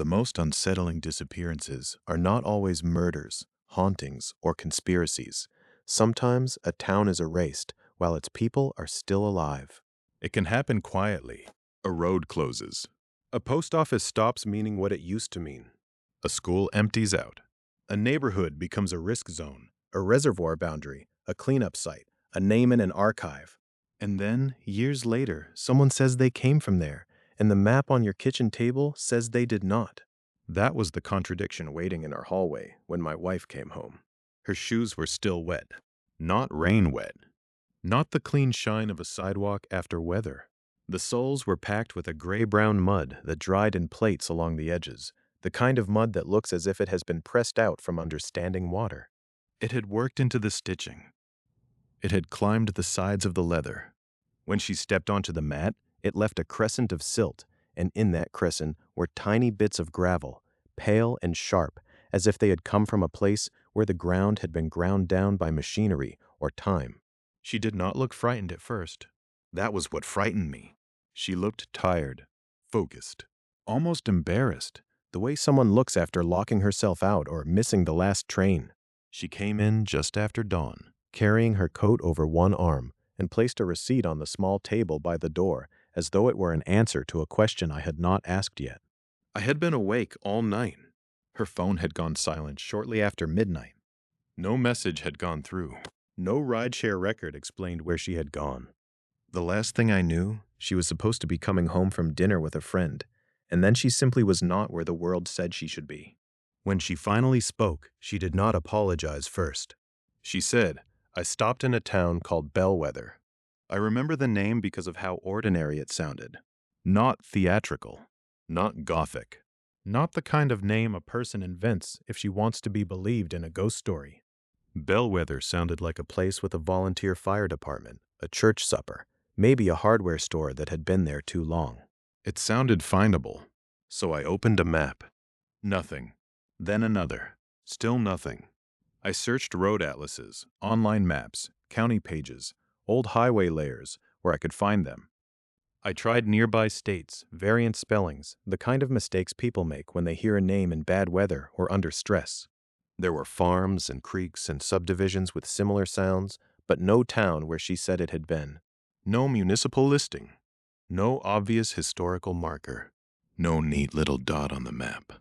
The most unsettling disappearances are not always murders, hauntings, or conspiracies. Sometimes a town is erased while its people are still alive. It can happen quietly. A road closes. A post office stops meaning what it used to mean. A school empties out. A neighborhood becomes a risk zone, a reservoir boundary, a cleanup site, a name in an archive. And then, years later, someone says they came from there, and the map on your kitchen table says they did not. That was the contradiction waiting in our hallway when my wife came home. Her shoes were still wet. Not rain wet. Not the clean shine of a sidewalk after weather. The soles were packed with a gray-brown mud that dried in plates along the edges, the kind of mud that looks as if it has been pressed out from under standing water. It had worked into the stitching. It had climbed the sides of the leather. When she stepped onto the mat, it left a crescent of silt, and in that crescent were tiny bits of gravel, pale and sharp, as if they had come from a place where the ground had been ground down by machinery or time. She did not look frightened at first. That was what frightened me. She looked tired, focused, almost embarrassed, the way someone looks after locking herself out or missing the last train. She came in just after dawn, carrying her coat over one arm, and placed a receipt on the small table by the door as though it were an answer to a question I had not asked yet. I had been awake all night. Her phone had gone silent shortly after midnight. No message had gone through. No rideshare record explained where she had gone. The last thing I knew, she was supposed to be coming home from dinner with a friend, and then she simply was not where the world said she should be. When she finally spoke, she did not apologize first. She said, "I stopped in a town called Bellwether." I remember the name because of how ordinary it sounded. Not theatrical. Not gothic. Not the kind of name a person invents if she wants to be believed in a ghost story. Bellwether sounded like a place with a volunteer fire department, a church supper, maybe a hardware store that had been there too long. It sounded findable, so I opened a map. Nothing. Then another. Still nothing. I searched road atlases, online maps, county pages, old highway layers, where I could find them. I tried nearby states, variant spellings, the kind of mistakes people make when they hear a name in bad weather or under stress. There were farms and creeks and subdivisions with similar sounds, but no town where she said it had been. No municipal listing. No obvious historical marker. No neat little dot on the map.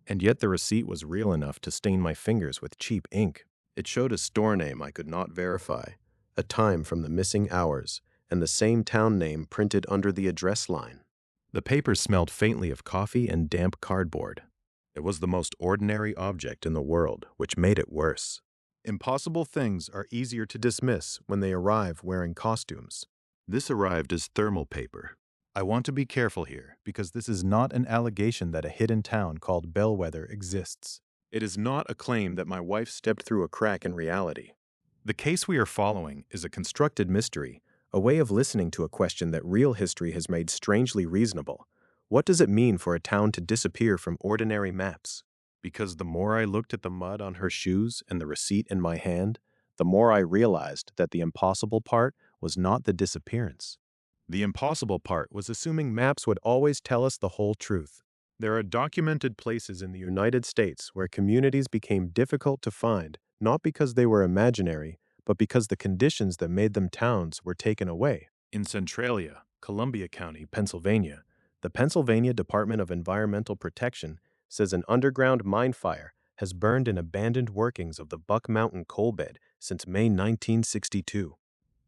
And yet the receipt was real enough to stain my fingers with cheap ink. It showed a store name I could not verify, a time from the missing hours, and the same town name printed under the address line. The paper smelled faintly of coffee and damp cardboard. It was the most ordinary object in the world, which made it worse. Impossible things are easier to dismiss when they arrive wearing costumes. This arrived as thermal paper. I want to be careful here, because this is not an allegation that a hidden town called Bellwether exists. It is not a claim that my wife stepped through a crack in reality. The case we are following is a constructed mystery, a way of listening to a question that real history has made strangely reasonable. What does it mean for a town to disappear from ordinary maps? Because the more I looked at the mud on her shoes and the receipt in my hand, the more I realized that the impossible part was not the disappearance. The impossible part was assuming maps would always tell us the whole truth. There are documented places in the United States where communities became difficult to find, not because they were imaginary, but because the conditions that made them towns were taken away. In Centralia, Columbia County, Pennsylvania, the Pennsylvania Department of Environmental Protection says an underground mine fire has burned in abandoned workings of the Buck Mountain coal bed since May 1962.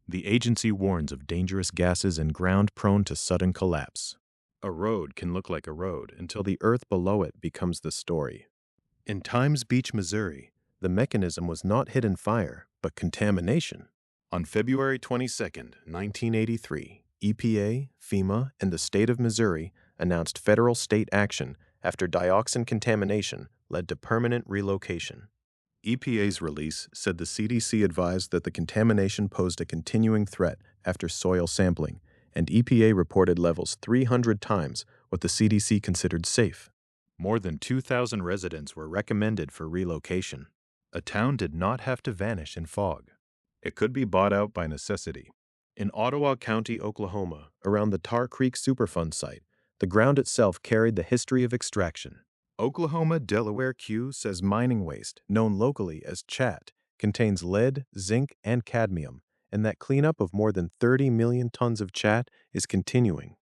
The agency warns of dangerous gases and ground prone to sudden collapse. A road can look like a road until the earth below it becomes the story. In Times Beach, Missouri, the mechanism was not hidden fire, but contamination. On February 22, 1983, EPA, FEMA, and the state of Missouri announced federal state action after dioxin contamination led to permanent relocation. EPA's release said the CDC advised that the contamination posed a continuing threat after soil sampling, and EPA reported levels 300 times what the CDC considered safe. More than 2,000 residents were recommended for relocation. A town did not have to vanish in fog. It could be bought out by necessity. In Ottawa County, Oklahoma, around the Tar Creek Superfund site, The ground itself carried the history of extraction. Oklahoma Delaware Q says mining waste, known locally as chat, contains lead, zinc, and cadmium, and that cleanup of more than 30 million tons of chat is continuing.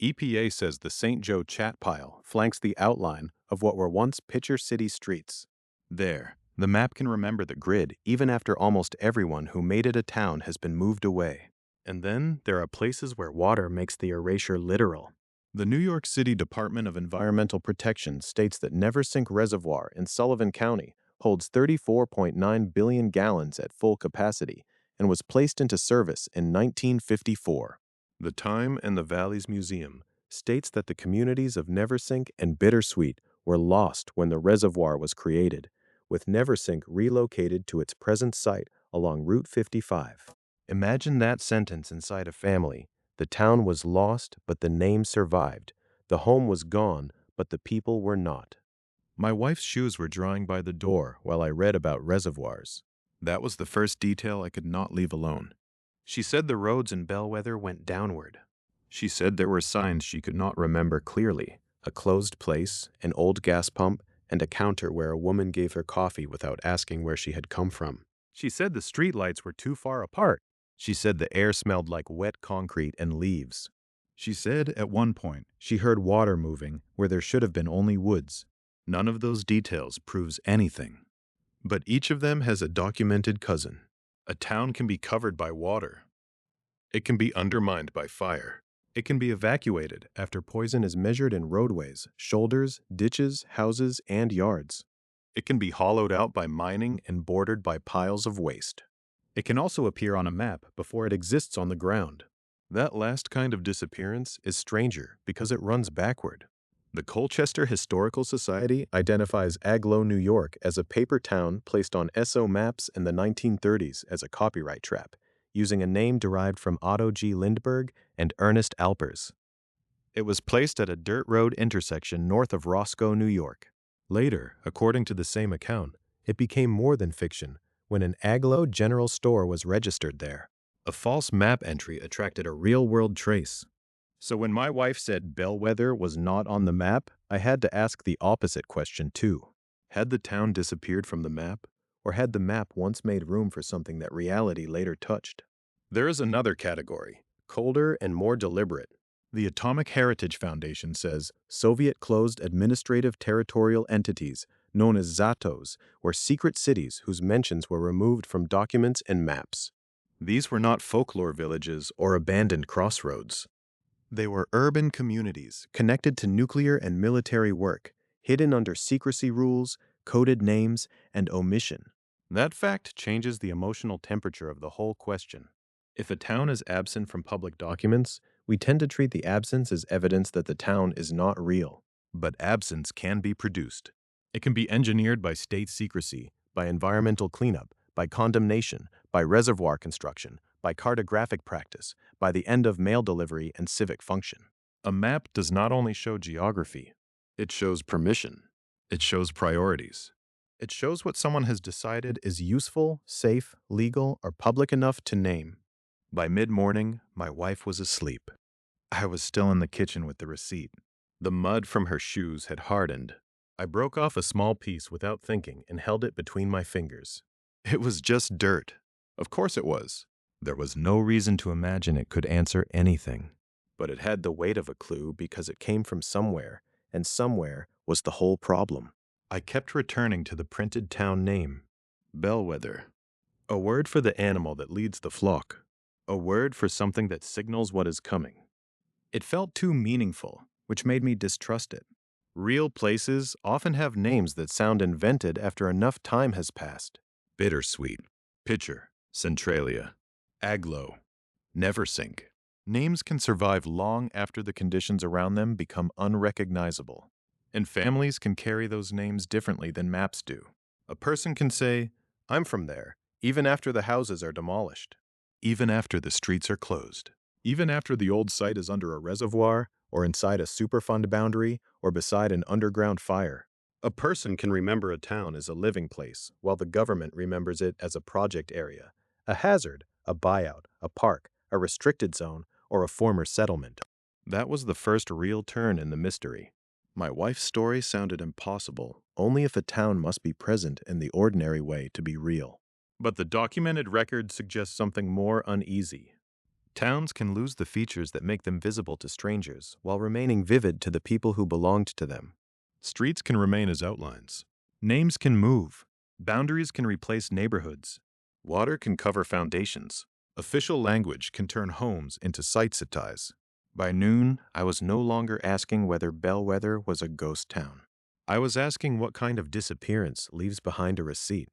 EPA says the St. Joe chat pile flanks the outline of what were once Picher City streets. There, the map can remember the grid even after almost everyone who made it a town has been moved away. And then there are places where water makes the erasure literal. The New York City Department of Environmental Protection states that Neversink Reservoir in Sullivan County holds 34.9 billion gallons at full capacity and was placed into service in 1954. The Time and the Valleys Museum states that the communities of Neversink and Bittersweet were lost when the reservoir was created, with Neversink relocated to its present site along Route 55. Imagine that sentence inside a family. The town was lost, but the name survived. The home was gone, but the people were not. My wife's shoes were drying by the door while I read about reservoirs. That was the first detail I could not leave alone. She said the roads in Bellwether went downward. She said there were signs she could not remember clearly: a closed place, an old gas pump, and a counter where a woman gave her coffee without asking where she had come from. She said the streetlights were too far apart. She said the air smelled like wet concrete and leaves. She said at one point she heard water moving where there should have been only woods. None of those details proves anything. But each of them has a documented cousin. A town can be covered by water. It can be undermined by fire. It can be evacuated after poison is measured in roadways, shoulders, ditches, houses, and yards. It can be hollowed out by mining and bordered by piles of waste. It can also appear on a map before it exists on the ground. That last kind of disappearance is stranger because it runs backward. The Colchester Historical Society identifies Agloe, New York as a paper town placed on SO maps in the 1930s as a copyright trap, using a name derived from Otto G. Lindbergh and Ernest Alpers. It was placed at a dirt road intersection north of Roscoe, New York. Later, according to the same account, it became more than fiction when an Agloe General Store was registered there. A false map entry attracted a real-world trace. So when my wife said Bellwether was not on the map, I had to ask the opposite question too. Had the town disappeared from the map, or had the map once made room for something that reality later touched? There is another category, colder and more deliberate. The Atomic Heritage Foundation says Soviet closed administrative territorial entities, known as ZATOs, were secret cities whose mentions were removed from documents and maps. These were not folklore villages or abandoned crossroads. They were urban communities connected to nuclear and military work, hidden under secrecy rules, coded names, and omission. That fact changes the emotional temperature of the whole question. If a town is absent from public documents, we tend to treat the absence as evidence that the town is not real. But absence can be produced. It can be engineered by state secrecy, by environmental cleanup, by condemnation, by reservoir construction, by cartographic practice, by the end of mail delivery and civic function. A map does not only show geography, it shows permission. It shows priorities. It shows what someone has decided is useful, safe, legal, or public enough to name. By mid-morning, my wife was asleep. I was still in the kitchen with the receipt. The mud from her shoes had hardened. I broke off a small piece without thinking and held it between my fingers. It was just dirt. Of course it was. There was no reason to imagine it could answer anything. But it had the weight of a clue because it came from somewhere, and somewhere was the whole problem. I kept returning to the printed town name. Bellwether. A word for the animal that leads the flock. A word for something that signals what is coming. It felt too meaningful, which made me distrust it. Real places often have names that sound invented after enough time has passed. Bittersweet, Picher, Centralia, Agloe, Neversink. Names can survive long after the conditions around them become unrecognizable. And families can carry those names differently than maps do. A person can say, "I'm from there," even after the houses are demolished. Even after the streets are closed. Even after the old site is under a reservoir, or inside a Superfund boundary, or beside an underground fire. A person can remember a town as a living place, while the government remembers it as a project area, a hazard, a buyout, a park, a restricted zone, or a former settlement. That was the first real turn in the mystery. My wife's story sounded impossible, only if a town must be present in the ordinary way to be real. But the documented record suggests something more uneasy. Towns can lose the features that make them visible to strangers while remaining vivid to the people who belonged to them. Streets can remain as outlines. Names can move. Boundaries can replace neighborhoods. Water can cover foundations. Official language can turn homes into sites it ties. By noon, I was no longer asking whether Bellwether was a ghost town. I was asking what kind of disappearance leaves behind a receipt.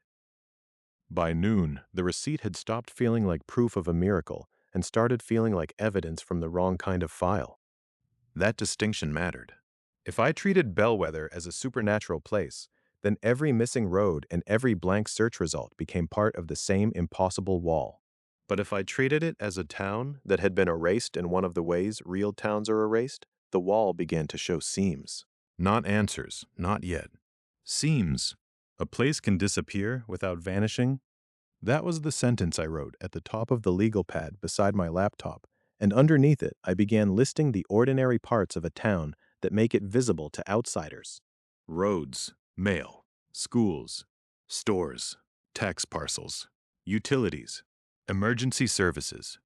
By noon, the receipt had stopped feeling like proof of a miracle and started feeling like evidence from the wrong kind of file. That distinction mattered. If I treated Bellwether as a supernatural place, then every missing road and every blank search result became part of the same impossible wall. But if I treated it as a town that had been erased in one of the ways real towns are erased, the wall began to show seams. Not answers, not yet. Seams. A place can disappear without vanishing. That was the sentence I wrote at the top of the legal pad beside my laptop, and underneath it I began listing the ordinary parts of a town that make it visible to outsiders. Roads, mail, schools, stores, tax parcels, utilities, emergency services,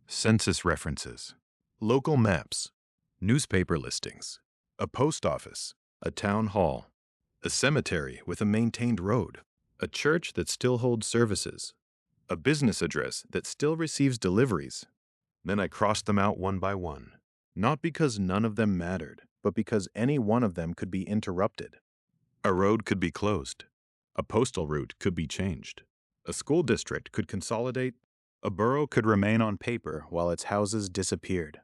census references, local maps, newspaper listings, a post office, a town hall, a cemetery with a maintained road, a church that still holds services, a business address that still receives deliveries. Then I crossed them out one by one, not because none of them mattered, but because any one of them could be interrupted. A road could be closed. A postal route could be changed. A school district could consolidate. A borough could remain on paper while its houses disappeared.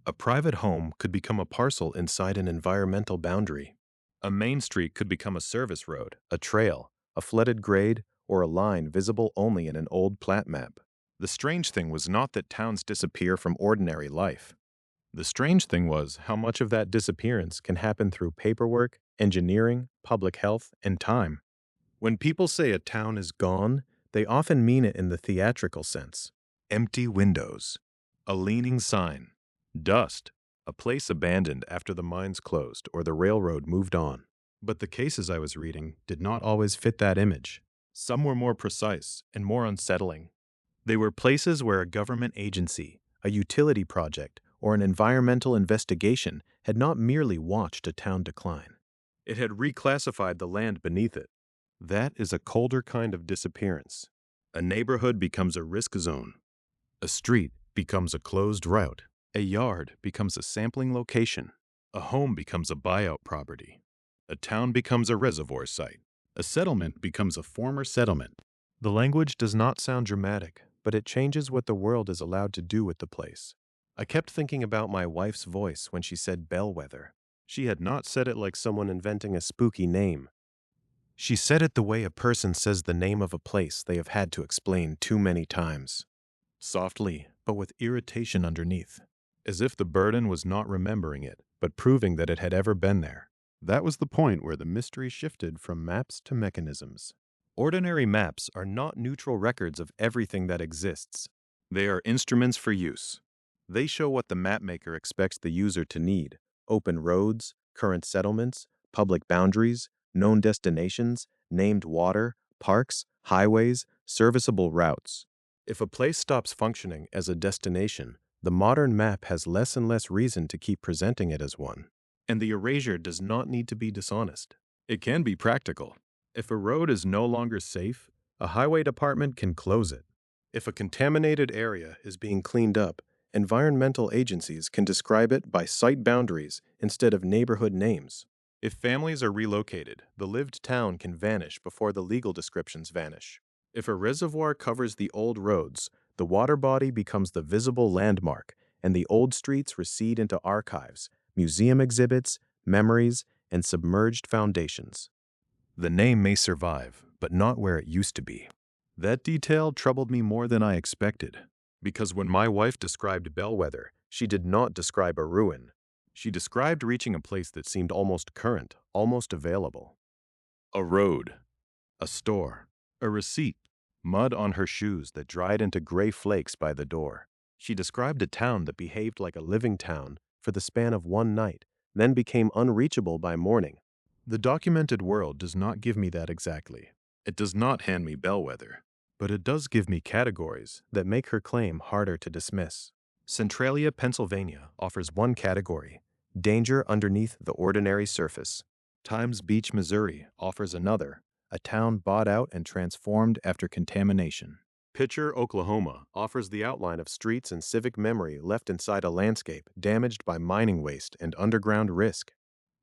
A private home could become a parcel inside an environmental boundary. A main street could become a service road, a trail, a flooded grade, or a line visible only in an old plat map. The strange thing was not that towns disappear from ordinary life. The strange thing was how much of that disappearance can happen through paperwork, engineering, public health, and time. When people say a town is gone, they often mean it in the theatrical sense. Empty windows, a leaning sign, dust, a place abandoned after the mines closed or the railroad moved on. But the cases I was reading did not always fit that image. Some were more precise and more unsettling. They were places where a government agency, a utility project, or an environmental investigation had not merely watched a town decline. It had reclassified the land beneath it. That is a colder kind of disappearance. A neighborhood becomes a risk zone. A street becomes a closed route. A yard becomes a sampling location. A home becomes a buyout property. A town becomes a reservoir site. A settlement becomes a former settlement. The language does not sound dramatic, but it changes what the world is allowed to do with the place. I kept thinking about my wife's voice when she said Bellwether. She had not said it like someone inventing a spooky name. She said it the way a person says the name of a place they have had to explain too many times. Softly, but with irritation underneath. As if the burden was not remembering it, but proving that it had ever been there. That was the point where the mystery shifted from maps to mechanisms. Ordinary maps are not neutral records of everything that exists. They are instruments for use. They show what the mapmaker expects the user to need: open roads, current settlements, public boundaries, known destinations, named water, parks, highways, serviceable routes. If a place stops functioning as a destination, the modern map has less and less reason to keep presenting it as one. And the erasure does not need to be dishonest. It can be practical. If a road is no longer safe, a highway department can close it. If a contaminated area is being cleaned up, environmental agencies can describe it by site boundaries instead of neighborhood names. If families are relocated, the lived town can vanish before the legal descriptions vanish. If a reservoir covers the old roads, the water body becomes the visible landmark, and the old streets recede into archives, museum exhibits, memories, and submerged foundations. The name may survive, but not where it used to be. That detail troubled me more than I expected, because when my wife described Bellwether, she did not describe a ruin. She described reaching a place that seemed almost current, almost available. A road, a store, a receipt, mud on her shoes that dried into gray flakes by the door. She described a town that behaved like a living town, for the span of one night, then became unreachable by morning. The documented world does not give me that exactly. It does not hand me bellwether, but it does give me categories that make her claim harder to dismiss. Centralia, Pennsylvania offers one category: danger underneath the ordinary surface. Times Beach, Missouri offers another: a town bought out and transformed after contamination. Picher, Oklahoma offers the outline of streets and civic memory left inside a landscape damaged by mining waste and underground risk.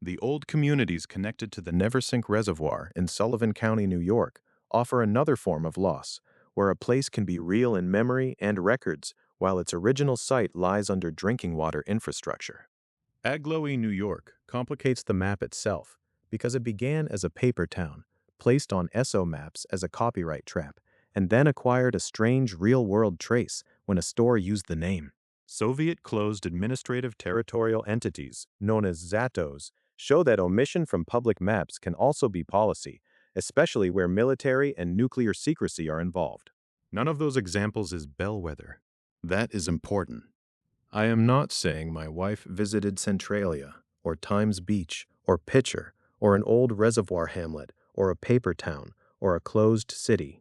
The old communities connected to the Neversink Reservoir in Sullivan County, New York, offer another form of loss, where a place can be real in memory and records, while its original site lies under drinking water infrastructure. Agloe, New York, complicates the map itself because it began as a paper town, placed on SO maps as a copyright trap, and then acquired a strange real-world trace when a store used the name. Soviet-closed administrative territorial entities, known as ZATOs, show that omission from public maps can also be policy, especially where military and nuclear secrecy are involved. None of those examples is bellwether. That is important. I am not saying my wife visited Centralia, or Times Beach, or Picher, or an old reservoir hamlet, or a paper town, or a closed city.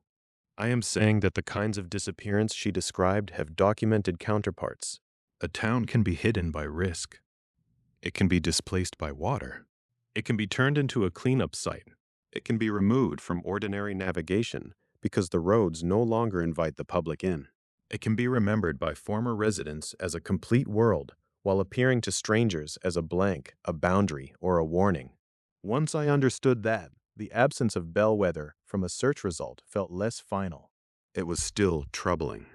I am saying that the kinds of disappearance she described have documented counterparts. A town can be hidden by risk. It can be displaced by water. It can be turned into a cleanup site. It can be removed from ordinary navigation because the roads no longer invite the public in. It can be remembered by former residents as a complete world, while appearing to strangers as a blank, a boundary, or a warning. Once I understood that, the absence of bellwether from a search result felt less final. It was still troubling,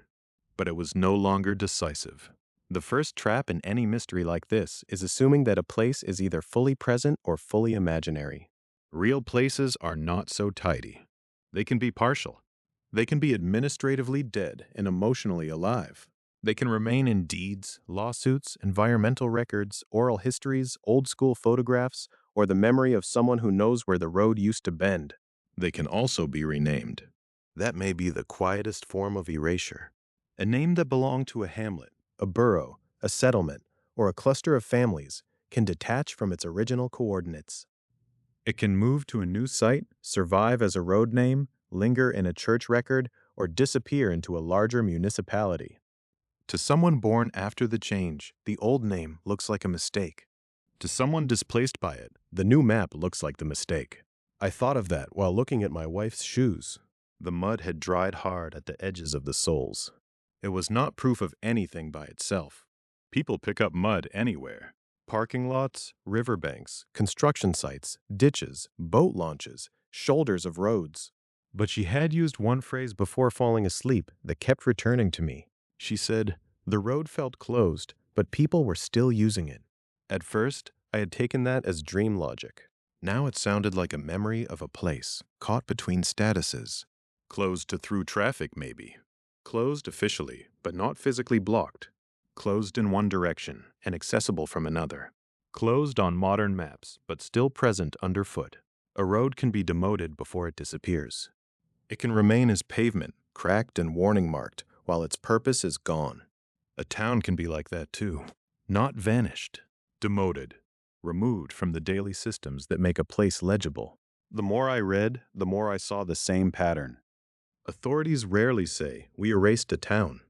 but it was no longer decisive. The first trap in any mystery like this is assuming that a place is either fully present or fully imaginary. Real places are not so tidy. They can be partial. They can be administratively dead and emotionally alive. They can remain in deeds, lawsuits, environmental records, oral histories, old-school photographs, or the memory of someone who knows where the road used to bend. They can also be renamed. That may be the quietest form of erasure. A name that belonged to a hamlet, a borough, a settlement, or a cluster of families can detach from its original coordinates. It can move to a new site, survive as a road name, linger in a church record, or disappear into a larger municipality. To someone born after the change, the old name looks like a mistake. To someone displaced by it, the new map looks like the mistake. I thought of that while looking at my wife's shoes. The mud had dried hard at the edges of the soles. It was not proof of anything by itself. People pick up mud anywhere. Parking lots, riverbanks, construction sites, ditches, boat launches, shoulders of roads. But she had used one phrase before falling asleep that kept returning to me. She said, "The road felt closed, but people were still using it." At first, I had taken that as dream logic. Now it sounded like a memory of a place, caught between statuses. Closed to through traffic, maybe. Closed officially, but not physically blocked. Closed in one direction and accessible from another. Closed on modern maps, but still present underfoot. A road can be demoted before it disappears. It can remain as pavement, cracked and warning marked, while its purpose is gone. A town can be like that too. Not vanished, demoted, removed from the daily systems that make a place legible. The more I read, the more I saw the same pattern. Authorities rarely say, "We erased a town."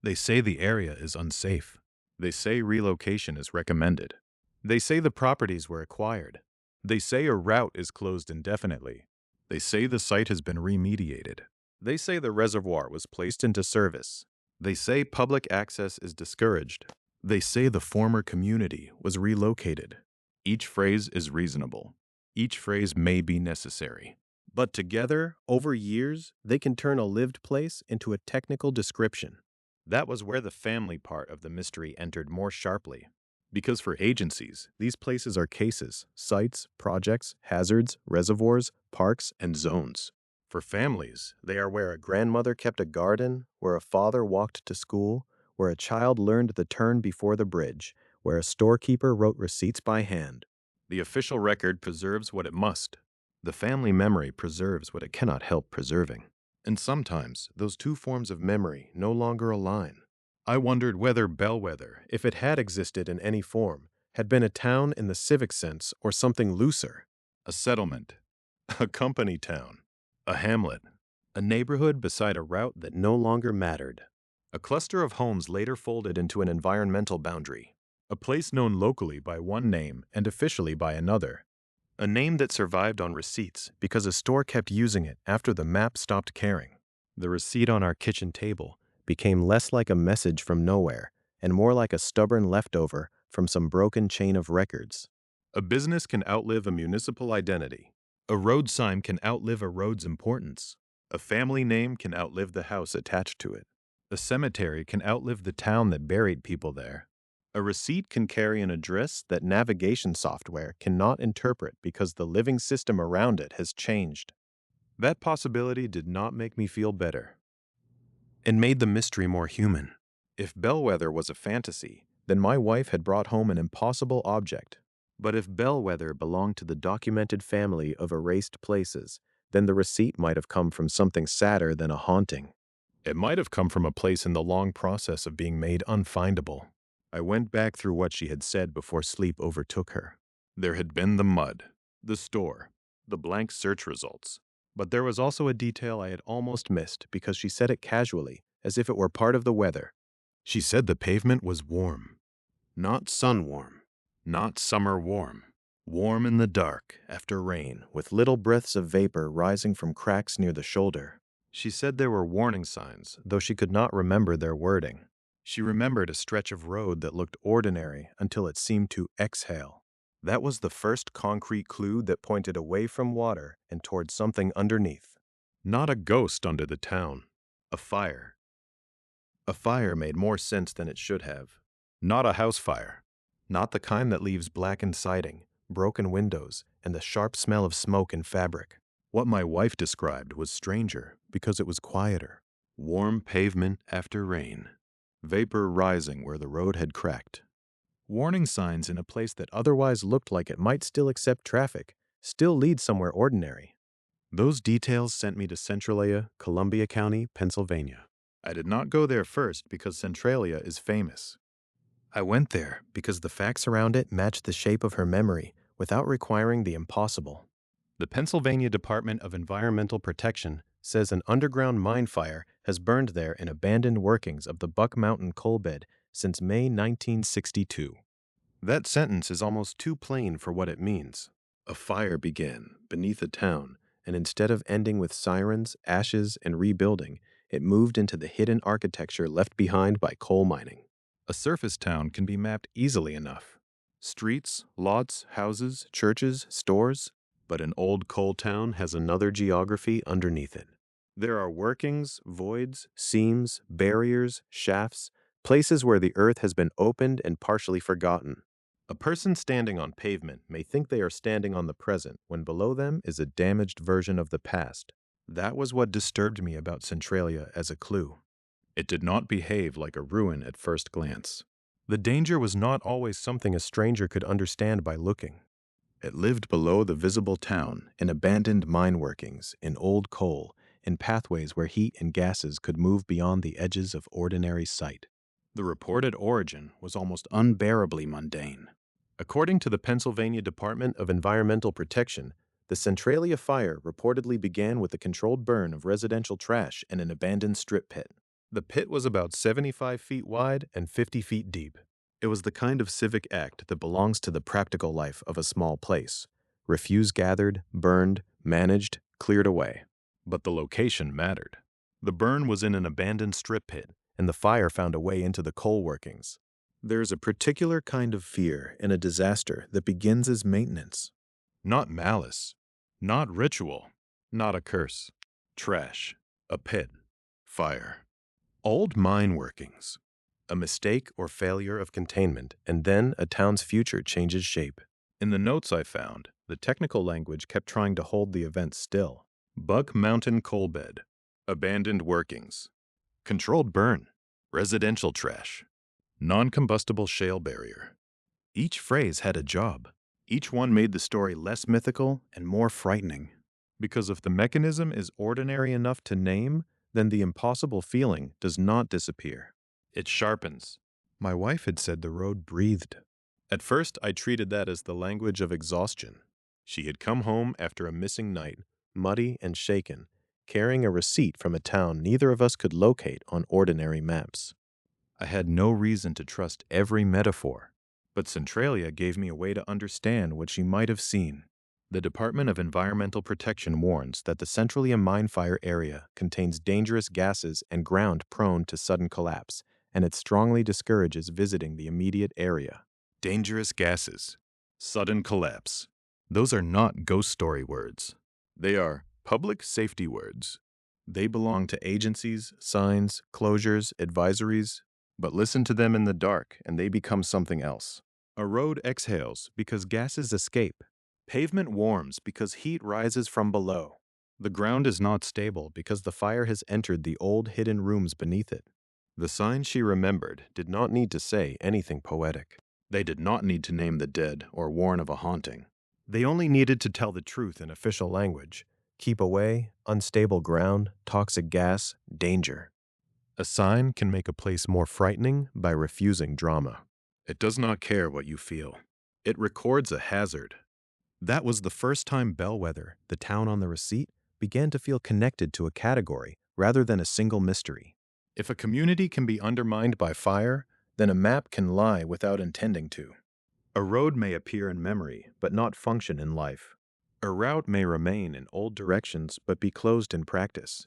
They say the area is unsafe. They say relocation is recommended. They say the properties were acquired. They say a route is closed indefinitely. They say the site has been remediated. They say the reservoir was placed into service. They say public access is discouraged. They say the former community was relocated. Each phrase is reasonable. Each phrase may be necessary. But together, over years, they can turn a lived place into a technical description. That was where the family part of the mystery entered more sharply. Because for agencies, these places are cases, sites, projects, hazards, reservoirs, parks, and zones. For families, they are where a grandmother kept a garden, where a father walked to school, where a child learned the turn before the bridge, where a storekeeper wrote receipts by hand. The official record preserves what it must. The family memory preserves what it cannot help preserving. And sometimes, those two forms of memory no longer align. I wondered whether Bellwether, if it had existed in any form, had been a town in the civic sense or something looser. A settlement, a company town, a hamlet, a neighborhood beside a route that no longer mattered. A cluster of homes later folded into an environmental boundary, a place known locally by one name and officially by another. A name that survived on receipts because a store kept using it after the map stopped caring. The receipt on our kitchen table became less like a message from nowhere and more like a stubborn leftover from some broken chain of records. A business can outlive a municipal identity. A road sign can outlive a road's importance. A family name can outlive the house attached to it. A cemetery can outlive the town that buried people there. A receipt can carry an address that navigation software cannot interpret because the living system around it has changed. That possibility did not make me feel better. It made the mystery more human. If Bellwether was a fantasy, then my wife had brought home an impossible object. But if Bellwether belonged to the documented family of erased places, then the receipt might have come from something sadder than a haunting. It might have come from a place in the long process of being made unfindable. I went back through what she had said before sleep overtook her. There had been the mud, the store, the blank search results. But there was also a detail I had almost missed because she said it casually, as if it were part of the weather. She said the pavement was warm. Not sun warm. Not summer warm. Warm in the dark, after rain, with little breaths of vapor rising from cracks near the shoulder. She said there were warning signs, though she could not remember their wording. She remembered a stretch of road that looked ordinary until it seemed to exhale. That was the first concrete clue that pointed away from water and toward something underneath. Not a ghost under the town. A fire. A fire made more sense than it should have. Not a house fire. Not the kind that leaves blackened siding, broken windows, and the sharp smell of smoke and fabric. What my wife described was stranger because it was quieter. Warm pavement after rain. Vapor rising where the road had cracked. Warning signs in a place that otherwise looked like it might still accept traffic, still lead somewhere ordinary. Those details sent me to Centralia, Columbia County, Pennsylvania. I did not go there first because Centralia is famous. I went there because the facts around it matched the shape of her memory without requiring the impossible. The Pennsylvania Department of Environmental Protection says an underground mine fire has burned there in abandoned workings of the Buck Mountain coal bed since May 1962. That sentence is almost too plain for what it means. A fire began beneath a town, and instead of ending with sirens, ashes, and rebuilding, it moved into the hidden architecture left behind by coal mining. A surface town can be mapped easily enough. Streets, lots, houses, churches, stores. But an old coal town has another geography underneath it. There are workings, voids, seams, barriers, shafts, places where the earth has been opened and partially forgotten. A person standing on pavement may think they are standing on the present when below them is a damaged version of the past. That was what disturbed me about Centralia as a clue. It did not behave like a ruin at first glance. The danger was not always something a stranger could understand by looking. It lived below the visible town, in abandoned mine workings, in old coal, in pathways where heat and gases could move beyond the edges of ordinary sight. The reported origin was almost unbearably mundane. According to the Pennsylvania Department of Environmental Protection, the Centralia fire reportedly began with the controlled burn of residential trash in an abandoned strip pit. The pit was about 75 feet wide and 50 feet deep. It was the kind of civic act that belongs to the practical life of a small place. Refuse gathered, burned, managed, cleared away. But the location mattered. The burn was in an abandoned strip pit, and the fire found a way into the coal workings. There's a particular kind of fear in a disaster that begins as maintenance. Not malice, not ritual, not a curse. Trash, a pit, fire. Old mine workings. A mistake or failure of containment, and then a town's future changes shape. In the notes I found, the technical language kept trying to hold the event still. Buck Mountain coal bed. Abandoned workings. Controlled burn. Residential trash. Non-combustible shale barrier. Each phrase had a job. Each one made the story less mythical and more frightening. Because if the mechanism is ordinary enough to name, then the impossible feeling does not disappear. It sharpens. My wife had said the road breathed. At first, I treated that as the language of exhaustion. She had come home after a missing night, muddy and shaken, carrying a receipt from a town neither of us could locate on ordinary maps. I had no reason to trust every metaphor, but Centralia gave me a way to understand what she might have seen. The Department of Environmental Protection warns that the Centralia mine fire area contains dangerous gases and ground prone to sudden collapse, and it strongly discourages visiting the immediate area. Dangerous gases. Sudden collapse. Those are not ghost story words. They are public safety words. They belong to agencies, signs, closures, advisories, but listen to them in the dark and they become something else. A road exhales because gases escape. Pavement warms because heat rises from below. The ground is not stable because the fire has entered the old hidden rooms beneath it. The signs she remembered did not need to say anything poetic. They did not need to name the dead or warn of a haunting. They only needed to tell the truth in official language. Keep away, unstable ground, toxic gas, danger. A sign can make a place more frightening by refusing drama. It does not care what you feel. It records a hazard. That was the first time Bellwether, the town on the receipt, began to feel connected to a category rather than a single mystery. If a community can be undermined by fire, then a map can lie without intending to. A road may appear in memory, but not function in life. A route may remain in old directions, but be closed in practice.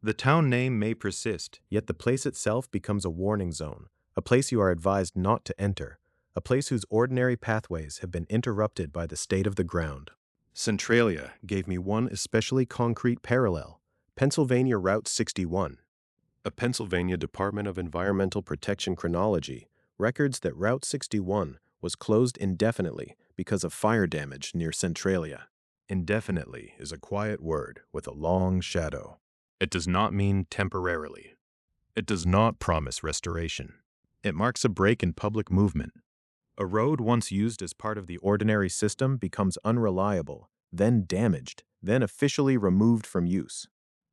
The town name may persist, yet the place itself becomes a warning zone, a place you are advised not to enter, a place whose ordinary pathways have been interrupted by the state of the ground. Centralia gave me one especially concrete parallel, Pennsylvania Route 61. A Pennsylvania Department of Environmental Protection chronology records that Route 61 was closed indefinitely because of fire damage near Centralia. Indefinitely is a quiet word with a long shadow. It does not mean temporarily. It does not promise restoration. It marks a break in public movement. A road once used as part of the ordinary system becomes unreliable, then damaged, then officially removed from use.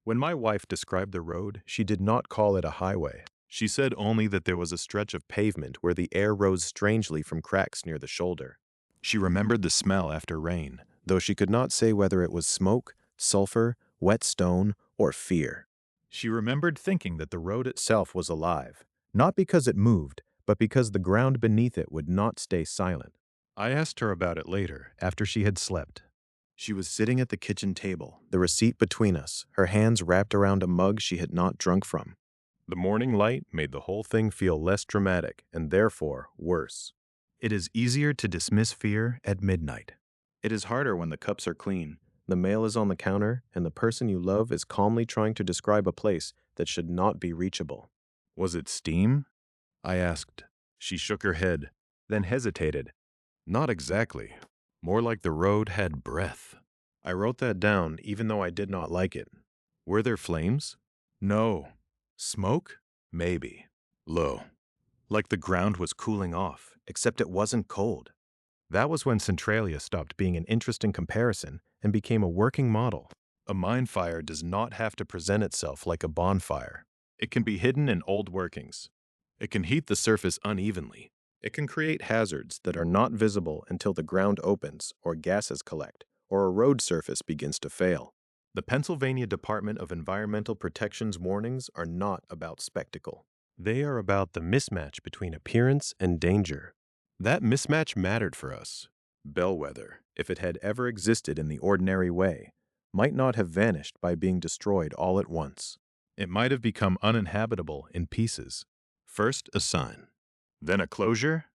When my wife described the road, she did not call it a highway. She said only that there was a stretch of pavement where the air rose strangely from cracks near the shoulder. She remembered the smell after rain, though she could not say whether it was smoke, sulfur, wet stone, or fear. She remembered thinking that the road itself was alive, not because it moved, but because the ground beneath it would not stay silent. I asked her about it later, after she had slept. She was sitting at the kitchen table, the receipt between us, her hands wrapped around a mug she had not drunk from. The morning light made the whole thing feel less dramatic and therefore worse. It is easier to dismiss fear at midnight. It is harder when the cups are clean, the mail is on the counter, and the person you love is calmly trying to describe a place that should not be reachable. Was it steam? I asked. She shook her head, then hesitated. Not exactly. More like the road had breath. I wrote that down even though I did not like it. Were there flames? No. Smoke? Maybe. Low. Like the ground was cooling off, except it wasn't cold. That was when Centralia stopped being an interesting comparison and became a working model. A mine fire does not have to present itself like a bonfire. It can be hidden in old workings. It can heat the surface unevenly. It can create hazards that are not visible until the ground opens or gases collect or a road surface begins to fail. The Pennsylvania Department of Environmental Protection's warnings are not about spectacle. They are about the mismatch between appearance and danger. That mismatch mattered for us. Bellwether, if it had ever existed in the ordinary way, might not have vanished by being destroyed all at once. It might have become uninhabitable in pieces. First a sign, then a closure,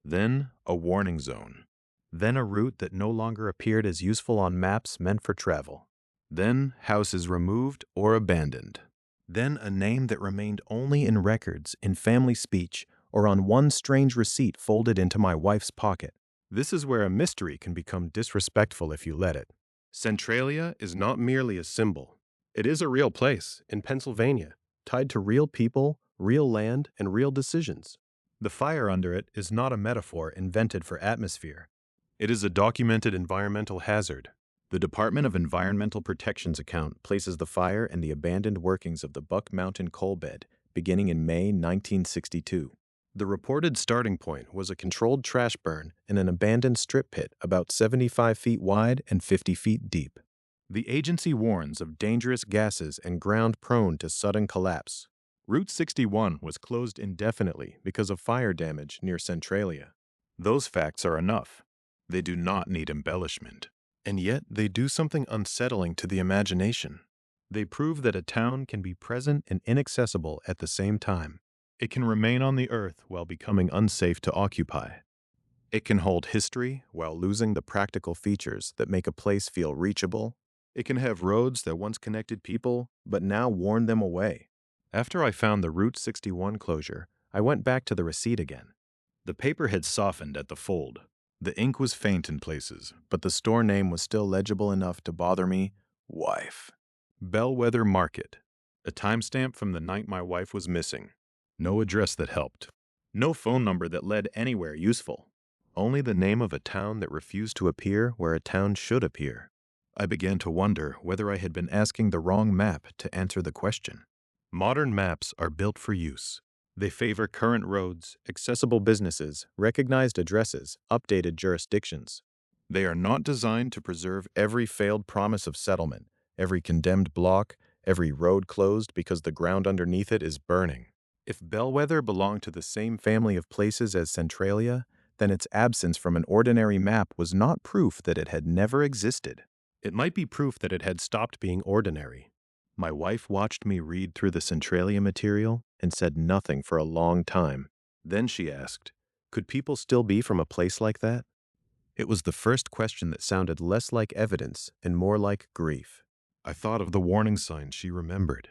then a warning zone, then a route that no longer appeared as useful on maps meant for travel, then houses removed or abandoned, then a name that remained only in records, in family speech, or on one strange receipt folded into my wife's pocket. This is where a mystery can become disrespectful if you let it. Centralia is not merely a symbol. It is a real place, in Pennsylvania, tied to real people, real land, and real decisions. The fire under it is not a metaphor invented for atmosphere. It is a documented environmental hazard. The Department of Environmental Protection's account places the fire and the abandoned workings of the Buck Mountain coal bed beginning in May 1962. The reported starting point was a controlled trash burn in an abandoned strip pit about 75 feet wide and 50 feet deep. The agency warns of dangerous gases and ground prone to sudden collapse. Route 61 was closed indefinitely because of fire damage near Centralia. Those facts are enough. They do not need embellishment. And yet they do something unsettling to the imagination. They prove that a town can be present and inaccessible at the same time. It can remain on the earth while becoming unsafe to occupy. It can hold history while losing the practical features that make a place feel reachable. It can have roads that once connected people, but now warn them away. After I found the Route 61 closure, I went back to the receipt again. The paper had softened at the fold. The ink was faint in places, but the store name was still legible enough to bother me. Wife. Bellwether Market. A timestamp from the night my wife was missing. No address that helped. No phone number that led anywhere useful. Only the name of a town that refused to appear where a town should appear. I began to wonder whether I had been asking the wrong map to answer the question. Modern maps are built for use. They favor current roads, accessible businesses, recognized addresses, updated jurisdictions. They are not designed to preserve every failed promise of settlement, every condemned block, every road closed because the ground underneath it is burning. If Bellwether belonged to the same family of places as Centralia, then its absence from an ordinary map was not proof that it had never existed. It might be proof that it had stopped being ordinary. My wife watched me read through the Centralia material and said nothing for a long time. Then she asked, could people still be from a place like that? It was the first question that sounded less like evidence and more like grief. I thought of the warning sign she remembered.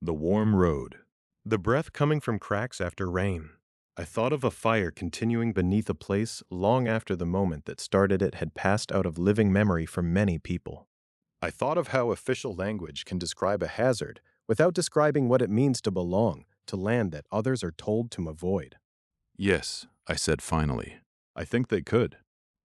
The warm road. The breath coming from cracks after rain. I thought of a fire continuing beneath a place long after the moment that started it had passed out of living memory for many people. I thought of how official language can describe a hazard without describing what it means to belong to land that others are told to avoid. Yes, I said finally. I think they could.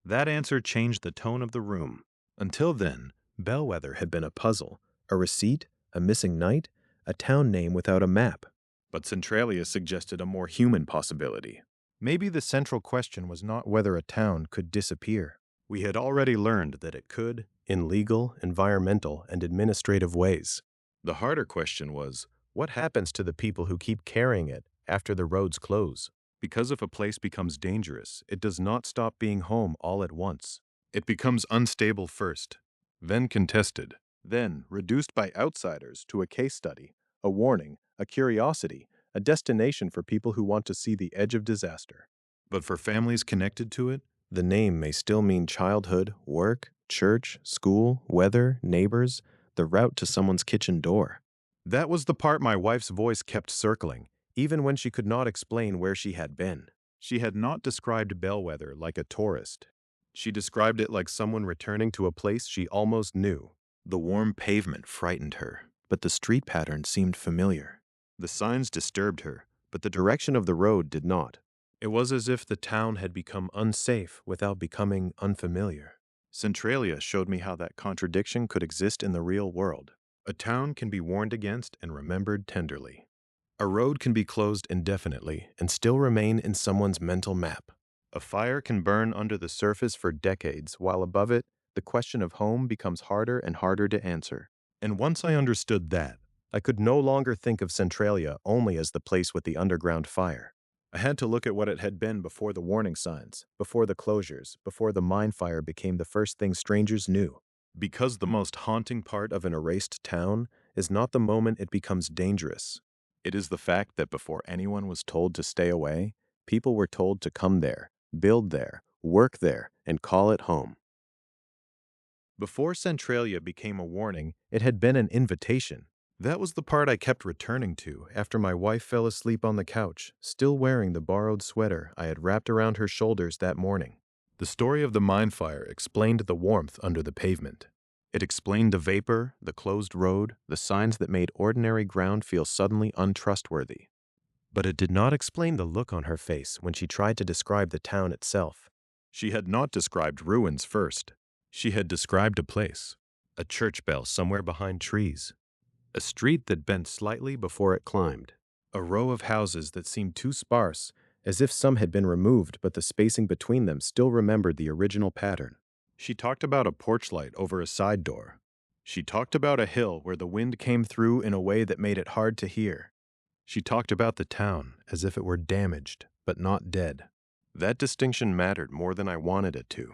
That answer changed the tone of the room. Until then, Bellwether had been a puzzle, a receipt, a missing night, a town name without a map. But Centralia suggested a more human possibility. Maybe the central question was not whether a town could disappear. We had already learned that it could, in legal, environmental, and administrative ways. The harder question was, what happens to the people who keep carrying it after the roads close? Because if a place becomes dangerous, it does not stop being home all at once. It becomes unstable first, then contested, then reduced by outsiders to a case study, a warning, a curiosity, a destination for people who want to see the edge of disaster. But for families connected to it, the name may still mean childhood, work, church, school, weather, neighbors, the route to someone's kitchen door. That was the part my wife's voice kept circling, even when she could not explain where she had been. She had not described Bellwether like a tourist. She described it like someone returning to a place she almost knew. The warm pavement frightened her, but the street pattern seemed familiar. The signs disturbed her, but the direction of the road did not. It was as if the town had become unsafe without becoming unfamiliar. Centralia showed me how that contradiction could exist in the real world. A town can be warned against and remembered tenderly. A road can be closed indefinitely and still remain in someone's mental map. A fire can burn under the surface for decades, while above it, the question of home becomes harder and harder to answer. And once I understood that, I could no longer think of Centralia only as the place with the underground fire. I had to look at what it had been before the warning signs, before the closures, before the mine fire became the first thing strangers knew. Because the most haunting part of an erased town is not the moment it becomes dangerous. It is the fact that before anyone was told to stay away, people were told to come there, build there, work there, and call it home. Before Centralia became a warning, it had been an invitation. That was the part I kept returning to after my wife fell asleep on the couch, still wearing the borrowed sweater I had wrapped around her shoulders that morning. The story of the mine fire explained the warmth under the pavement. It explained the vapor, the closed road, the signs that made ordinary ground feel suddenly untrustworthy. But it did not explain the look on her face when she tried to describe the town itself. She had not described ruins first. She had described a place, a church bell somewhere behind trees, a street that bent slightly before it climbed, A row of houses that seemed too sparse, as if some had been removed but the spacing between them still remembered the original pattern. She talked about a porch light over a side door. She talked about a hill where the wind came through in a way that made it hard to hear. She talked about the town as if it were damaged, but not dead. That distinction mattered more than I wanted it to,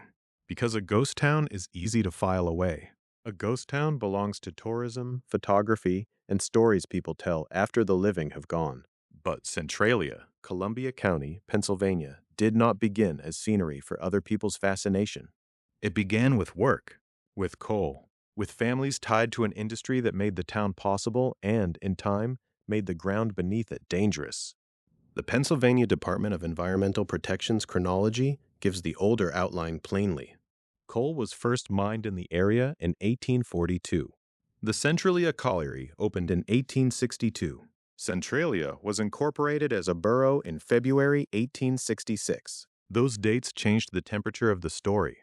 because a ghost town is easy to file away. A ghost town belongs to tourism, photography, and stories people tell after the living have gone. But Centralia, Columbia County, Pennsylvania, did not begin as scenery for other people's fascination. It began with work, with coal, with families tied to an industry that made the town possible and, in time, made the ground beneath it dangerous. The Pennsylvania Department of Environmental Protection's chronology gives the older outline plainly. Coal was first mined in the area in 1842. The Centralia colliery opened in 1862. Centralia was incorporated as a borough in February 1866. Those dates changed the temperature of the story.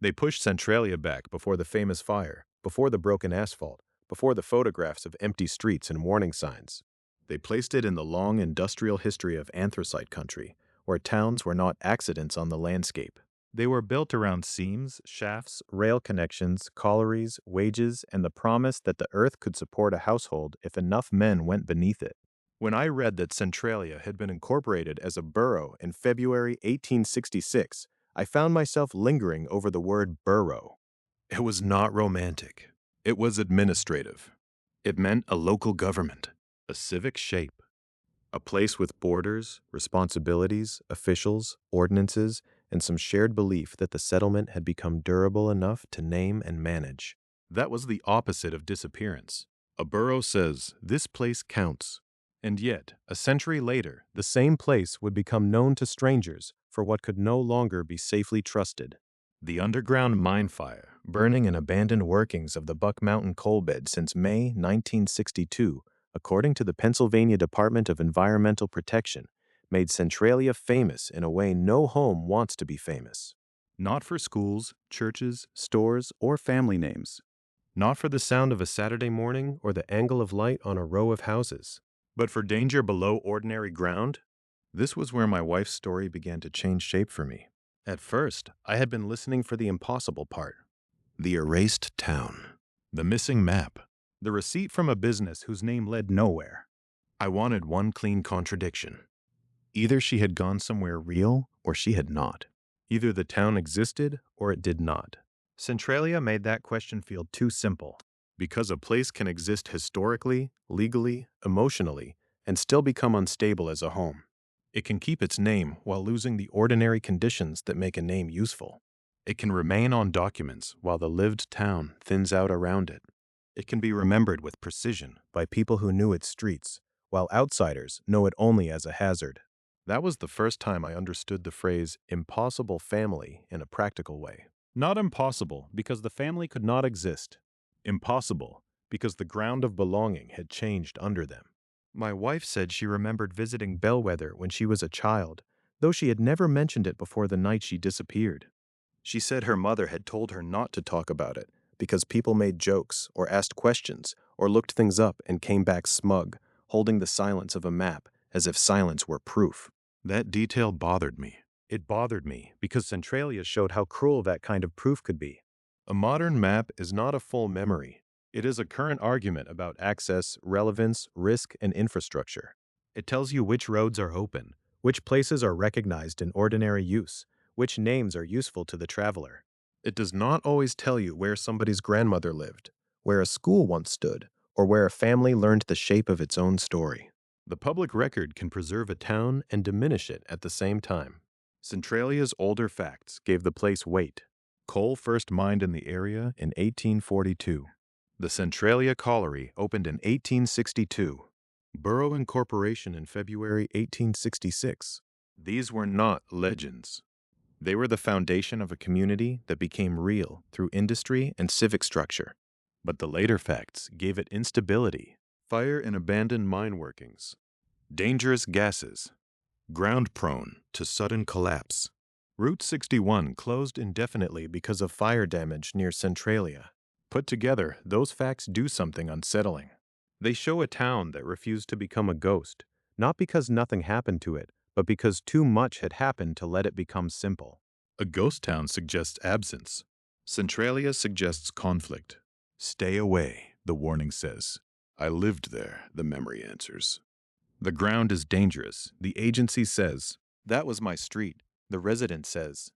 They pushed Centralia back before the famous fire, before the broken asphalt, before the photographs of empty streets and warning signs. They placed it in the long industrial history of anthracite country, where towns were not accidents on the landscape. They were built around seams, shafts, rail connections, collieries, wages, and the promise that the earth could support a household if enough men went beneath it. When I read that Centralia had been incorporated as a borough in February 1866, I found myself lingering over the word borough. It was not romantic. It was administrative. It meant a local government, a civic shape, a place with borders, responsibilities, officials, ordinances, and some shared belief that the settlement had become durable enough to name and manage. That was the opposite of disappearance. A borough says, "This place counts." And yet, a century later, the same place would become known to strangers for what could no longer be safely trusted. The underground mine fire, burning in abandoned workings of the Buck Mountain coal bed since May 1962, according to the Pennsylvania Department of Environmental Protection, made Centralia famous in a way no home wants to be famous. Not for schools, churches, stores, or family names. Not for the sound of a Saturday morning or the angle of light on a row of houses. But for danger below ordinary ground? This was where my wife's story began to change shape for me. At first, I had been listening for the impossible part. The erased town. The missing map. The receipt from a business whose name led nowhere. I wanted one clean contradiction. Either she had gone somewhere real, or she had not. Either the town existed, or it did not. Centralia made that question feel too simple. Because a place can exist historically, legally, emotionally, and still become unstable as a home. It can keep its name while losing the ordinary conditions that make a name useful. It can remain on documents while the lived town thins out around it. It can be remembered with precision by people who knew its streets, while outsiders know it only as a hazard. That was the first time I understood the phrase impossible family in a practical way. Not impossible because the family could not exist. Impossible because the ground of belonging had changed under them. My wife said she remembered visiting Bellwether when she was a child, though she had never mentioned it before the night she disappeared. She said her mother had told her not to talk about it because people made jokes or asked questions or looked things up and came back smug, holding the silence of a map as if silence were proof. That detail bothered me. It bothered me because Centralia showed how cruel that kind of proof could be. A modern map is not a full memory. It is a current argument about access, relevance, risk, and infrastructure. It tells you which roads are open, which places are recognized in ordinary use, which names are useful to the traveler. It does not always tell you where somebody's grandmother lived, where a school once stood, or where a family learned the shape of its own story. The public record can preserve a town and diminish it at the same time. Centralia's older facts gave the place weight. Coal first mined in the area in 1842. The Centralia Colliery opened in 1862. Borough incorporation in February 1866. These were not legends. They were the foundation of a community that became real through industry and civic structure. But the later facts gave it instability, fire in abandoned mine workings, dangerous gases, ground prone to sudden collapse. Route 61 closed indefinitely because of fire damage near Centralia. Put together, those facts do something unsettling. They show a town that refused to become a ghost, not because nothing happened to it, but because too much had happened to let it become simple. A ghost town suggests absence. Centralia suggests conflict. Stay away, the warning says. I lived there, the memory answers. The ground is dangerous, the agency says. That was my street, the resident says.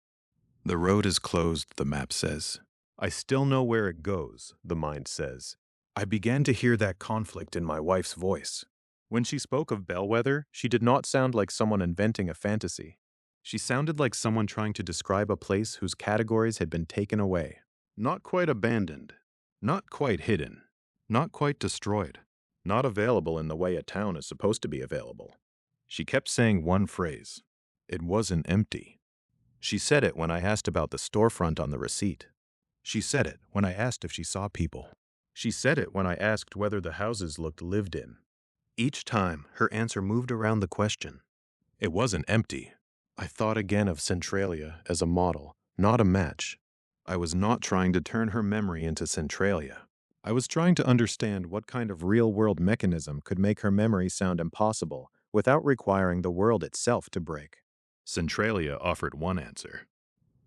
The road is closed, the map says. I still know where it goes, the mind says. I began to hear that conflict in my wife's voice. When she spoke of Bellwether, she did not sound like someone inventing a fantasy. She sounded like someone trying to describe a place whose categories had been taken away. Not quite abandoned. Not quite hidden. Not quite destroyed. Not available in the way a town is supposed to be available. She kept saying one phrase. It wasn't empty. She said it when I asked about the storefront on the receipt. She said it when I asked if she saw people. She said it when I asked whether the houses looked lived in. Each time, her answer moved around the question. It wasn't empty. I thought again of Centralia as a model, not a match. I was not trying to turn her memory into Centralia. I was trying to understand what kind of real-world mechanism could make her memory sound impossible without requiring the world itself to break. Centralia offered one answer.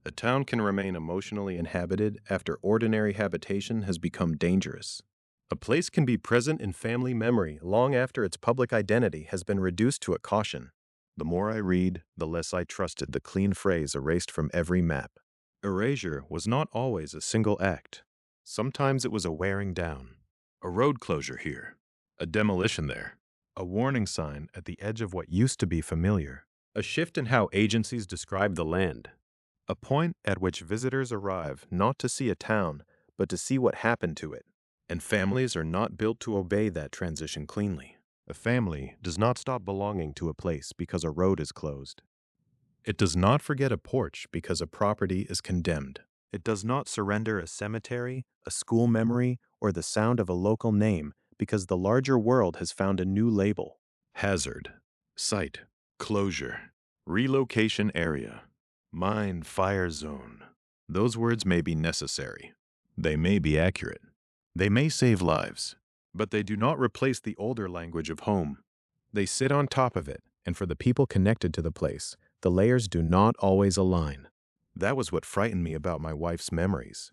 A town can remain emotionally inhabited after ordinary habitation has become dangerous. A place can be present in family memory long after its public identity has been reduced to a caution. The more I read, the less I trusted the clean phrase erased from every map. Erasure was not always a single act. Sometimes it was a wearing down. A road closure here. A demolition there. A warning sign at the edge of what used to be familiar. A shift in how agencies describe the land. A point at which visitors arrive not to see a town, but to see what happened to it. And families are not built to obey that transition cleanly. A family does not stop belonging to a place because a road is closed. It does not forget a porch because a property is condemned. It does not surrender a cemetery, a school memory, or the sound of a local name because the larger world has found a new label. Hazard, site, closure, relocation area, mine fire zone. Those words may be necessary. They may be accurate. They may save lives, but they do not replace the older language of home. They sit on top of it, and for the people connected to the place, the layers do not always align. That was what frightened me about my wife's memories.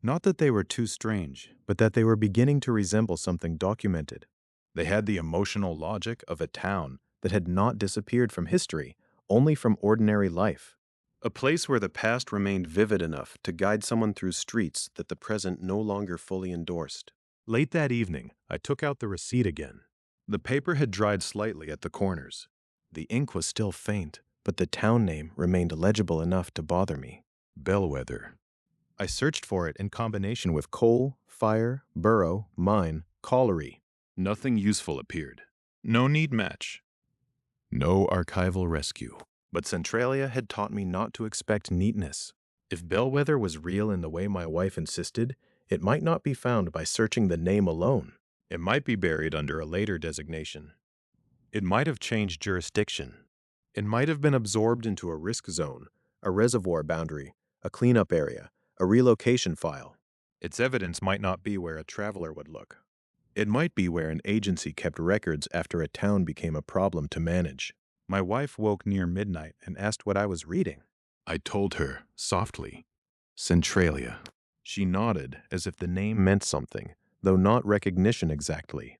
Not that they were too strange, but that they were beginning to resemble something documented. They had the emotional logic of a town that had not disappeared from history, only from ordinary life. A place where the past remained vivid enough to guide someone through streets that the present no longer fully endorsed. Late that evening, I took out the receipt again. The paper had dried slightly at the corners. The ink was still faint, but the town name remained legible enough to bother me. Bellwether. I searched for it in combination with coal, fire, borough, mine, colliery. Nothing useful appeared. No need match. No archival rescue. But Centralia had taught me not to expect neatness. If Bellwether was real in the way my wife insisted, it might not be found by searching the name alone. It might be buried under a later designation. It might have changed jurisdiction. It might have been absorbed into a risk zone, a reservoir boundary, a cleanup area, a relocation file. Its evidence might not be where a traveler would look. It might be where an agency kept records after a town became a problem to manage. My wife woke near midnight and asked what I was reading. I told her, softly, Centralia. She nodded as if the name meant something, though not recognition exactly.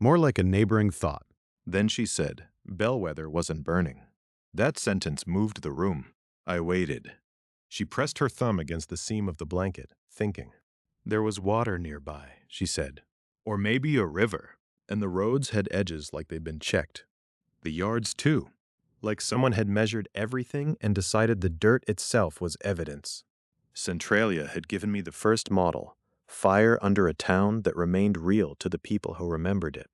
More like a neighboring thought. Then she said, Bellwether wasn't burning. That sentence moved the room. I waited. She pressed her thumb against the seam of the blanket, thinking. There was water nearby, she said. Or maybe a river. And the roads had edges like they'd been checked. The yards, too. Like someone had measured everything and decided the dirt itself was evidence. Centralia had given me the first model, fire under a town that remained real to the people who remembered it.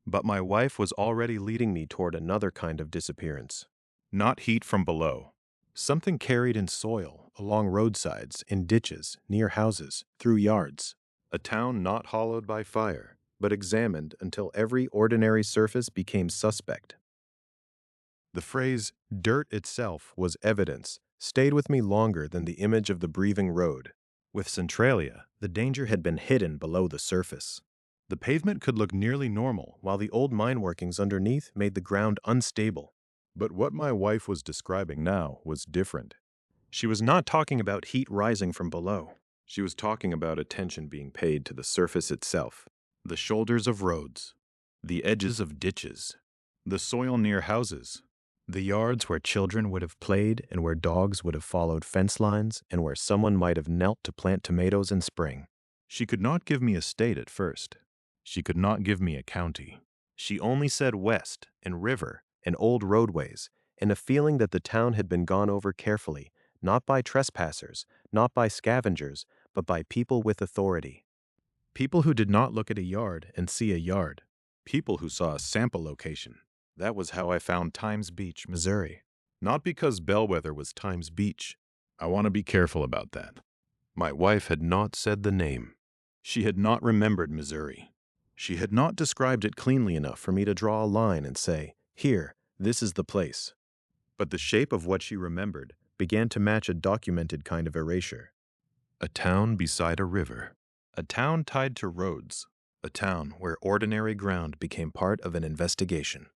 But my wife was already leading me toward another kind of disappearance. Not heat from below. Something carried in soil, along roadsides, in ditches, near houses, through yards. A town not hollowed by fire, but examined until every ordinary surface became suspect. The phrase, dirt itself was evidence, stayed with me longer than the image of the breathing road. With Centralia, the danger had been hidden below the surface. The pavement could look nearly normal, while the old mine workings underneath made the ground unstable. But what my wife was describing now was different. She was not talking about heat rising from below. She was talking about attention being paid to the surface itself, the shoulders of roads, the edges of ditches, the soil near houses, the yards where children would have played and where dogs would have followed fence lines and where someone might have knelt to plant tomatoes in spring. She could not give me a state at first. She could not give me a county. She only said west and river and old roadways and a feeling that the town had been gone over carefully, not by trespassers, not by scavengers, but by people with authority. People who did not look at a yard and see a yard. People who saw a sample location. That was how I found Times Beach, Missouri. Not because Bellwether was Times Beach. I want to be careful about that. My wife had not said the name. She had not remembered Missouri. She had not described it cleanly enough for me to draw a line and say, "Here, this is the place." But the shape of what she remembered began to match a documented kind of erasure. A town beside a river. A town tied to roads. A town where ordinary ground became part of an investigation.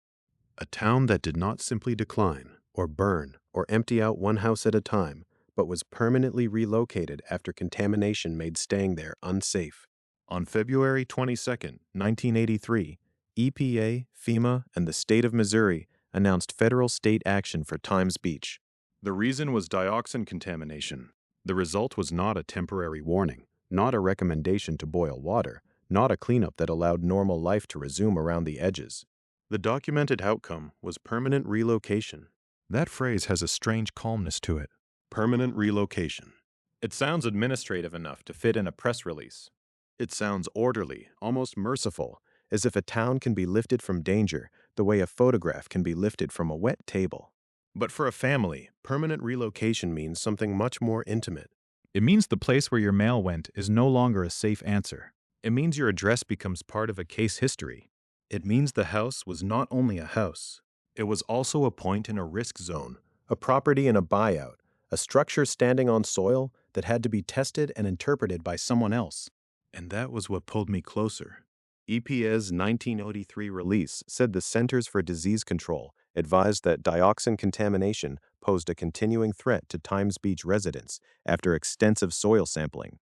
A town that did not simply decline, or burn, or empty out one house at a time, but was permanently relocated after contamination made staying there unsafe. On February 22, 1983, EPA, FEMA, and the state of Missouri announced federal state action for Times Beach. The reason was dioxin contamination. The result was not a temporary warning, not a recommendation to boil water, not a cleanup that allowed normal life to resume around the edges. The documented outcome was permanent relocation. That phrase has a strange calmness to it. Permanent relocation. It sounds administrative enough to fit in a press release. It sounds orderly, almost merciful, as if a town can be lifted from danger the way a photograph can be lifted from a wet table. But for a family, permanent relocation means something much more intimate. It means the place where your mail went is no longer a safe answer. It means your address becomes part of a case history. It means the house was not only a house. It was also a point in a risk zone, a property in a buyout, a structure standing on soil that had to be tested and interpreted by someone else. And that was what pulled me closer. EPA's 1983 release said the Centers for Disease Control advised that dioxin contamination posed a continuing threat to Times Beach residents after extensive soil sampling.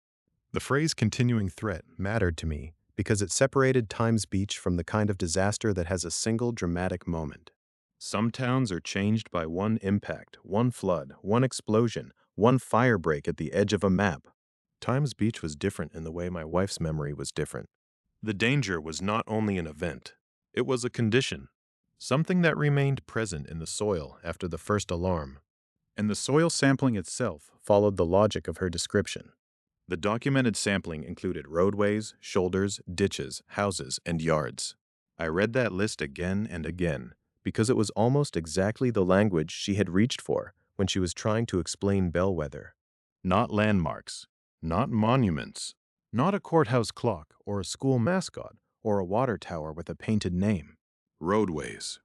The phrase continuing threat mattered to me because it separated Times Beach from the kind of disaster that has a single dramatic moment. Some towns are changed by one impact, one flood, one explosion, one fire break at the edge of a map. Times Beach was different in the way my wife's memory was different. The danger was not only an event, it was a condition, something that remained present in the soil after the first alarm. And the soil sampling itself followed the logic of her description. The documented sampling included roadways, shoulders, ditches, houses, and yards. I read that list again and again because it was almost exactly the language she had reached for when she was trying to explain Bellwether. Not landmarks, not monuments, not a courthouse clock or a school mascot or a water tower with a painted name. Roadways,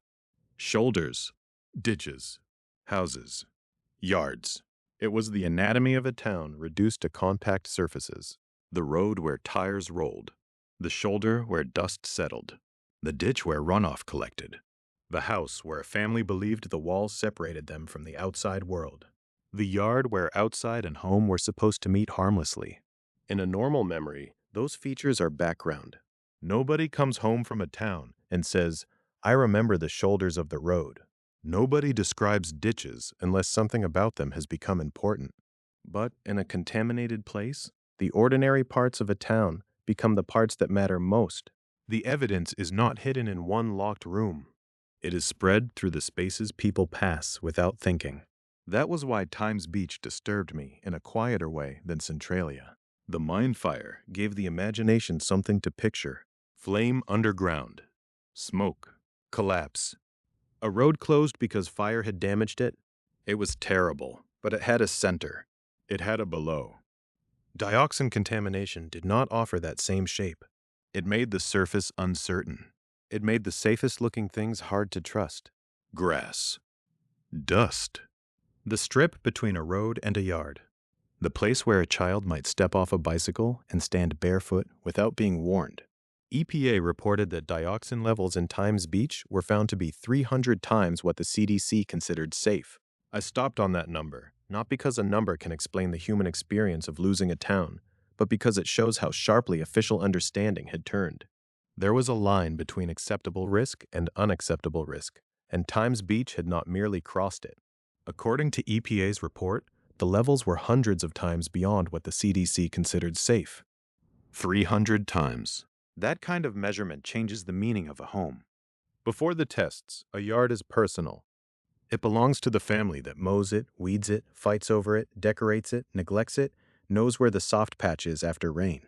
shoulders, ditches, houses, yards. It was the anatomy of a town reduced to compact surfaces. The road where tires rolled, the shoulder where dust settled, the ditch where runoff collected, the house where a family believed the walls separated them from the outside world, the yard where outside and home were supposed to meet harmlessly. In a normal memory, those features are background. Nobody comes home from a town and says, "I remember the shoulders of the road." Nobody describes ditches unless something about them has become important. But in a contaminated place, the ordinary parts of a town become the parts that matter most. The evidence is not hidden in one locked room. It is spread through the spaces people pass without thinking. That was why Times Beach disturbed me in a quieter way than Centralia. The mine fire gave the imagination something to picture. Flame underground. Smoke. Collapse. A road closed because fire had damaged it? It was terrible, but it had a center. It had a below. Dioxin contamination did not offer that same shape. It made the surface uncertain. It made the safest-looking things hard to trust. Grass. Dust. The strip between a road and a yard. The place where a child might step off a bicycle and stand barefoot without being warned. EPA reported that dioxin levels in Times Beach were found to be 300 times what the CDC considered safe. I stopped on that number, not because a number can explain the human experience of losing a town, but because it shows how sharply official understanding had turned. There was a line between acceptable risk and unacceptable risk, and Times Beach had not merely crossed it. According to EPA's report, the levels were hundreds of times beyond what the CDC considered safe. 300 times. That kind of measurement changes the meaning of a home. Before the tests, a yard is personal. It belongs to the family that mows it, weeds it, fights over it, decorates it, neglects it, knows where the soft patch is after rain.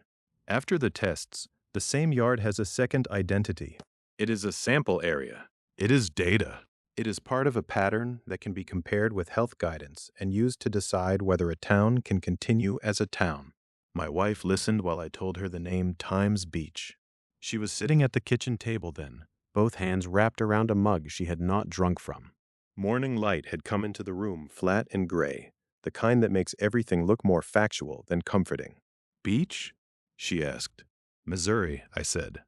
After the tests, the same yard has a second identity. It is a sample area. It is data. It is part of a pattern that can be compared with health guidance and used to decide whether a town can continue as a town. My wife listened while I told her the name Times Beach. She was sitting at the kitchen table then, both hands wrapped around a mug she had not drunk from. Morning light had come into the room flat and gray, the kind that makes everything look more factual than comforting. Beach? She asked. Missouri, I said.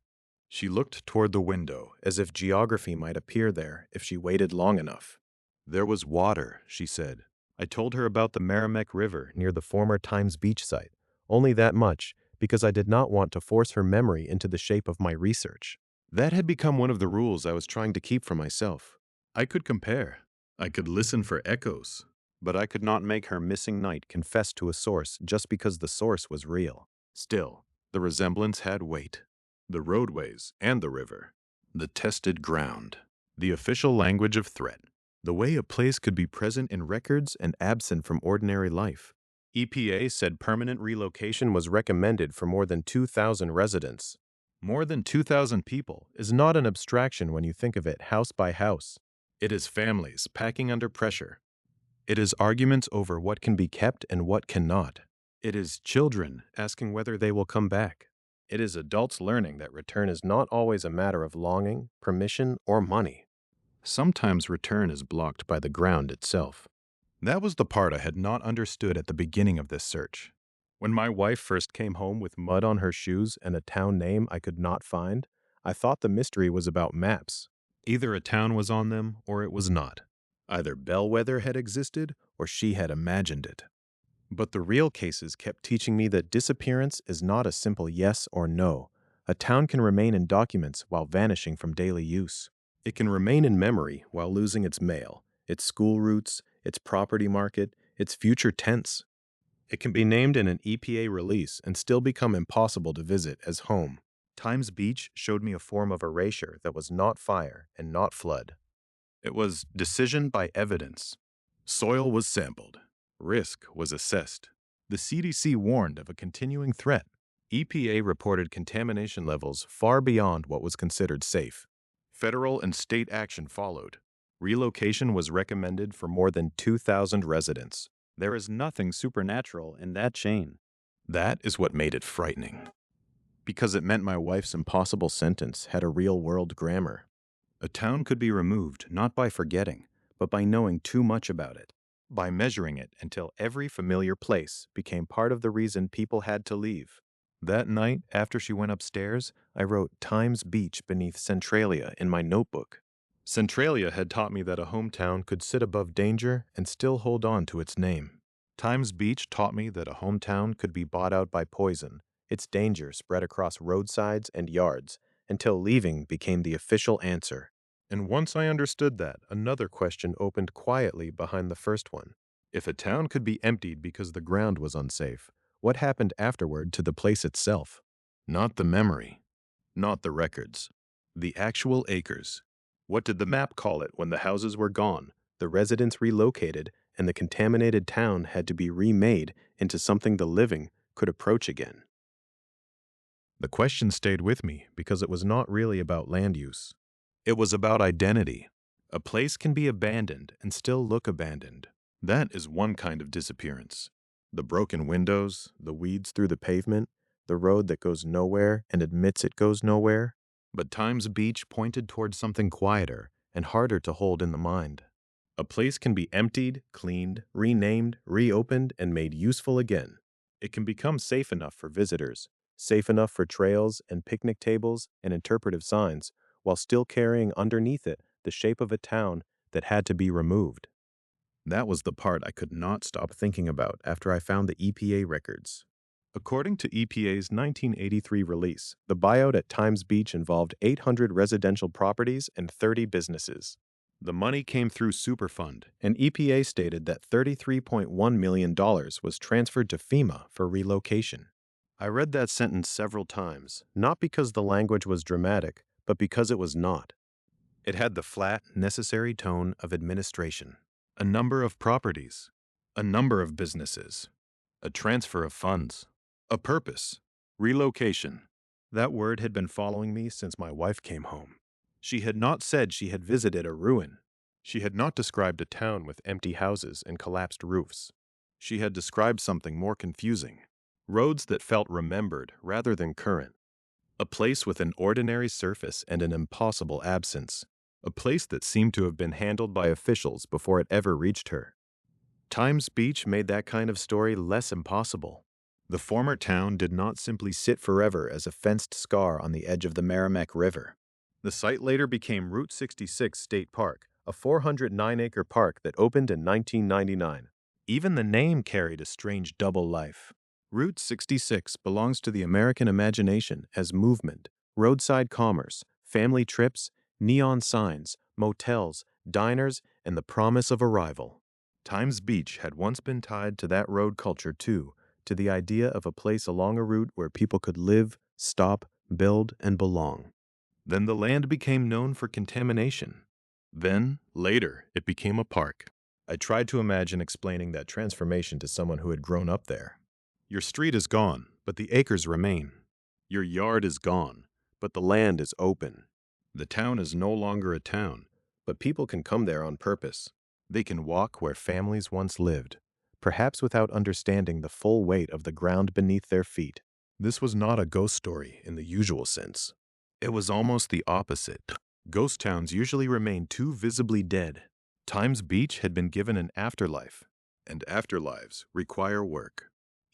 She looked toward the window, as if geography might appear there if she waited long enough. There was water, she said. I told her about the Merrimack River near the former Times Beach site, only that much, because I did not want to force her memory into the shape of my research. That had become one of the rules I was trying to keep for myself. I could compare. I could listen for echoes. But I could not make her missing night confess to a source just because the source was real. Still, the resemblance had weight. The roadways and the river. The tested ground. The official language of threat. The way a place could be present in records and absent from ordinary life. EPA said permanent relocation was recommended for more than 2,000 residents. More than 2,000 people is not an abstraction when you think of it house by house. It is families packing under pressure. It is arguments over what can be kept and what cannot. It is children asking whether they will come back. It is adults learning that return is not always a matter of longing, permission, or money. Sometimes return is blocked by the ground itself. That was the part I had not understood at the beginning of this search. When my wife first came home with mud on her shoes and a town name I could not find, I thought the mystery was about maps. Either a town was on them or it was not. Either Bellwether had existed or she had imagined it. But the real cases kept teaching me that disappearance is not a simple yes or no. A town can remain in documents while vanishing from daily use. It can remain in memory while losing its mail, its school routes, its property market, its future tense. It can be named in an EPA release and still become impossible to visit as home. Times Beach showed me a form of erasure that was not fire and not flood. It was decision by evidence. Soil was sampled. Risk was assessed. The CDC warned of a continuing threat. EPA reported contamination levels far beyond what was considered safe. Federal and state action followed. Relocation was recommended for more than 2,000 residents. There is nothing supernatural in that chain. That is what made it frightening. Because it meant my wife's impossible sentence had a real-world grammar. A town could be removed not by forgetting, but by knowing too much about it. By measuring it until every familiar place became part of the reason people had to leave. That night, after she went upstairs, I wrote Times Beach beneath Centralia in my notebook. Centralia had taught me that a hometown could sit above danger and still hold on to its name. Times Beach taught me that a hometown could be bought out by poison, its danger spread across roadsides and yards, until leaving became the official answer. And once I understood that, another question opened quietly behind the first one. If a town could be emptied because the ground was unsafe, what happened afterward to the place itself? Not the memory, not the records, the actual acres. What did the map call it when the houses were gone, the residents relocated, and the contaminated town had to be remade into something the living could approach again? The question stayed with me because it was not really about land use. It was about identity. A place can be abandoned and still look abandoned. That is one kind of disappearance. The broken windows, the weeds through the pavement, the road that goes nowhere and admits it goes nowhere. But Times Beach pointed towards something quieter and harder to hold in the mind. A place can be emptied, cleaned, renamed, reopened, and made useful again. It can become safe enough for visitors, safe enough for trails and picnic tables and interpretive signs, while still carrying underneath it the shape of a town that had to be removed. That was the part I could not stop thinking about after I found the EPA records. According to EPA's 1983 release, the buyout at Times Beach involved 800 residential properties and 30 businesses. The money came through Superfund, and EPA stated that $33.1 million was transferred to FEMA for relocation. I read that sentence several times, not because the language was dramatic, but because it was not. It had the flat, necessary tone of administration. A number of properties, a number of businesses, a transfer of funds, a purpose, relocation. That word had been following me since my wife came home. She had not said she had visited a ruin. She had not described a town with empty houses and collapsed roofs. She had described something more confusing. Roads that felt remembered rather than current. A place with an ordinary surface and an impossible absence. A place that seemed to have been handled by officials before it ever reached her. Times Beach made that kind of story less impossible. The former town did not simply sit forever as a fenced scar on the edge of the Merrimack River. The site later became Route 66 State Park, a 409-acre park that opened in 1999. Even the name carried a strange double life. Route 66 belongs to the American imagination as movement, roadside commerce, family trips, neon signs, motels, diners, and the promise of arrival. Times Beach had once been tied to that road culture too, to the idea of a place along a route where people could live, stop, build, and belong. Then the land became known for contamination. Then, later, it became a park. I tried to imagine explaining that transformation to someone who had grown up there. Your street is gone, but the acres remain. Your yard is gone, but the land is open. The town is no longer a town, but people can come there on purpose. They can walk where families once lived, perhaps without understanding the full weight of the ground beneath their feet. This was not a ghost story in the usual sense. It was almost the opposite. Ghost towns usually remain too visibly dead. Times Beach had been given an afterlife, and afterlives require work.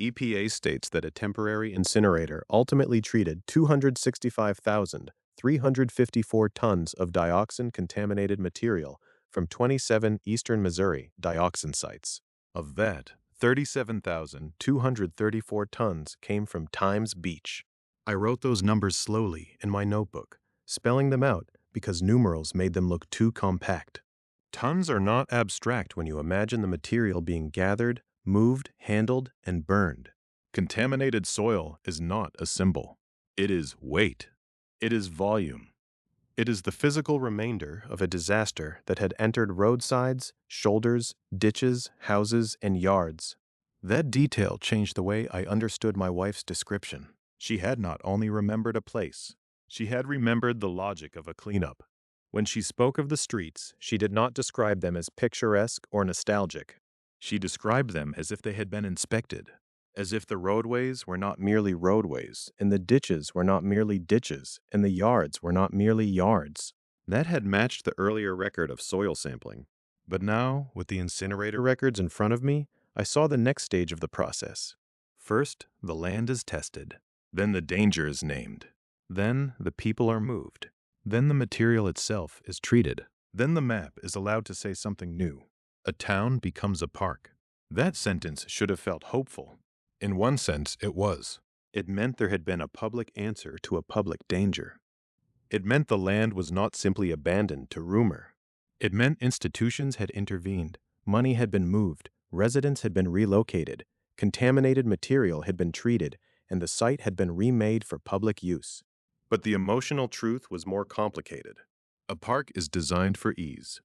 EPA states that a temporary incinerator ultimately treated 265,354 tons of dioxin-contaminated material from 27 eastern Missouri dioxin sites. Of that, 37,234 tons came from Times Beach. I wrote those numbers slowly in my notebook, spelling them out because numerals made them look too compact. Tons are not abstract when you imagine the material being gathered, moved, handled, and burned. Contaminated soil is not a symbol. It is weight. It is volume. It is the physical remainder of a disaster that had entered roadsides, shoulders, ditches, houses, and yards. That detail changed the way I understood my wife's description. She had not only remembered a place, she had remembered the logic of a cleanup. When she spoke of the streets, she did not describe them as picturesque or nostalgic. She described them as if they had been inspected, as if the roadways were not merely roadways, and the ditches were not merely ditches, and the yards were not merely yards. That had matched the earlier record of soil sampling. But now, with the incinerator records in front of me, I saw the next stage of the process. First, the land is tested. Then the danger is named. Then the people are moved. Then the material itself is treated. Then the map is allowed to say something new. A town becomes a park. That sentence should have felt hopeful. In one sense, it was. It meant there had been a public answer to a public danger. It meant the land was not simply abandoned to rumor. It meant institutions had intervened, money had been moved, residents had been relocated, contaminated material had been treated, and the site had been remade for public use. But the emotional truth was more complicated. A park is designed for ease.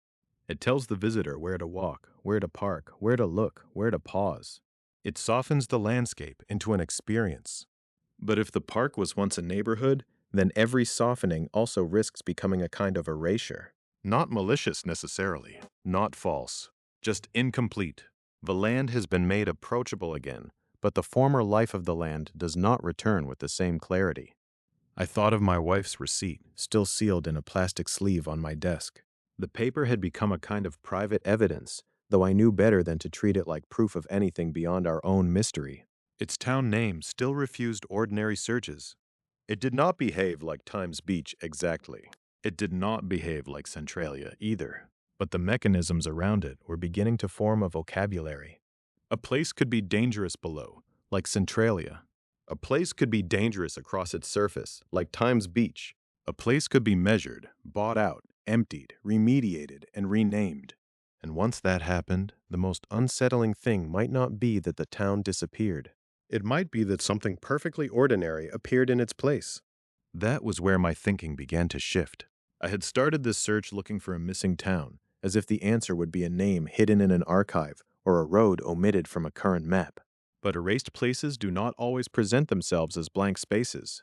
It tells the visitor where to walk, where to park, where to look, where to pause. It softens the landscape into an experience. But if the park was once a neighborhood, then every softening also risks becoming a kind of erasure. Not malicious necessarily, not false, just incomplete. The land has been made approachable again, but the former life of the land does not return with the same clarity. I thought of my wife's receipt, still sealed in a plastic sleeve on my desk. The paper had become a kind of private evidence, though I knew better than to treat it like proof of anything beyond our own mystery. Its town name still refused ordinary searches. It did not behave like Times Beach exactly. It did not behave like Centralia either. But the mechanisms around it were beginning to form a vocabulary. A place could be dangerous below, like Centralia. A place could be dangerous across its surface, like Times Beach. A place could be measured, bought out, emptied, remediated, and renamed. And once that happened, the most unsettling thing might not be that the town disappeared. It might be that something perfectly ordinary appeared in its place. That was where my thinking began to shift. I had started this search looking for a missing town, as if the answer would be a name hidden in an archive or a road omitted from a current map. But erased places do not always present themselves as blank spaces.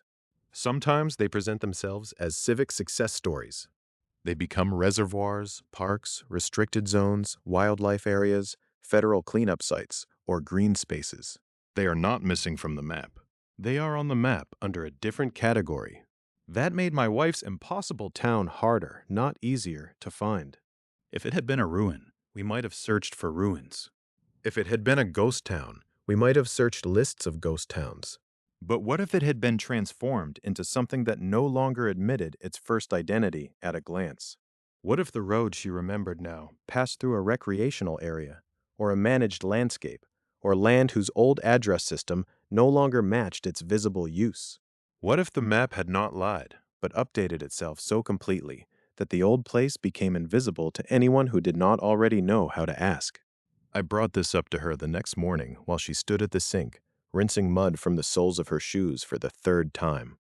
Sometimes they present themselves as civic success stories. They become reservoirs, parks, restricted zones, wildlife areas, federal cleanup sites, or green spaces. They are not missing from the map. They are on the map under a different category. That made my wife's impossible town harder, not easier, to find. If it had been a ruin, we might have searched for ruins. If it had been a ghost town, we might have searched lists of ghost towns. But what if it had been transformed into something that no longer admitted its first identity at a glance? What if the road she remembered now passed through a recreational area, or a managed landscape, or land whose old address system no longer matched its visible use? What if the map had not lied, but updated itself so completely that the old place became invisible to anyone who did not already know how to ask? I brought this up to her the next morning while she stood at the sink, rinsing mud from the soles of her shoes for the third time.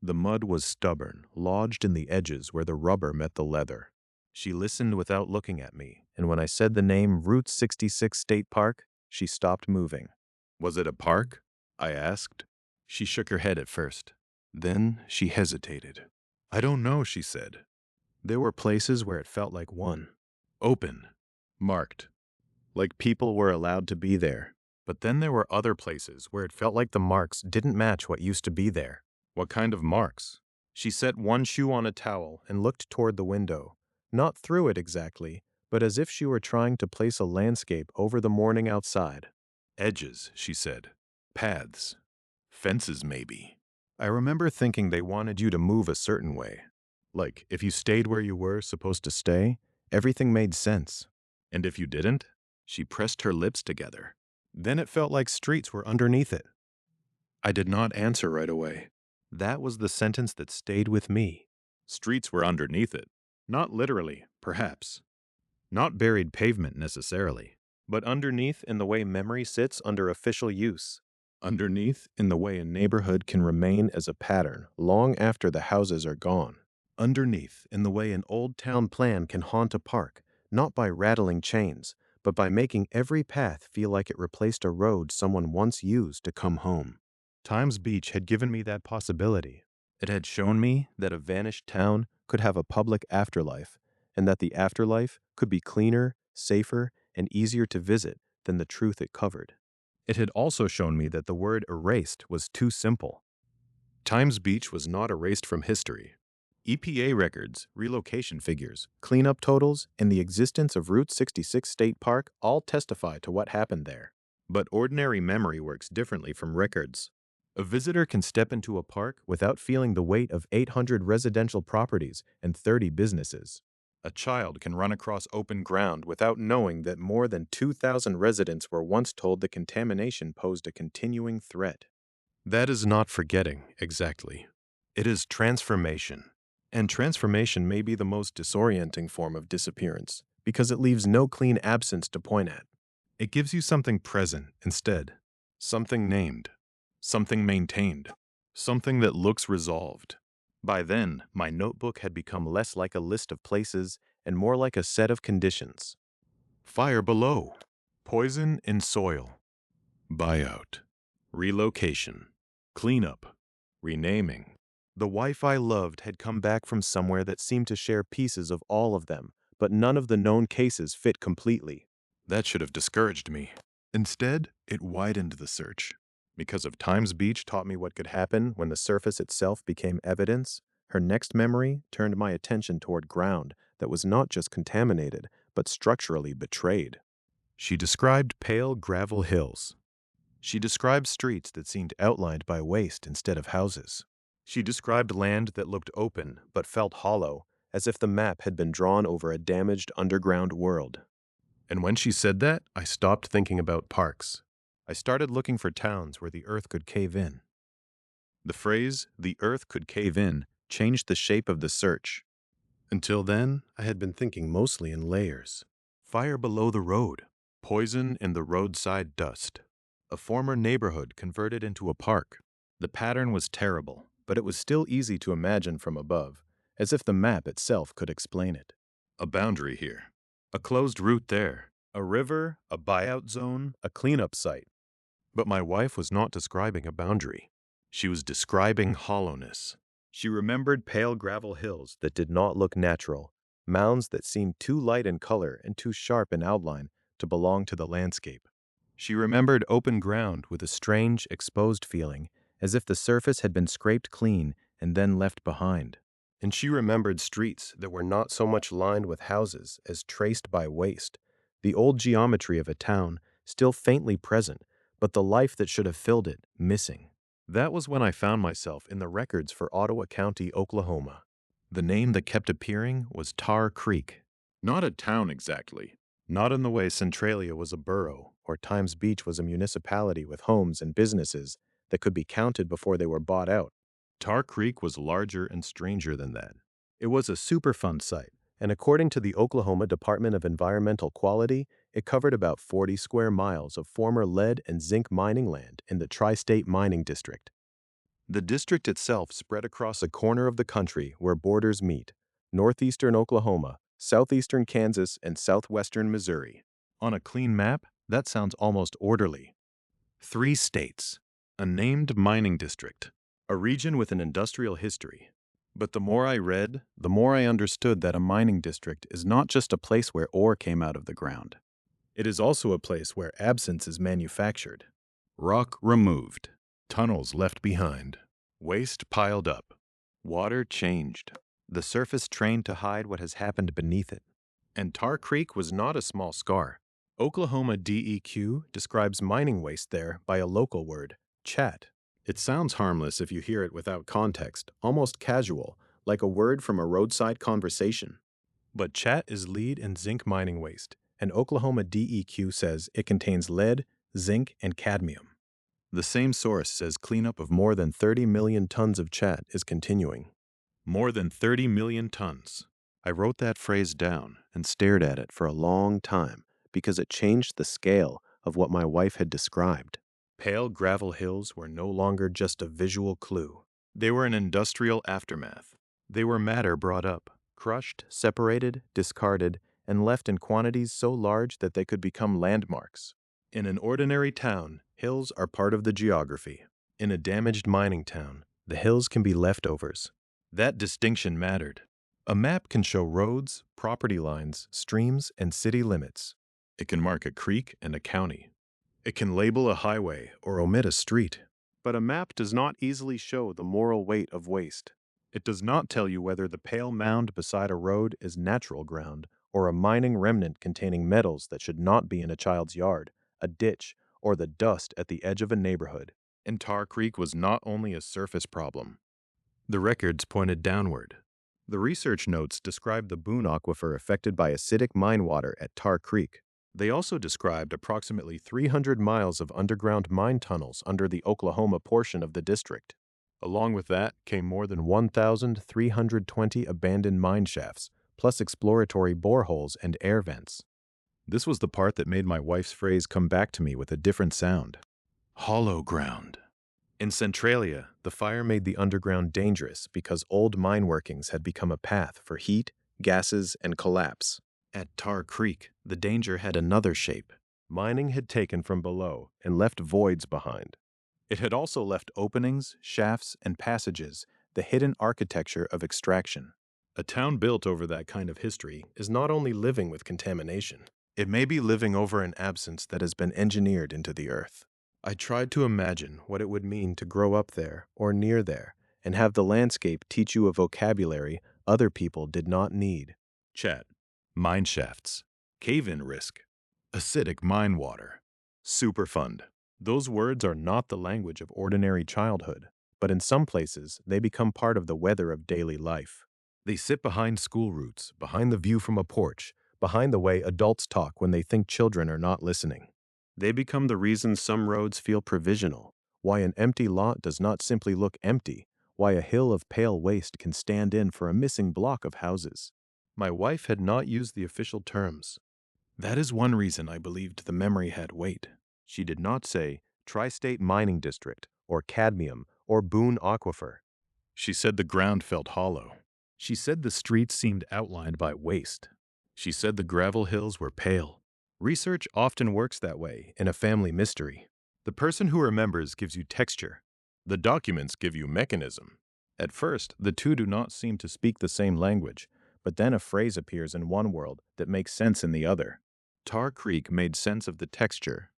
The mud was stubborn, lodged in the edges where the rubber met the leather. She listened without looking at me, and when I said the name Route 66 State Park, she stopped moving. Was it a park? I asked. She shook her head at first. Then she hesitated. I don't know, she said. There were places where it felt like one. Open. Marked. Like people were allowed to be there. But then there were other places where it felt like the marks didn't match what used to be there. What kind of marks? She set one shoe on a towel and looked toward the window. Not through it exactly, but as if she were trying to place a landscape over the morning outside. Edges, she said. Paths. Fences, maybe. I remember thinking they wanted you to move a certain way. Like, if you stayed where you were supposed to stay, everything made sense. And if you didn't? She pressed her lips together. Then it felt like streets were underneath it. I did not answer right away. That was the sentence that stayed with me. Streets were underneath it. Not literally, perhaps. Not buried pavement necessarily, but underneath in the way memory sits under official use. Underneath in the way a neighborhood can remain as a pattern long after the houses are gone. Underneath in the way an old town plan can haunt a park, not by rattling chains, but by making every path feel like it replaced a road someone once used to come home. Times Beach had given me that possibility. It had shown me that a vanished town could have a public afterlife, and that the afterlife could be cleaner, safer, and easier to visit than the truth it covered. It had also shown me that the word erased was too simple. Times Beach was not erased from history. EPA records, relocation figures, cleanup totals, and the existence of Route 66 State Park all testify to what happened there. But ordinary memory works differently from records. A visitor can step into a park without feeling the weight of 800 residential properties and 30 businesses. A child can run across open ground without knowing that more than 2,000 residents were once told the contamination posed a continuing threat. That is not forgetting, exactly. It is transformation. And transformation may be the most disorienting form of disappearance, because it leaves no clean absence to point at. It gives you something present instead, something named, something maintained, something that looks resolved. By then, my notebook had become less like a list of places and more like a set of conditions. Fire below, poison in soil, buyout, relocation, cleanup, renaming. The wife I loved had come back from somewhere that seemed to share pieces of all of them, but none of the known cases fit completely. That should have discouraged me. Instead, it widened the search. Because of Times Beach taught me what could happen when the surface itself became evidence, her next memory turned my attention toward ground that was not just contaminated, but structurally betrayed. She described pale gravel hills. She described streets that seemed outlined by waste instead of houses. She described land that looked open but felt hollow, as if the map had been drawn over a damaged underground world. And when she said that, I stopped thinking about parks. I started looking for towns where the earth could cave in. The phrase, "the earth could cave in," changed the shape of the search. Until then, I had been thinking mostly in layers. Fire below the road, poison in the roadside dust. A former neighborhood converted into a park. The pattern was terrible, but it was still easy to imagine from above, as if the map itself could explain it. A boundary here. A closed route there. A river, a buyout zone, a cleanup site. But my wife was not describing a boundary. She was describing hollowness. She remembered pale gravel hills that did not look natural, mounds that seemed too light in color and too sharp in outline to belong to the landscape. She remembered open ground with a strange, exposed feeling, as if the surface had been scraped clean and then left behind. And she remembered streets that were not so much lined with houses as traced by waste, the old geometry of a town still faintly present, but the life that should have filled it missing. That was when I found myself in the records for Ottawa County, Oklahoma. The name that kept appearing was Tar Creek. Not a town exactly. Not in the way Centralia was a borough, or Times Beach was a municipality with homes and businesses that could be counted before they were bought out. Tar Creek was larger and stranger than that. It was a Superfund site, and according to the Oklahoma Department of Environmental Quality, it covered about 40 square miles of former lead and zinc mining land in the Tri-State Mining District. The district itself spread across a corner of the country where borders meet: northeastern Oklahoma, southeastern Kansas, and southwestern Missouri. On a clean map, that sounds almost orderly. 3 states, a named mining district, a region with an industrial history. But the more I read, the more I understood that a mining district is not just a place where ore came out of the ground. It is also a place where absence is manufactured. Rock removed, tunnels left behind, waste piled up, water changed, the surface trained to hide what has happened beneath it. And Tar Creek was not a small scar. Oklahoma DEQ describes mining waste there by a local word, chat. It sounds harmless if you hear it without context, almost casual, like a word from a roadside conversation. But chat is lead and zinc mining waste, and Oklahoma DEQ says it contains lead, zinc, and cadmium. The same source says cleanup of more than 30 million tons of chat is continuing. More than 30 million tons. I wrote that phrase down and stared at it for a long time because it changed the scale of what my wife had described. Pale gravel hills were no longer just a visual clue. They were an industrial aftermath. They were matter brought up, crushed, separated, discarded, and left in quantities so large that they could become landmarks. In an ordinary town, hills are part of the geography. In a damaged mining town, the hills can be leftovers. That distinction mattered. A map can show roads, property lines, streams, and city limits. It can mark a creek and a county. It can label a highway or omit a street. But a map does not easily show the moral weight of waste. It does not tell you whether the pale mound beside a road is natural ground or a mining remnant containing metals that should not be in a child's yard, a ditch, or the dust at the edge of a neighborhood. And Tar Creek was not only a surface problem. The records pointed downward. The research notes described the Boone Aquifer affected by acidic mine water at Tar Creek. They also described approximately 300 miles of underground mine tunnels under the Oklahoma portion of the district. Along with that came more than 1,320 abandoned mine shafts, plus exploratory boreholes and air vents. This was the part that made my wife's phrase come back to me with a different sound. Hollow ground. In Centralia, the fire made the underground dangerous because old mine workings had become a path for heat, gases, and collapse. At Tar Creek, the danger had another shape. Mining had taken from below and left voids behind. It had also left openings, shafts, and passages, the hidden architecture of extraction. A town built over that kind of history is not only living with contamination, it may be living over an absence that has been engineered into the earth. I tried to imagine what it would mean to grow up there or near there and have the landscape teach you a vocabulary other people did not need. Chat, mine shafts, cave-in risk, acidic mine water, Superfund. Those words are not the language of ordinary childhood, but in some places they become part of the weather of daily life. They sit behind school routes, behind the view from a porch, behind the way adults talk when they think children are not listening. They become the reason some roads feel provisional, why an empty lot does not simply look empty, why a hill of pale waste can stand in for a missing block of houses. My wife had not used the official terms. That is one reason I believed the memory had weight. She did not say Tri-State Mining District, or cadmium, or Boone Aquifer. She said the ground felt hollow. She said the streets seemed outlined by waste. She said the gravel hills were pale. Research often works that way in a family mystery. The person who remembers gives you texture. The documents give you mechanism. At first, the two do not seem to speak the same language, but then a phrase appears in one world that makes sense in the other. Tar Creek made sense of the texture.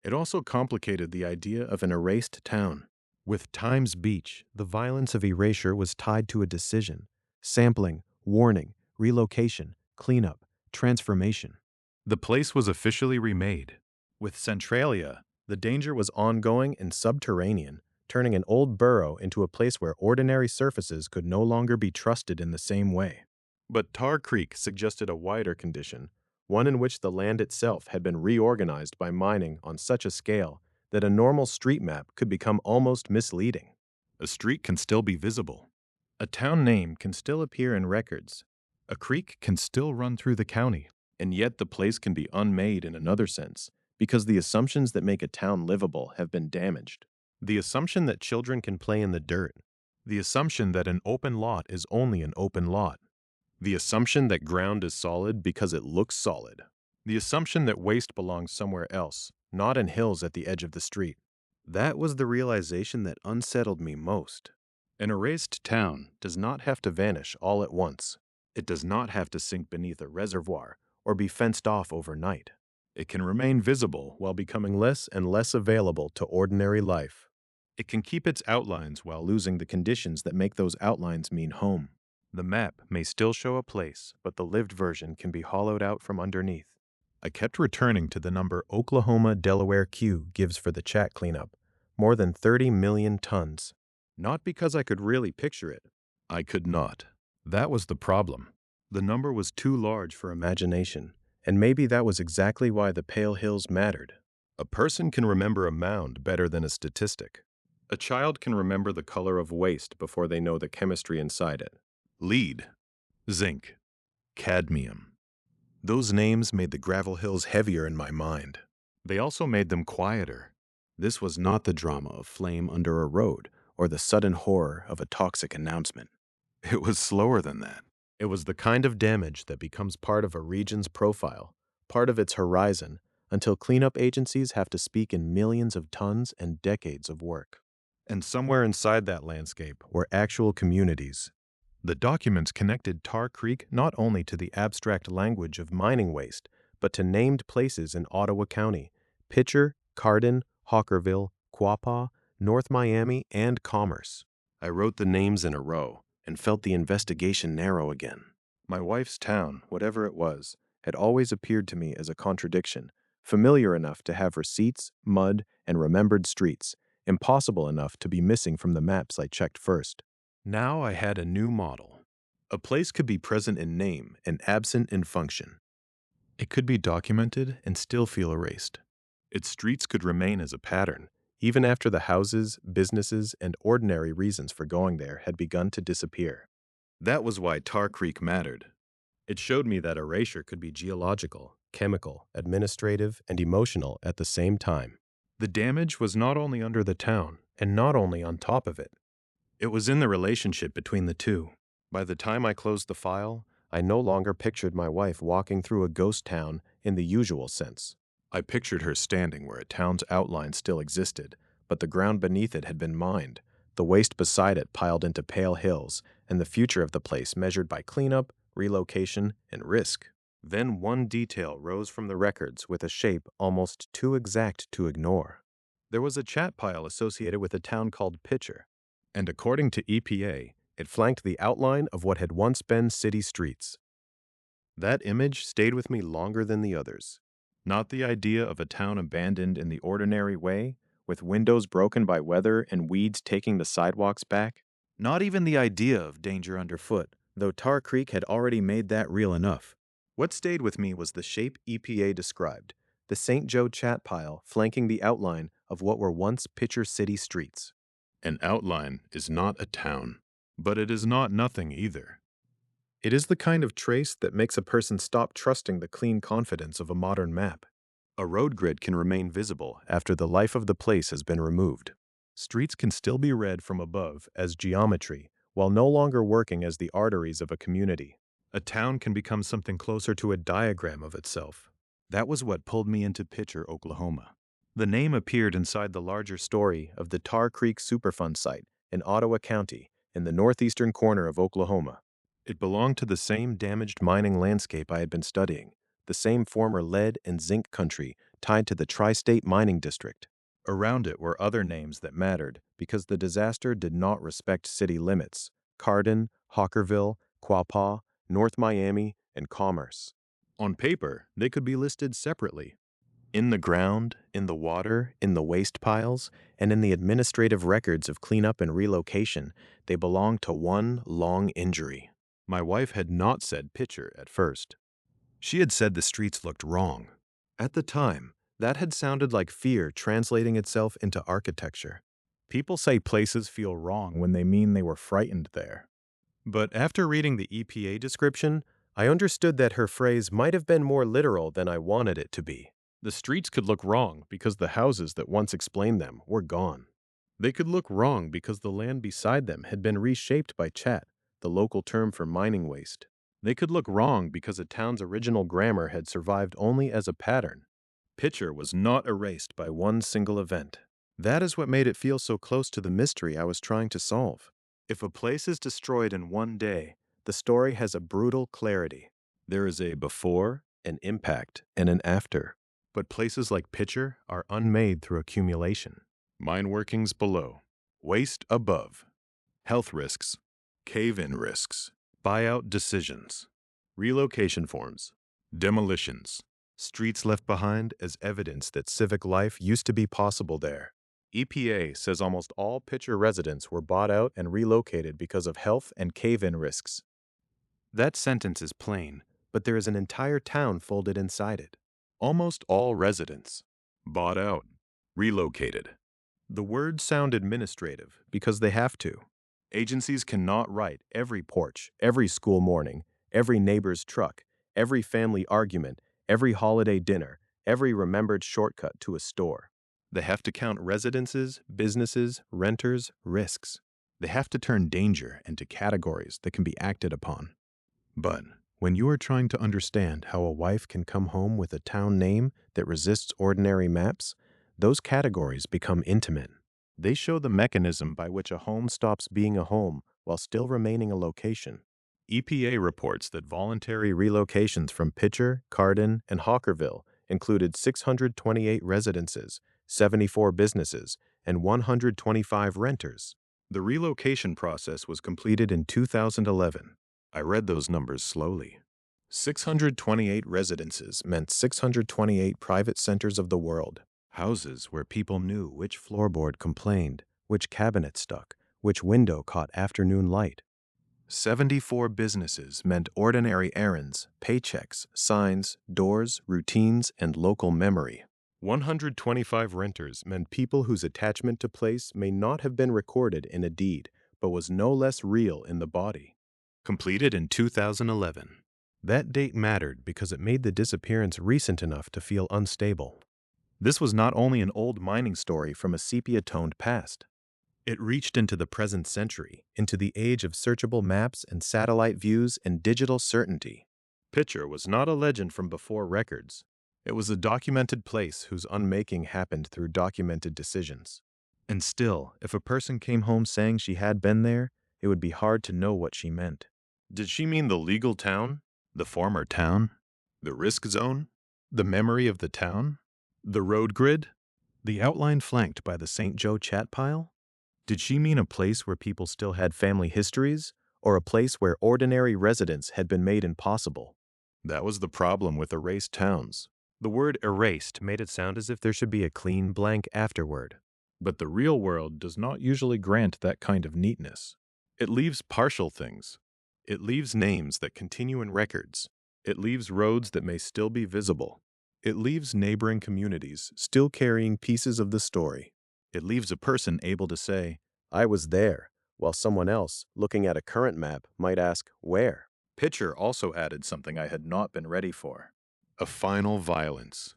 It also complicated the idea of an erased town. With Times Beach, the violence of erasure was tied to a decision: sampling, warning, relocation, cleanup, transformation. The place was officially remade. With Centralia, the danger was ongoing and subterranean, turning an old borough into a place where ordinary surfaces could no longer be trusted in the same way. But Tar Creek suggested a wider condition, one in which the land itself had been reorganized by mining on such a scale that a normal street map could become almost misleading. A street can still be visible. A town name can still appear in records. A creek can still run through the county. And yet the place can be unmade in another sense, because the assumptions that make a town livable have been damaged. The assumption that children can play in the dirt. The assumption that an open lot is only an open lot. The assumption that ground is solid because it looks solid. The assumption that waste belongs somewhere else, not in hills at the edge of the street. That was the realization that unsettled me most. An erased town does not have to vanish all at once. It does not have to sink beneath a reservoir or be fenced off overnight. It can remain visible while becoming less and less available to ordinary life. It can keep its outlines while losing the conditions that make those outlines mean home. The map may still show a place, but the lived version can be hollowed out from underneath. I kept returning to the number Oklahoma-Delaware Q gives for the chat cleanup, more than 30 million tons. Not because I could really picture it. I could not. That was the problem. The number was too large for imagination, and maybe that was exactly why the pale hills mattered. A person can remember a mound better than a statistic. A child can remember the color of waste before they know the chemistry inside it. Lead, zinc, cadmium. Those names made the gravel hills heavier in my mind. They also made them quieter. This was not the drama of flame under a road or the sudden horror of a toxic announcement. It was slower than that. It was the kind of damage that becomes part of a region's profile, part of its horizon, until cleanup agencies have to speak in millions of tons and decades of work. And somewhere inside that landscape were actual communities. The documents connected Tar Creek not only to the abstract language of mining waste, but to named places in Ottawa County: Picher, Cardin, Hawkerville, Quapaw, North Miami, and Commerce. I wrote the names in a row and felt the investigation narrow again. My wife's town, whatever it was, had always appeared to me as a contradiction, familiar enough to have receipts, mud, and remembered streets, impossible enough to be missing from the maps I checked first. Now I had a new model. A place could be present in name and absent in function. It could be documented and still feel erased. Its streets could remain as a pattern, even after the houses, businesses, and ordinary reasons for going there had begun to disappear. That was why Tar Creek mattered. It showed me that erasure could be geological, chemical, administrative, and emotional at the same time. The damage was not only under the town, and not only on top of it. It was in the relationship between the two. By the time I closed the file, I no longer pictured my wife walking through a ghost town in the usual sense. I pictured her standing where a town's outline still existed, but the ground beneath it had been mined, the waste beside it piled into pale hills, and the future of the place measured by cleanup, relocation, and risk. Then one detail rose from the records with a shape almost too exact to ignore. There was a chat pile associated with a town called Picher, and according to EPA, it flanked the outline of what had once been city streets. That image stayed with me longer than the others. Not the idea of a town abandoned in the ordinary way, with windows broken by weather and weeds taking the sidewalks back. Not even the idea of danger underfoot, though Tar Creek had already made that real enough. What stayed with me was the shape EPA described, the St. Joe chat pile flanking the outline of what were once Picher City streets. An outline is not a town, but it is not nothing either. It is the kind of trace that makes a person stop trusting the clean confidence of a modern map. A road grid can remain visible after the life of the place has been removed. Streets can still be read from above as geometry, while no longer working as the arteries of a community. A town can become something closer to a diagram of itself. That was what pulled me into Picher, Oklahoma. The name appeared inside the larger story of the Tar Creek Superfund site in Ottawa County, in the northeastern corner of Oklahoma. It belonged to the same damaged mining landscape I had been studying, the same former lead and zinc country tied to the Tri-State Mining District. Around it were other names that mattered because the disaster did not respect city limits: Cardin, Hawkerville, Quapaw, North Miami, and Commerce. On paper, they could be listed separately. In the ground, in the water, in the waste piles, and in the administrative records of cleanup and relocation, they belonged to one long injury. My wife had not said Picher at first. She had said the streets looked wrong. At the time, that had sounded like fear translating itself into architecture. People say places feel wrong when they mean they were frightened there. But after reading the EPA description, I understood that her phrase might have been more literal than I wanted it to be. The streets could look wrong because the houses that once explained them were gone. They could look wrong because the land beside them had been reshaped by chat, the local term for mining waste. They could look wrong because a town's original grammar had survived only as a pattern. Picher was not erased by one single event. That is what made it feel so close to the mystery I was trying to solve. If a place is destroyed in one day, the story has a brutal clarity. There is a before, an impact, and an after. But places like Picher are unmade through accumulation. Mine workings below, waste above, health risks, cave-in risks, buyout decisions, relocation forms, demolitions, streets left behind as evidence that civic life used to be possible there. EPA says almost all Picher residents were bought out and relocated because of health and cave-in risks. That sentence is plain, but there is an entire town folded inside it. Almost all residents. Bought out. Relocated. The words sound administrative because they have to. Agencies cannot write every porch, every school morning, every neighbor's truck, every family argument, every holiday dinner, every remembered shortcut to a store. They have to count residences, businesses, renters, risks. They have to turn danger into categories that can be acted upon. But when you are trying to understand how a wife can come home with a town name that resists ordinary maps, those categories become intimate. They show the mechanism by which a home stops being a home while still remaining a location. EPA reports that voluntary relocations from Picher, Cardin, and Hawkerville included 628 residences, 74 businesses, and 125 renters. The relocation process was completed in 2011. I read those numbers slowly. 628 residences meant 628 private centers of the world. Houses where people knew which floorboard complained, which cabinet stuck, which window caught afternoon light. 74 businesses meant ordinary errands, paychecks, signs, doors, routines, and local memory. 125 renters meant people whose attachment to place may not have been recorded in a deed, but was no less real in the body. Completed in 2011. That date mattered because it made the disappearance recent enough to feel unstable. This was not only an old mining story from a sepia-toned past. It reached into the present century, into the age of searchable maps and satellite views and digital certainty. Picher was not a legend from before records. It was a documented place whose unmaking happened through documented decisions. And still, if a person came home saying she had been there, it would be hard to know what she meant. Did she mean the legal town? The former town? The risk zone? The memory of the town? The road grid? The outline flanked by the St. Joe chat pile? Did she mean a place where people still had family histories, or a place where ordinary residence had been made impossible? That was the problem with erased towns. The word erased made it sound as if there should be a clean blank afterward. But the real world does not usually grant that kind of neatness. It leaves partial things. It leaves names that continue in records. It leaves roads that may still be visible. It leaves neighboring communities still carrying pieces of the story. It leaves a person able to say, "I was there," while someone else, looking at a current map, might ask, "Where?" Picher also added something I had not been ready for: a final violence.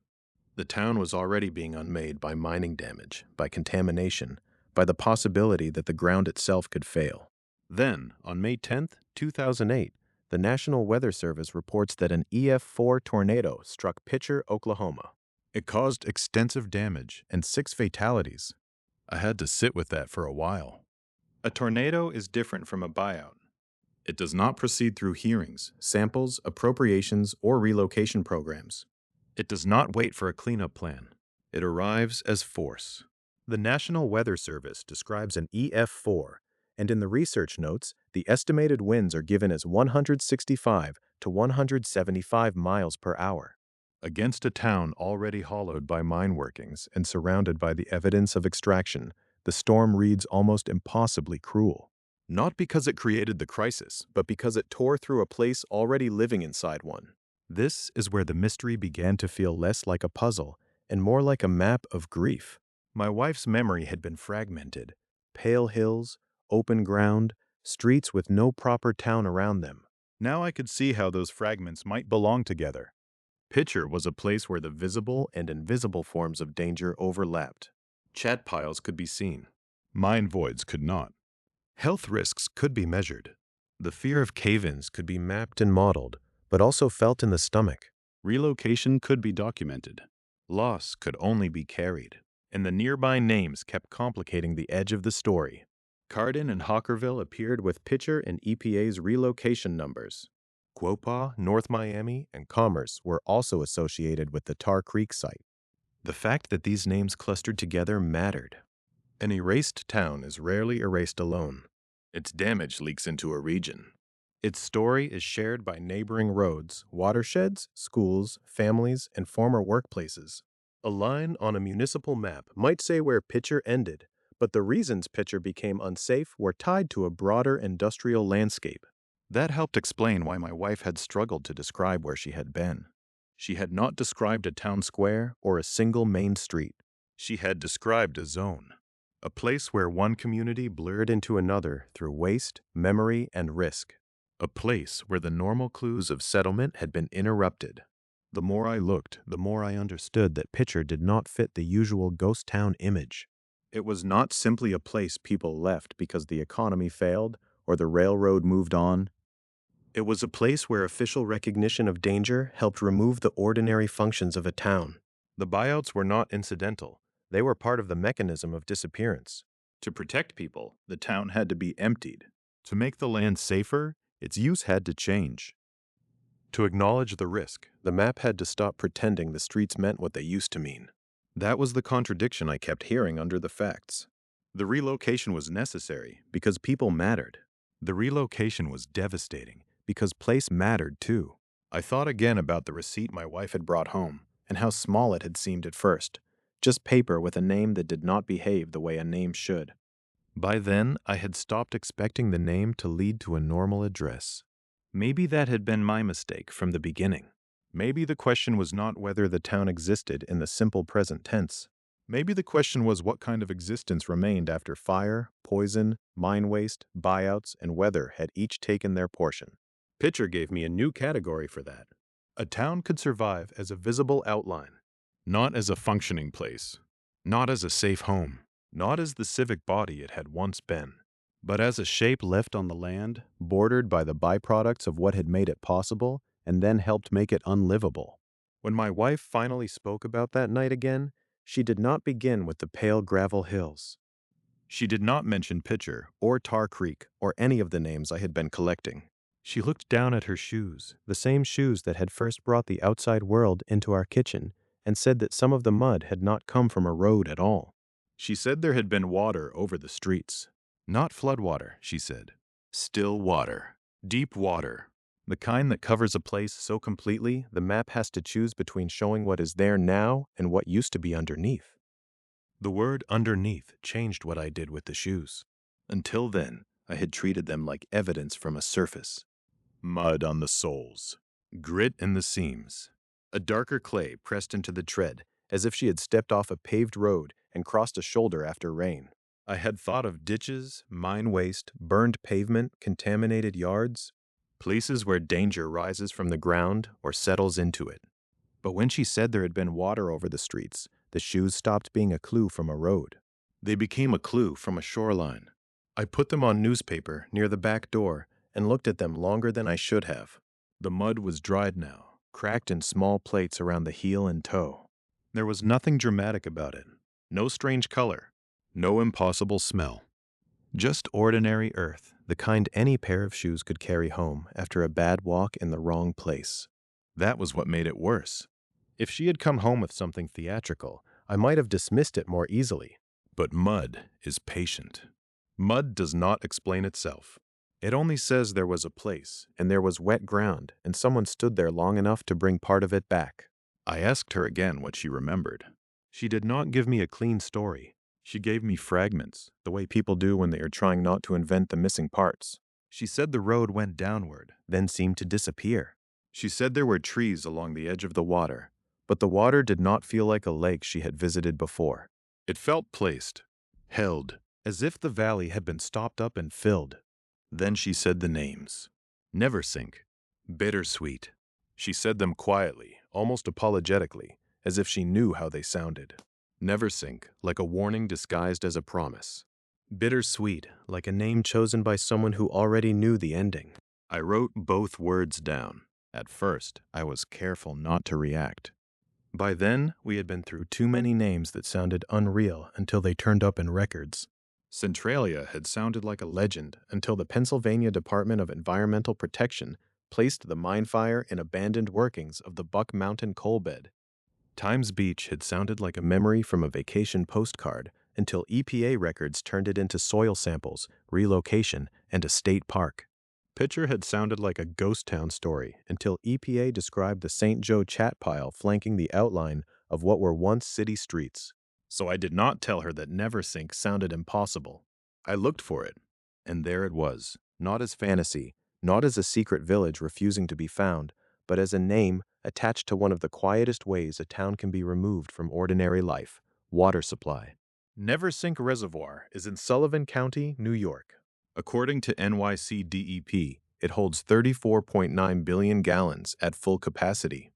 The town was already being unmade by mining damage, by contamination, by the possibility that the ground itself could fail. Then, on May 10th, 2008, the National Weather Service reports that an EF4 tornado struck Picher, Oklahoma. It caused extensive damage and 6 fatalities. I had to sit with that for a while. A tornado is different from a buyout. It does not proceed through hearings, samples, appropriations, or relocation programs. It does not wait for a cleanup plan. It arrives as force. The National Weather Service describes an EF4, and in the research notes, the estimated winds are given as 165 to 175 miles per hour. Against a town already hollowed by mine workings and surrounded by the evidence of extraction, the storm reads almost impossibly cruel. Not because it created the crisis, but because it tore through a place already living inside one. This is where the mystery began to feel less like a puzzle and more like a map of grief. My wife's memory had been fragmented. Pale hills, open ground, streets with no proper town around them. Now I could see how those fragments might belong together. Picher was a place where the visible and invisible forms of danger overlapped. Chat piles could be seen. Mine voids could not. Health risks could be measured. The fear of cave-ins could be mapped and modeled, but also felt in the stomach. Relocation could be documented. Loss could only be carried. And the nearby names kept complicating the edge of the story. Cardin and Hockerville appeared with Picher and EPA's relocation numbers. Quapaw, North Miami, and Commerce were also associated with the Tar Creek site. The fact that these names clustered together mattered. An erased town is rarely erased alone. Its damage leaks into a region. Its story is shared by neighboring roads, watersheds, schools, families, and former workplaces. A line on a municipal map might say where Picher ended, but the reasons Picher became unsafe were tied to a broader industrial landscape. That helped explain why my wife had struggled to describe where she had been. She had not described a town square or a single main street. She had described a zone. A place where one community blurred into another through waste, memory, and risk. A place where the normal clues of settlement had been interrupted. The more I looked, the more I understood that Picher did not fit the usual ghost town image. It was not simply a place people left because the economy failed or the railroad moved on. It was a place where official recognition of danger helped remove the ordinary functions of a town. The buyouts were not incidental. They were part of the mechanism of disappearance. To protect people, the town had to be emptied. To make the land safer, its use had to change. To acknowledge the risk, the map had to stop pretending the streets meant what they used to mean. That was the contradiction I kept hearing under the facts. The relocation was necessary because people mattered. The relocation was devastating because place mattered too. I thought again about the receipt my wife had brought home and how small it had seemed at first. Just paper with a name that did not behave the way a name should. By then, I had stopped expecting the name to lead to a normal address. Maybe that had been my mistake from the beginning. Maybe the question was not whether the town existed in the simple present tense. Maybe the question was what kind of existence remained after fire, poison, mine waste, buyouts, and weather had each taken their portion. Picher gave me a new category for that. A town could survive as a visible outline, not as a functioning place, not as a safe home, not as the civic body it had once been, but as a shape left on the land, bordered by the byproducts of what had made it possible and then helped make it unlivable. When my wife finally spoke about that night again, she did not begin with the pale gravel hills. She did not mention Picher or Tar Creek or any of the names I had been collecting. She looked down at her shoes, the same shoes that had first brought the outside world into our kitchen, and said that some of the mud had not come from a road at all. She said there had been water over the streets. Not floodwater, she said. Still water. Deep water. The kind that covers a place so completely the map has to choose between showing what is there now and what used to be underneath. The word underneath changed what I did with the shoes. Until then, I had treated them like evidence from a surface. Mud on the soles, grit in the seams, a darker clay pressed into the tread, as if she had stepped off a paved road and crossed a shoulder after rain. I had thought of ditches, mine waste, burned pavement, contaminated yards, places where danger rises from the ground or settles into it. But when she said there had been water over the streets, the shoes stopped being a clue from a road. They became a clue from a shoreline. I put them on newspaper near the back door and looked at them longer than I should have. The mud was dried now, cracked in small plates around the heel and toe. There was nothing dramatic about it. No strange color. No impossible smell. Just ordinary earth, the kind any pair of shoes could carry home after a bad walk in the wrong place. That was what made it worse. If she had come home with something theatrical, I might have dismissed it more easily. But mud is patient. Mud does not explain itself. It only says there was a place, and there was wet ground, and someone stood there long enough to bring part of it back. I asked her again what she remembered. She did not give me a clean story. She gave me fragments, the way people do when they are trying not to invent the missing parts. She said the road went downward, then seemed to disappear. She said there were trees along the edge of the water, but the water did not feel like a lake she had visited before. It felt placed, held, as if the valley had been stopped up and filled. Then she said the names. Neversink, Bittersweet. She said them quietly, almost apologetically, as if she knew how they sounded. Neversink, like a warning disguised as a promise. Bittersweet, like a name chosen by someone who already knew the ending. I wrote both words down. At first, I was careful not to react. By then, we had been through too many names that sounded unreal until they turned up in records. Centralia had sounded like a legend until the Pennsylvania Department of Environmental Protection placed the mine fire in abandoned workings of the Buck Mountain coal bed. Times Beach had sounded like a memory from a vacation postcard until EPA records turned it into soil samples, relocation, and a state park. Picher had sounded like a ghost town story until EPA described the St. Joe chat pile flanking the outline of what were once city streets. So I did not tell her that Neversink sounded impossible. I looked for it, and there it was, not as fantasy, not as a secret village refusing to be found, but as a name attached to one of the quietest ways a town can be removed from ordinary life: water supply. Neversink Reservoir is in Sullivan County, New York. According to NYC DEP, it holds 34.9 billion gallons at full capacity.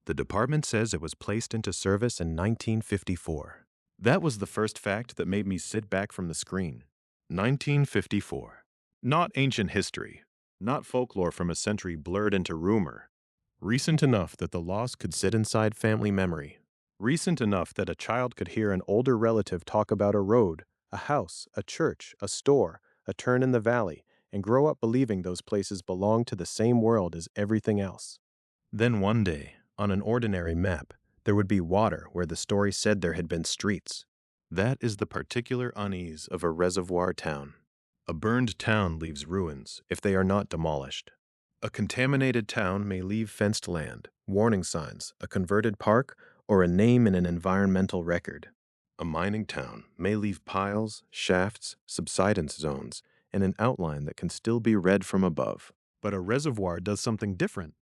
The department says it was placed into service in 1954. That was the first fact that made me sit back from the screen. 1954. Not ancient history, not folklore from a century blurred into rumor. Recent enough that the loss could sit inside family memory. Recent enough that a child could hear an older relative talk about a road, a house, a church, a store, a turn in the valley, and grow up believing those places belong to the same world as everything else. Then one day, on an ordinary map, there would be water where the story said there had been streets. That is the particular unease of a reservoir town. A burned town leaves ruins if they are not demolished. A contaminated town may leave fenced land, warning signs, a converted park, or a name in an environmental record. A mining town may leave piles, shafts, subsidence zones, and an outline that can still be read from above. But a reservoir does something different.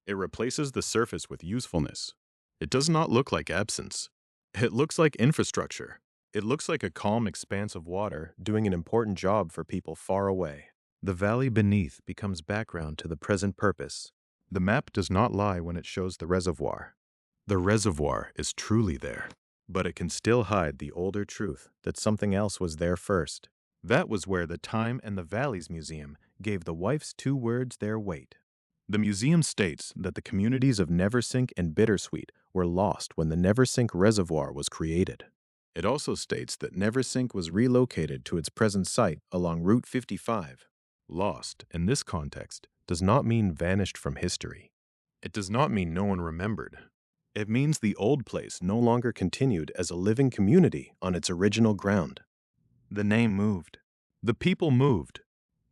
It replaces the surface with usefulness. It does not look like absence. It looks like infrastructure. It looks like a calm expanse of water doing an important job for people far away. The valley beneath becomes background to the present purpose. The map does not lie when it shows the reservoir. The reservoir is truly there. But it can still hide the older truth that something else was there first. That was where the Time and the Valleys Museum gave the wife's two words their weight. The museum states that the communities of Neversink and Bittersweet were lost when the Neversink Reservoir was created. It also states that Neversink was relocated to its present site along Route 55. Lost, in this context, does not mean vanished from history. It does not mean no one remembered. It means the old place no longer continued as a living community on its original ground. The name moved. The people moved.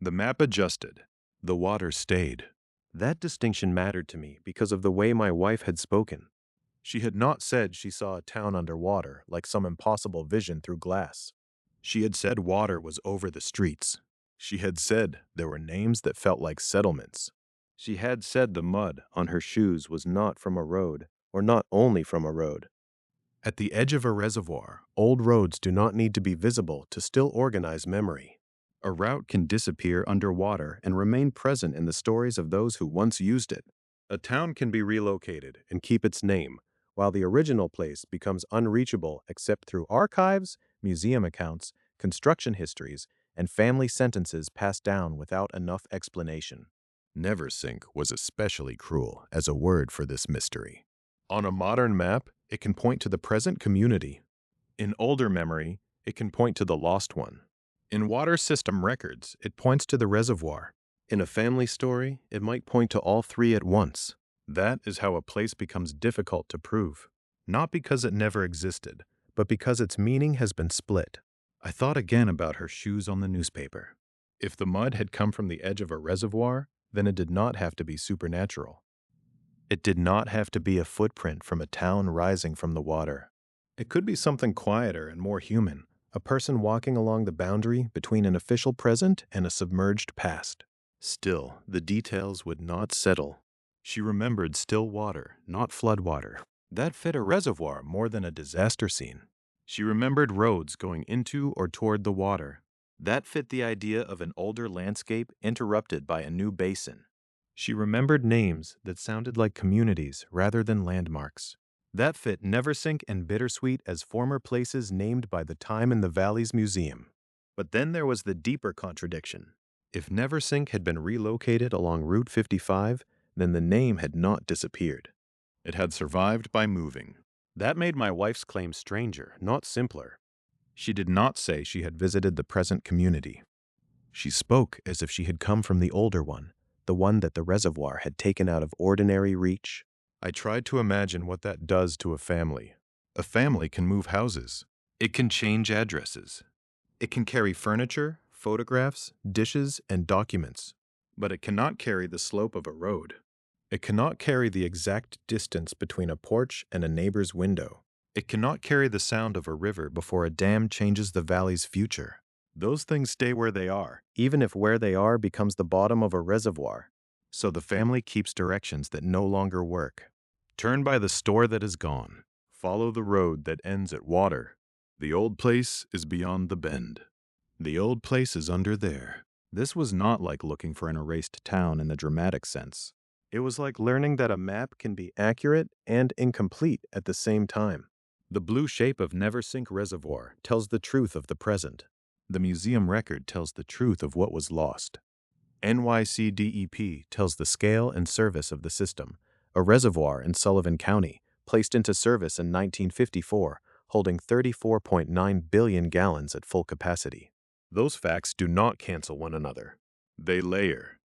The map adjusted. The water stayed. That distinction mattered to me because of the way my wife had spoken. She had not said she saw a town underwater like some impossible vision through glass. She had said water was over the streets. She had said there were names that felt like settlements. She had said the mud on her shoes was not from a road, or not only from a road. At the edge of a reservoir, old roads do not need to be visible to still organize memory. A route can disappear underwater and remain present in the stories of those who once used it. A town can be relocated and keep its name, while the original place becomes unreachable except through archives, museum accounts, construction histories, and family sentences passed down without enough explanation. Neversink was especially cruel as a word for this mystery. On a modern map, it can point to the present community. In older memory, it can point to the lost one. In water system records, it points to the reservoir. In a family story, it might point to all three at once. That is how a place becomes difficult to prove. Not because it never existed, but because its meaning has been split. I thought again about her shoes on the newspaper. If the mud had come from the edge of a reservoir, then it did not have to be supernatural. It did not have to be a footprint from a town rising from the water. It could be something quieter and more human, a person walking along the boundary between an official present and a submerged past. Still, the details would not settle. She remembered still water, not floodwater. That fit a reservoir more than a disaster scene. She remembered roads going into or toward the water. That fit the idea of an older landscape interrupted by a new basin. She remembered names that sounded like communities rather than landmarks. That fit Neversink and Bittersweet as former places named by the Time in the Valley's museum. But then there was the deeper contradiction. If Neversink had been relocated along Route 55, then the name had not disappeared. It had survived by moving. That made my wife's claim stranger, not simpler. She did not say she had visited the present community. She spoke as if she had come from the older one, the one that the reservoir had taken out of ordinary reach. I tried to imagine what that does to a family. A family can move houses. It can change addresses. It can carry furniture, photographs, dishes, and documents. But it cannot carry the slope of a road. It cannot carry the exact distance between a porch and a neighbor's window. It cannot carry the sound of a river before a dam changes the valley's future. Those things stay where they are, even if where they are becomes the bottom of a reservoir. So the family keeps directions that no longer work. Turn by the store that is gone. Follow the road that ends at water. The old place is beyond the bend. The old place is under there. This was not like looking for an erased town in the dramatic sense. It was like learning that a map can be accurate and incomplete at the same time. The blue shape of Neversink Reservoir tells the truth of the present. The museum record tells the truth of what was lost. NYCDEP tells the scale and service of the system, a reservoir in Sullivan County, placed into service in 1954, holding 34.9 billion gallons at full capacity. Those facts do not cancel one another. They layer.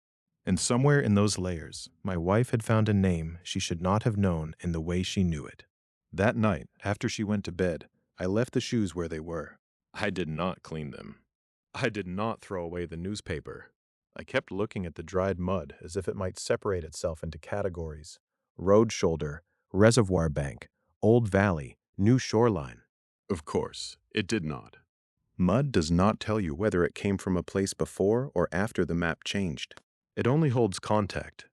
And somewhere in those layers, my wife had found a name she should not have known in the way she knew it. That night, after she went to bed, I left the shoes where they were. I did not clean them. I did not throw away the newspaper. I kept looking at the dried mud as if it might separate itself into categories. Road shoulder, reservoir bank, old valley, new shoreline. Of course, it did not. Mud does not tell you whether it came from a place before or after the map changed. It only holds contact.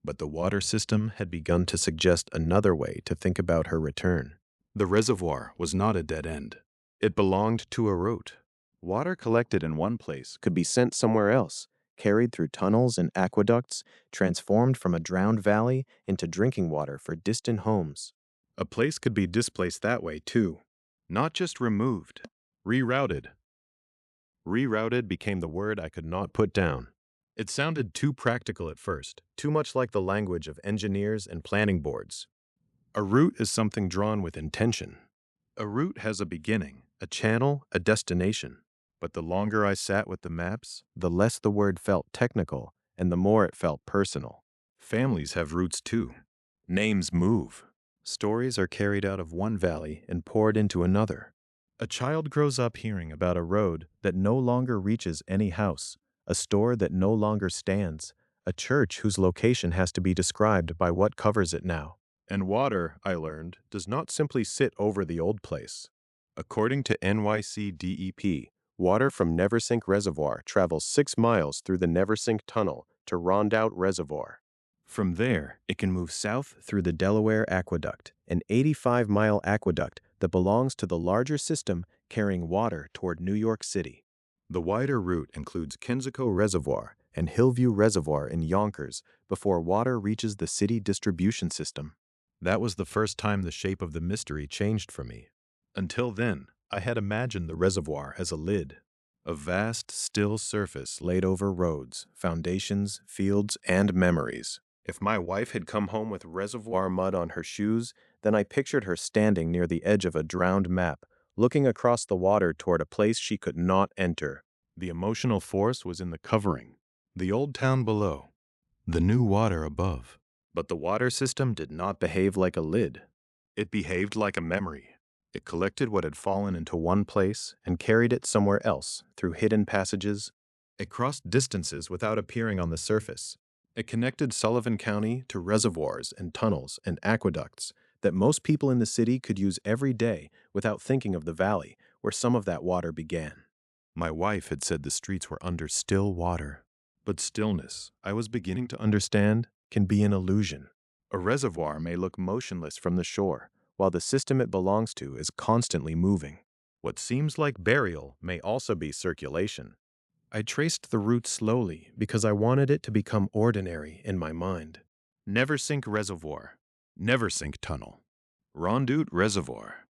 But the water system had begun to suggest another way to think about her return. The reservoir was not a dead end. It belonged to a route. Water collected in one place could be sent somewhere else, carried through tunnels and aqueducts, transformed from a drowned valley into drinking water for distant homes. A place could be displaced that way too. Not just removed, rerouted. Rerouted became the word I could not put down. It sounded too practical at first, too much like the language of engineers and planning boards. A route is something drawn with intention. A route has a beginning, a channel, a destination. But the longer I sat with the maps, the less the word felt technical and the more it felt personal. Families have roots too. Names move. Stories are carried out of one valley and poured into another. A child grows up hearing about a road that no longer reaches any house, a store that no longer stands, a church whose location has to be described by what covers it now. And water, I learned, does not simply sit over the old place. According to NYC DEP, water from Neversink Reservoir travels 6 miles through the Neversink Tunnel to Rondout Reservoir. From there, it can move south through the Delaware Aqueduct, an 85-mile aqueduct that belongs to the larger system carrying water toward New York City. The wider route includes Kensico Reservoir and Hillview Reservoir in Yonkers before water reaches the city distribution system. That was the first time the shape of the mystery changed for me. Until then, I had imagined the reservoir as a lid, a vast, still surface laid over roads, foundations, fields, and memories. If my wife had come home with reservoir mud on her shoes, then I pictured her standing near the edge of a drowned map, looking across the water toward a place she could not enter. The emotional force was in the covering, the old town below, the new water above. But the water system did not behave like a lid. It behaved like a memory. It collected what had fallen into one place and carried it somewhere else through hidden passages. It crossed distances without appearing on the surface. It connected Sullivan County to reservoirs and tunnels and aqueducts that most people in the city could use every day without thinking of the valley where some of that water began. My wife had said the streets were under still water. But stillness, I was beginning to understand, can be an illusion. A reservoir may look motionless from the shore, while the system it belongs to is constantly moving. What seems like burial may also be circulation. I traced the route slowly because I wanted it to become ordinary in my mind. Neversink Reservoir, Neversink Tunnel, Rondout Reservoir,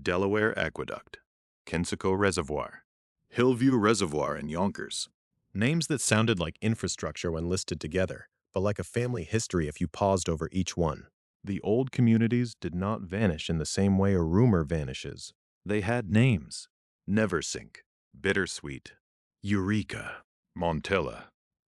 Delaware Aqueduct, Kensico Reservoir, Hillview Reservoir in Yonkers. Names that sounded like infrastructure when listed together, but like a family history if you paused over each one. The old communities did not vanish in the same way a rumor vanishes. They had names. Neversink, Bittersweet, Eureka, Montella,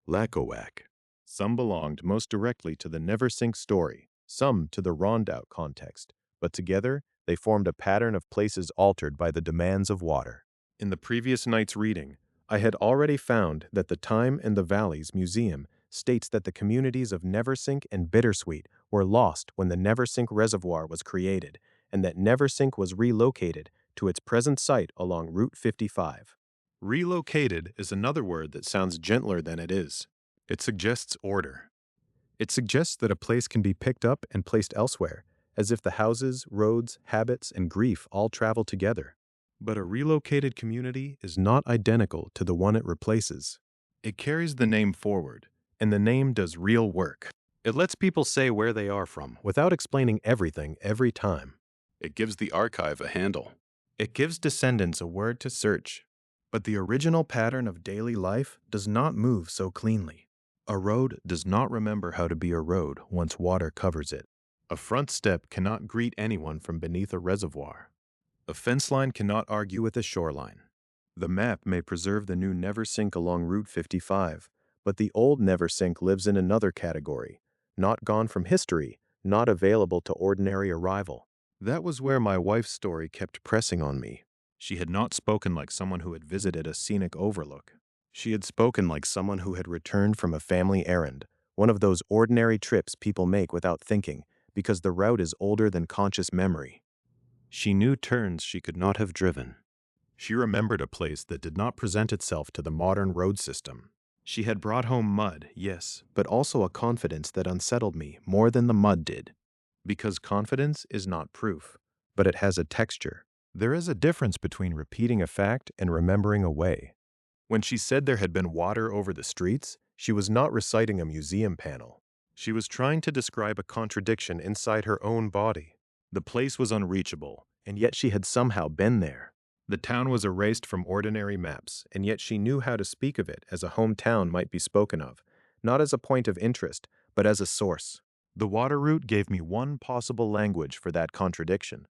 Lackawack. Some belonged most directly to the Neversink story, some to the Rondout context, but together they formed a pattern of places altered by the demands of water. In the previous night's reading, I had already found that the Time and the Valleys Museum states that the communities of Neversink and Bittersweet were lost when the Neversink Reservoir was created, and that Neversink was relocated to its present site along Route 55. Relocated is another word that sounds gentler than it is. It suggests order. It suggests that a place can be picked up and placed elsewhere, as if the houses, roads, habits, and grief all travel together. But a relocated community is not identical to the one it replaces. It carries the name forward, and the name does real work. It lets people say where they are from without explaining everything every time. It gives the archive a handle. It gives descendants a word to search. But the original pattern of daily life does not move so cleanly. A road does not remember how to be a road once water covers it. A front step cannot greet anyone from beneath a reservoir. A fence line cannot argue with a shoreline. The map may preserve the new Neversink along Route 55, but the old Neversink lives in another category, not gone from history, not available to ordinary arrival. That was where my wife's story kept pressing on me. She had not spoken like someone who had visited a scenic overlook. She had spoken like someone who had returned from a family errand, one of those ordinary trips people make without thinking, because the route is older than conscious memory. She knew turns she could not have driven. She remembered a place that did not present itself to the modern road system. She had brought home mud, yes, but also a confidence that unsettled me more than the mud did. Because confidence is not proof, but it has a texture. There is a difference between repeating a fact and remembering a way. When she said there had been water over the streets, she was not reciting a museum panel. She was trying to describe a contradiction inside her own body. The place was unreachable, and yet she had somehow been there. The town was erased from ordinary maps, and yet she knew how to speak of it as a hometown might be spoken of, not as a point of interest, but as a source. The water route gave me one possible language for that contradiction.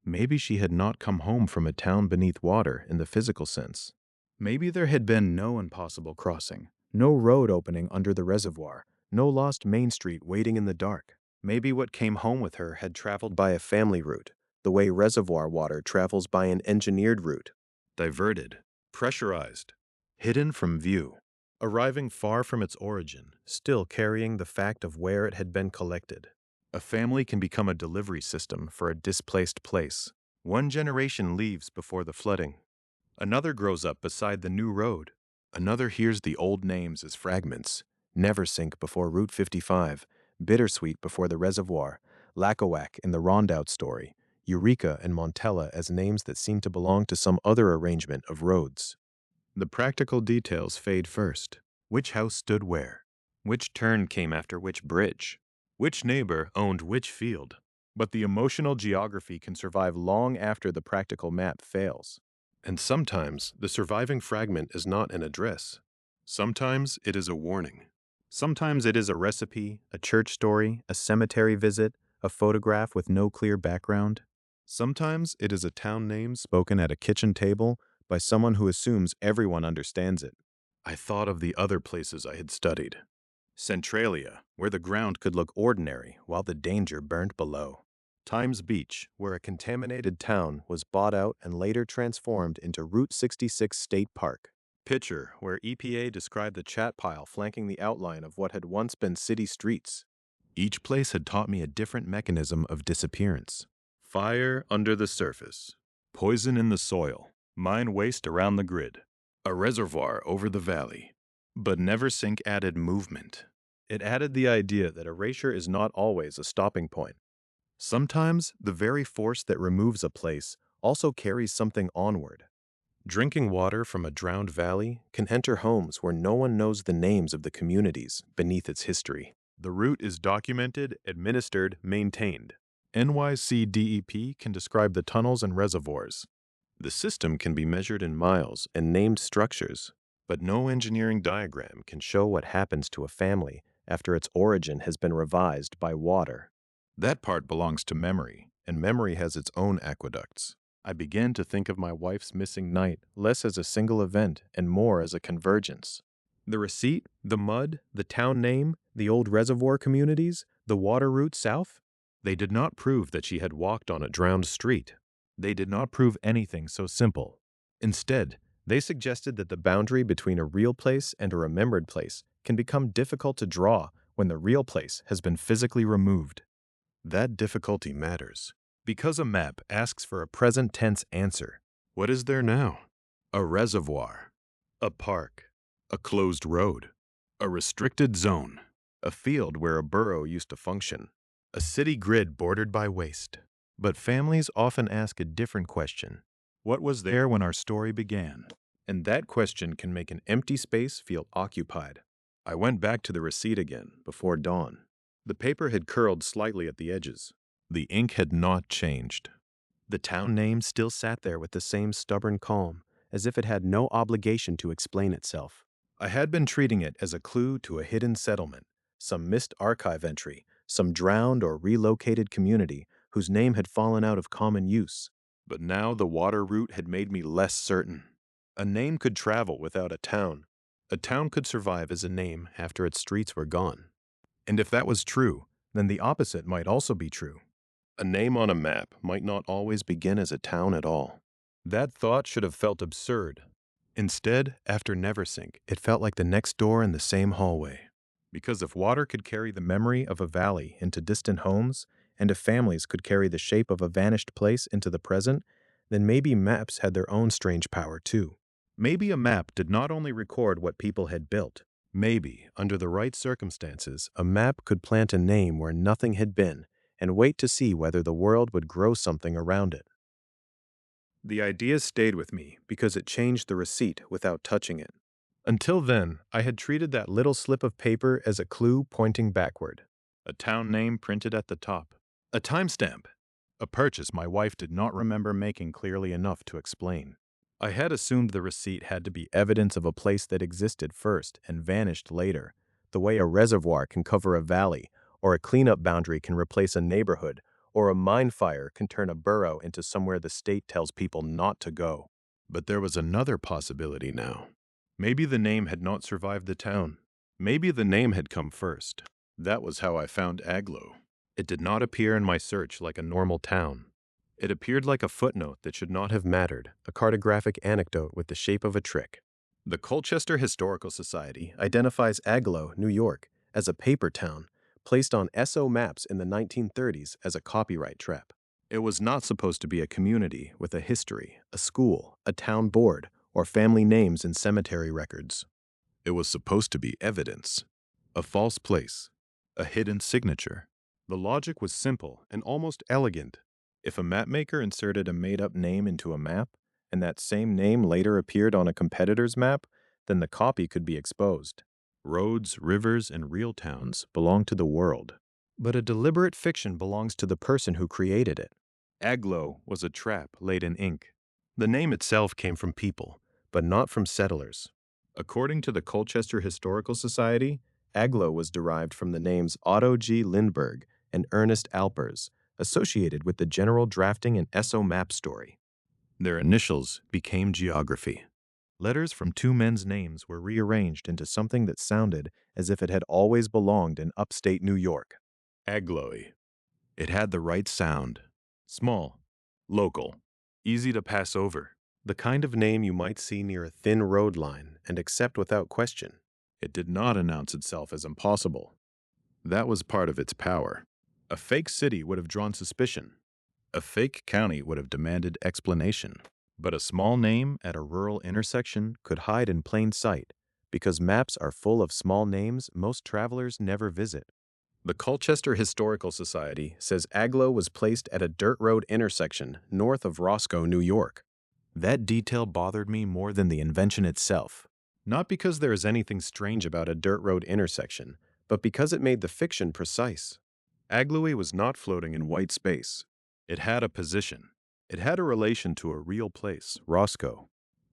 Maybe she had not come home from a town beneath water in the physical sense. Maybe there had been no impossible crossing, no road opening under the reservoir, no lost main street waiting in the dark. Maybe what came home with her had traveled by a family route, the way reservoir water travels by an engineered route. Diverted, pressurized, hidden from view, arriving far from its origin, still carrying the fact of where it had been collected. A family can become a delivery system for a displaced place. One generation leaves before the flooding. Another grows up beside the new road. Another hears the old names as fragments. Neversink before Route 55, Bittersweet before the Reservoir, Lackawack in the Rondout story, Eureka and Montella as names that seem to belong to some other arrangement of roads. The practical details fade first. Which house stood where? Which turn came after which bridge? Which neighbor owned which field? But the emotional geography can survive long after the practical map fails. And sometimes the surviving fragment is not an address. Sometimes it is a warning. Sometimes it is a recipe, a church story, a cemetery visit, a photograph with no clear background. Sometimes it is a town name spoken at a kitchen table by someone who assumes everyone understands it. I thought of the other places I had studied. Centralia, where the ground could look ordinary while the danger burned below. Times Beach, where a contaminated town was bought out and later transformed into Route 66 State Park. Picher, where EPA described the chat pile flanking the outline of what had once been city streets. Each place had taught me a different mechanism of disappearance. Fire under the surface. Poison in the soil. Mine waste around the grid. A reservoir over the valley. But Neversink added movement. It added the idea that erasure is not always a stopping point. Sometimes the very force that removes a place also carries something onward. Drinking water from a drowned valley can enter homes where no one knows the names of the communities beneath its history. The route is documented, administered, maintained. NYCDEP can describe the tunnels and reservoirs. The system can be measured in miles and named structures, but no engineering diagram can show what happens to a family after its origin has been revised by water. That part belongs to memory, and memory has its own aqueducts. I began to think of my wife's missing night less as a single event and more as a convergence. The receipt, the mud, the town name, the old reservoir communities, the water route south, they did not prove that she had walked on a drowned street. They did not prove anything so simple. Instead, they suggested that the boundary between a real place and a remembered place can become difficult to draw when the real place has been physically removed. That difficulty matters, because a map asks for a present tense answer. What is there now? A reservoir, a park, a closed road, a restricted zone, a field where a borough used to function, a city grid bordered by waste. But families often ask a different question. What was there when our story began? And that question can make an empty space feel occupied. I went back to the receipt again before dawn. The paper had curled slightly at the edges. The ink had not changed. The town name still sat there with the same stubborn calm, as if it had no obligation to explain itself. I had been treating it as a clue to a hidden settlement, some missed archive entry, some drowned or relocated community whose name had fallen out of common use. But now the water route had made me less certain. A name could travel without a town. A town could survive as a name after its streets were gone. And if that was true, then the opposite might also be true. A name on a map might not always begin as a town at all. That thought should have felt absurd. Instead, after Neversink, it felt like the next door in the same hallway. Because if water could carry the memory of a valley into distant homes, and if families could carry the shape of a vanished place into the present, then maybe maps had their own strange power too. Maybe a map did not only record what people had built. Maybe, under the right circumstances, a map could plant a name where nothing had been and wait to see whether the world would grow something around it. The idea stayed with me because it changed the receipt without touching it. Until then, I had treated that little slip of paper as a clue pointing backward. A town name printed at the top. A timestamp. A purchase my wife did not remember making clearly enough to explain. I had assumed the receipt had to be evidence of a place that existed first and vanished later, the way a reservoir can cover a valley, or a cleanup boundary can replace a neighborhood, or a mine fire can turn a borough into somewhere the state tells people not to go. But there was another possibility now. Maybe the name had not survived the town. Maybe the name had come first. That was how I found Agloe. It did not appear in my search like a normal town. It appeared like a footnote that should not have mattered, a cartographic anecdote with the shape of a trick. The Colchester Historical Society identifies Agloe, New York, as a paper town, placed on SO maps in the 1930s as a copyright trap. It was not supposed to be a community with a history, a school, a town board, or family names in cemetery records. It was supposed to be evidence, a false place, a hidden signature. The logic was simple and almost elegant. If a mapmaker inserted a made-up name into a map, and that same name later appeared on a competitor's map, then the copy could be exposed. Roads, rivers, and real towns belong to the world. But a deliberate fiction belongs to the person who created it. Agloe was a trap laid in ink. The name itself came from people, but not from settlers. According to the Colchester Historical Society, Agloe was derived from the names Otto G. Lindbergh and Ernest Alpers, associated with the general drafting and SO map story. Their initials became geography. Letters from two men's names were rearranged into something that sounded as if it had always belonged in upstate New York. Agloe. It had the right sound. Small, local, easy to pass over. The kind of name you might see near a thin road line and accept without question. It did not announce itself as impossible. That was part of its power. A fake city would have drawn suspicion. A fake county would have demanded explanation. But a small name at a rural intersection could hide in plain sight, because maps are full of small names most travelers never visit. The Colchester Historical Society says Agloe was placed at a dirt road intersection north of Roscoe, New York. That detail bothered me more than the invention itself. Not because there is anything strange about a dirt road intersection, but because it made the fiction precise. Agloe was not floating in white space. It had a position. It had a relation to a real place, Roscoe.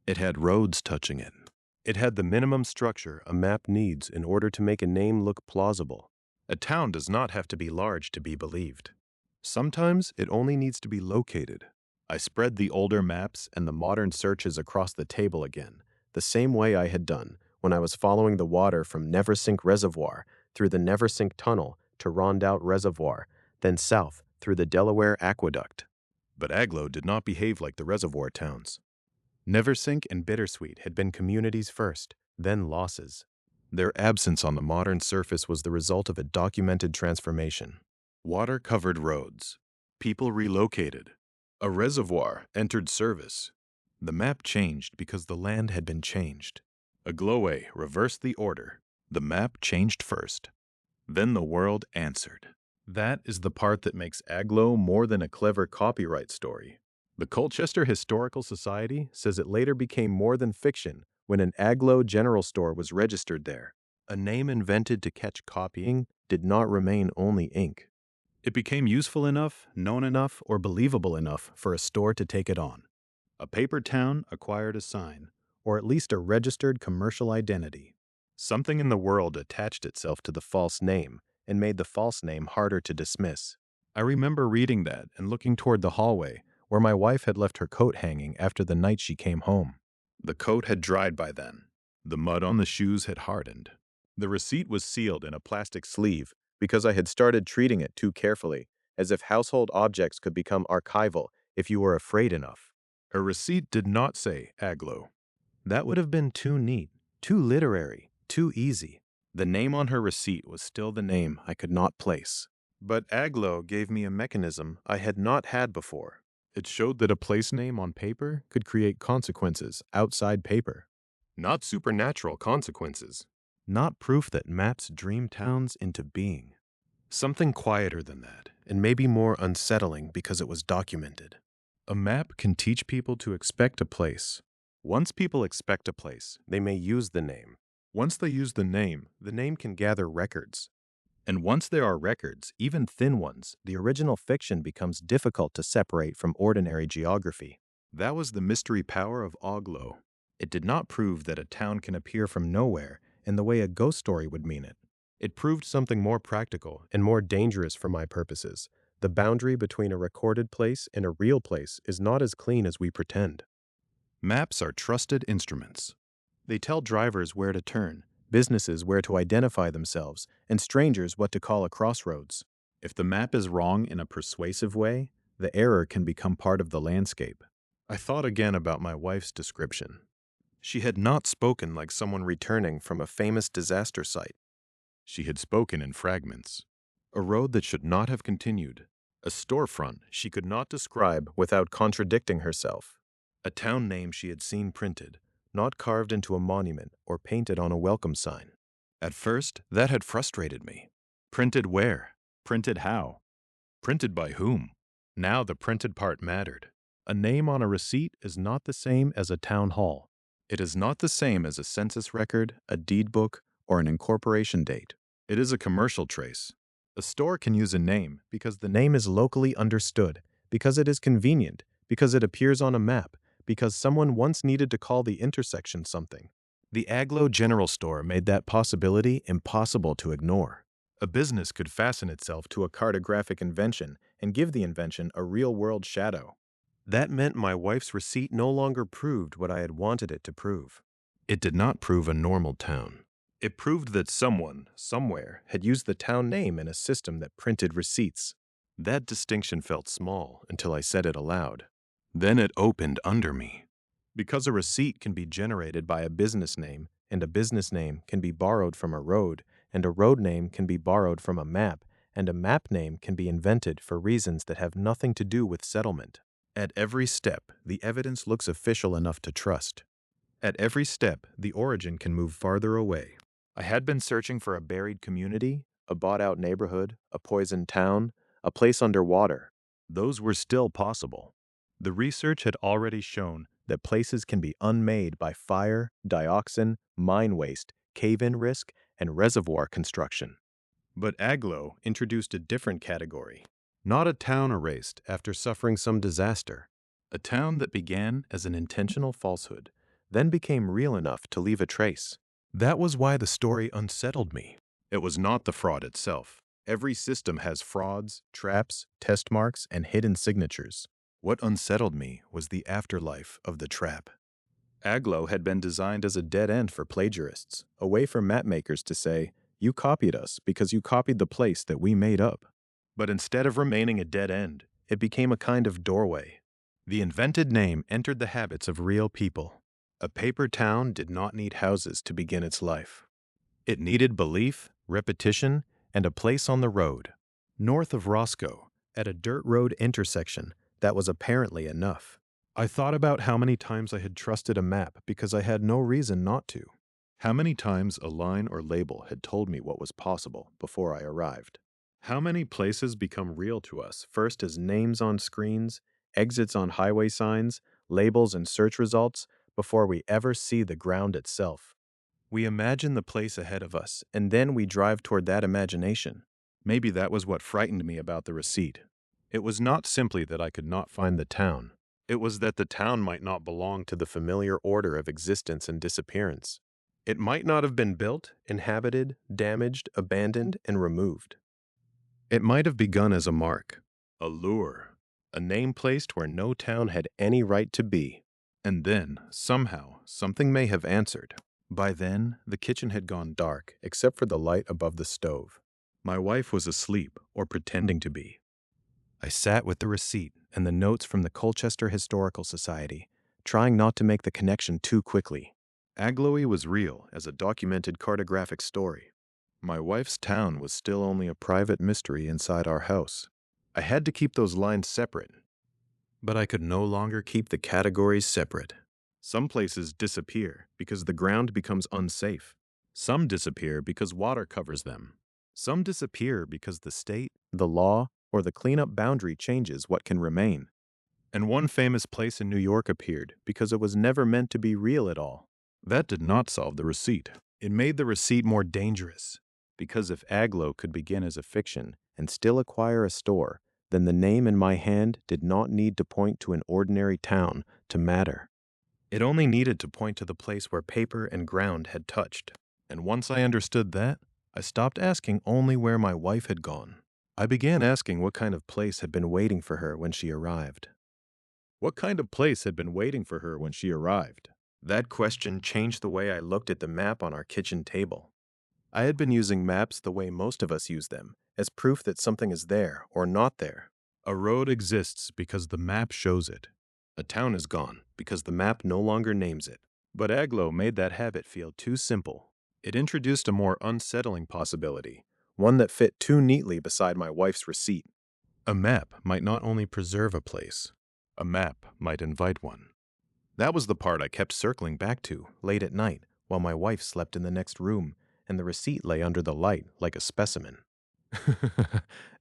It had roads touching it. It had the minimum structure a map needs in order to make a name look plausible. A town does not have to be large to be believed. Sometimes it only needs to be located. I spread the older maps and the modern searches across the table again, the same way I had done when I was following the water from Neversink Reservoir through the Neversink Tunnel to Rondout Reservoir, then south through the Delaware Aqueduct. But Agloe did not behave like the reservoir towns. Neversink and Bittersweet had been communities first, then losses. Their absence on the modern surface was the result of a documented transformation. Water covered roads. People relocated. A reservoir entered service. The map changed because the land had been changed. Agloe reversed the order. The map changed first. Then the world answered. That is the part that makes Agloe more than a clever copyright story. The Colchester Historical Society says it later became more than fiction when an Agloe general store was registered there. A name invented to catch copying did not remain only ink. It became useful enough, known enough, or believable enough for a store to take it on. A paper town acquired a sign, or at least a registered commercial identity. Something in the world attached itself to the false name and made the false name harder to dismiss. I remember reading that and looking toward the hallway where my wife had left her coat hanging after the night she came home. The coat had dried by then. The mud on the shoes had hardened. The receipt was sealed in a plastic sleeve because I had started treating it too carefully, as if household objects could become archival if you were afraid enough. Her receipt did not say Agloe. That would have been too neat, too literary, too easy. The name on her receipt was still the name I could not place. But Agloe gave me a mechanism I had not had before. It showed that a place name on paper could create consequences outside paper. Not supernatural consequences. Not proof that maps dream towns into being. Something quieter than that, and maybe more unsettling because it was documented. A map can teach people to expect a place. Once people expect a place, they may use the name. Once they use the name can gather records. And once there are records, even thin ones, the original fiction becomes difficult to separate from ordinary geography. That was the mystery power of Agloe. It did not prove that a town can appear from nowhere in the way a ghost story would mean it. It proved something more practical and more dangerous for my purposes. The boundary between a recorded place and a real place is not as clean as we pretend. Maps are trusted instruments. They tell drivers where to turn, businesses where to identify themselves, and strangers what to call a crossroads. If the map is wrong in a persuasive way, the error can become part of the landscape. I thought again about my wife's description. She had not spoken like someone returning from a famous disaster site. She had spoken in fragments. A road that should not have continued. A storefront she could not describe without contradicting herself. A town name she had seen printed, not carved into a monument or painted on a welcome sign. At first, that had frustrated me. Printed where? Printed how? Printed by whom? Now the printed part mattered. A name on a receipt is not the same as a town hall. It is not the same as a census record, a deed book, or an incorporation date. It is a commercial trace. A store can use a name because the name is locally understood, because it is convenient, because it appears on a map, because someone once needed to call the intersection something. The Aglo General Store made that possibility impossible to ignore. A business could fasten itself to a cartographic invention and give the invention a real-world shadow. That meant my wife's receipt no longer proved what I had wanted it to prove. It did not prove a normal town. It proved that someone, somewhere, had used the town name in a system that printed receipts. That distinction felt small until I said it aloud. Then it opened under me. Because a receipt can be generated by a business name, and a business name can be borrowed from a road, and a road name can be borrowed from a map, and a map name can be invented for reasons that have nothing to do with settlement. At every step, the evidence looks official enough to trust. At every step, the origin can move farther away. I had been searching for a buried community, a bought-out neighborhood, a poisoned town, a place underwater. Those were still possible. The research had already shown that places can be unmade by fire, dioxin, mine waste, cave-in risk, and reservoir construction. But Aglo introduced a different category. Not a town erased after suffering some disaster. A town that began as an intentional falsehood, then became real enough to leave a trace. That was why the story unsettled me. It was not the fraud itself. Every system has frauds, traps, test marks, and hidden signatures. What unsettled me was the afterlife of the trap. Aglo had been designed as a dead end for plagiarists, a way for mapmakers to say, "You copied us because you copied the place that we made up." But instead of remaining a dead end, it became a kind of doorway. The invented name entered the habits of real people. A paper town did not need houses to begin its life. It needed belief, repetition, and a place on the road. North of Roscoe, at a dirt road intersection, that was apparently enough. I thought about how many times I had trusted a map because I had no reason not to. How many times a line or label had told me what was possible before I arrived. How many places become real to us first as names on screens, exits on highway signs, labels and search results, before we ever see the ground itself. We imagine the place ahead of us, and then we drive toward that imagination. Maybe that was what frightened me about the receipt. It was not simply that I could not find the town. It was that the town might not belong to the familiar order of existence and disappearance. It might not have been built, inhabited, damaged, abandoned, and removed. It might have begun as a mark, a lure, a name placed where no town had any right to be. And then, somehow, something may have answered. By then, the kitchen had gone dark, except for the light above the stove. My wife was asleep, or pretending to be. I sat with the receipt and the notes from the Colchester Historical Society, trying not to make the connection too quickly. Agloe was real as a documented cartographic story. My wife's town was still only a private mystery inside our house. I had to keep those lines separate. But I could no longer keep the categories separate. Some places disappear because the ground becomes unsafe. Some disappear because water covers them. Some disappear because the state, the law, or the cleanup boundary changes what can remain. And one famous place in New York appeared because it was never meant to be real at all. That did not solve the receipt. It made the receipt more dangerous. Because if Aglo could begin as a fiction and still acquire a store, then the name in my hand did not need to point to an ordinary town to matter. It only needed to point to the place where paper and ground had touched. And once I understood that, I stopped asking only where my wife had gone. I began asking what kind of place had been waiting for her when she arrived. What kind of place had been waiting for her when she arrived? That question changed the way I looked at the map on our kitchen table. I had been using maps the way most of us use them, as proof that something is there or not there. A road exists because the map shows it. A town is gone because the map no longer names it. But Aglo made that habit feel too simple. It introduced a more unsettling possibility, one that fit too neatly beside my wife's receipt. A map might not only preserve a place, a map might invite one. That was the part I kept circling back to late at night while my wife slept in the next room and the receipt lay under the light like a specimen.